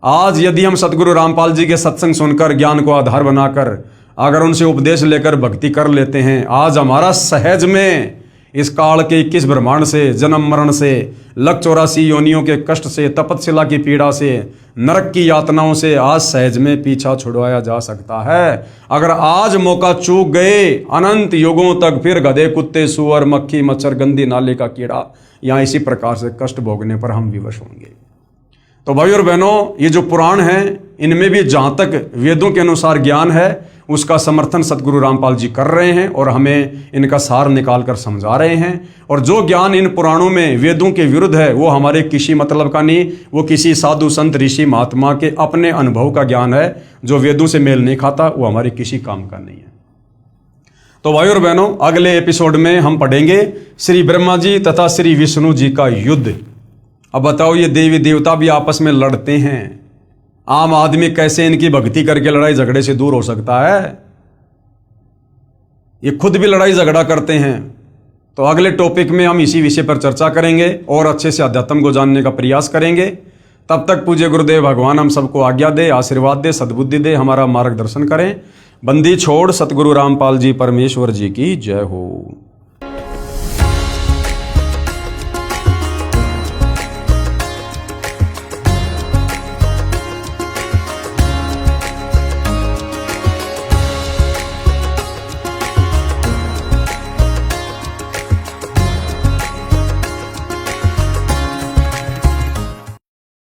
आज यदि हम सतगुरु रामपाल जी के सत्संग सुनकर, ज्ञान को आधार बनाकर अगर उनसे उपदेश लेकर भक्ति कर लेते हैं, आज हमारा सहज में इस काल के 21 ब्रह्मांड से, जन्म मरण से, लख 84 योनियों के कष्ट से, तपस्या की पीड़ा से, नरक की यातनाओं से आज सहज में पीछा छुड़वाया जा सकता है। अगर आज मौका चूक गए, अनंत युगों तक फिर गधे, कुत्ते, सुअर, मक्खी, मच्छर, गंदी नाले का कीड़ा, यहाँ इसी प्रकार से कष्ट भोगने पर हम विवश होंगे। तो भाई और बहनों, ये जो पुराण हैं, इनमें भी जहाँ तक वेदों के अनुसार ज्ञान है, उसका समर्थन सतगुरु रामपाल जी कर रहे हैं और हमें इनका सार निकाल कर समझा रहे हैं। और जो ज्ञान इन पुराणों में वेदों के विरुद्ध है, वो हमारे किसी मतलब का नहीं, वो किसी साधु संत ऋषि महात्मा के अपने अनुभव का ज्ञान है, जो वेदों से मेल नहीं खाता, वो हमारे किसी काम का नहीं है। तो भाई और बहनों, अगले एपिसोड में हम पढ़ेंगे श्री ब्रह्मा जी तथा श्री विष्णु जी का युद्ध। अब बताओ, ये देवी देवता भी आपस में लड़ते हैं, आम आदमी कैसे इनकी भक्ति करके लड़ाई झगड़े से दूर हो सकता है? ये खुद भी लड़ाई झगड़ा करते हैं। तो अगले टॉपिक में हम इसी विषय पर चर्चा करेंगे और अच्छे से अध्यात्म को जानने का प्रयास करेंगे। तब तक पूज्य गुरुदेव भगवान हम सबको आज्ञा दे, आशीर्वाद दे, सद्बुद्धि दे, हमारा मार्गदर्शन करें। बंदी छोड़ सतगुरु रामपाल जी परमेश्वर जी की जय हो।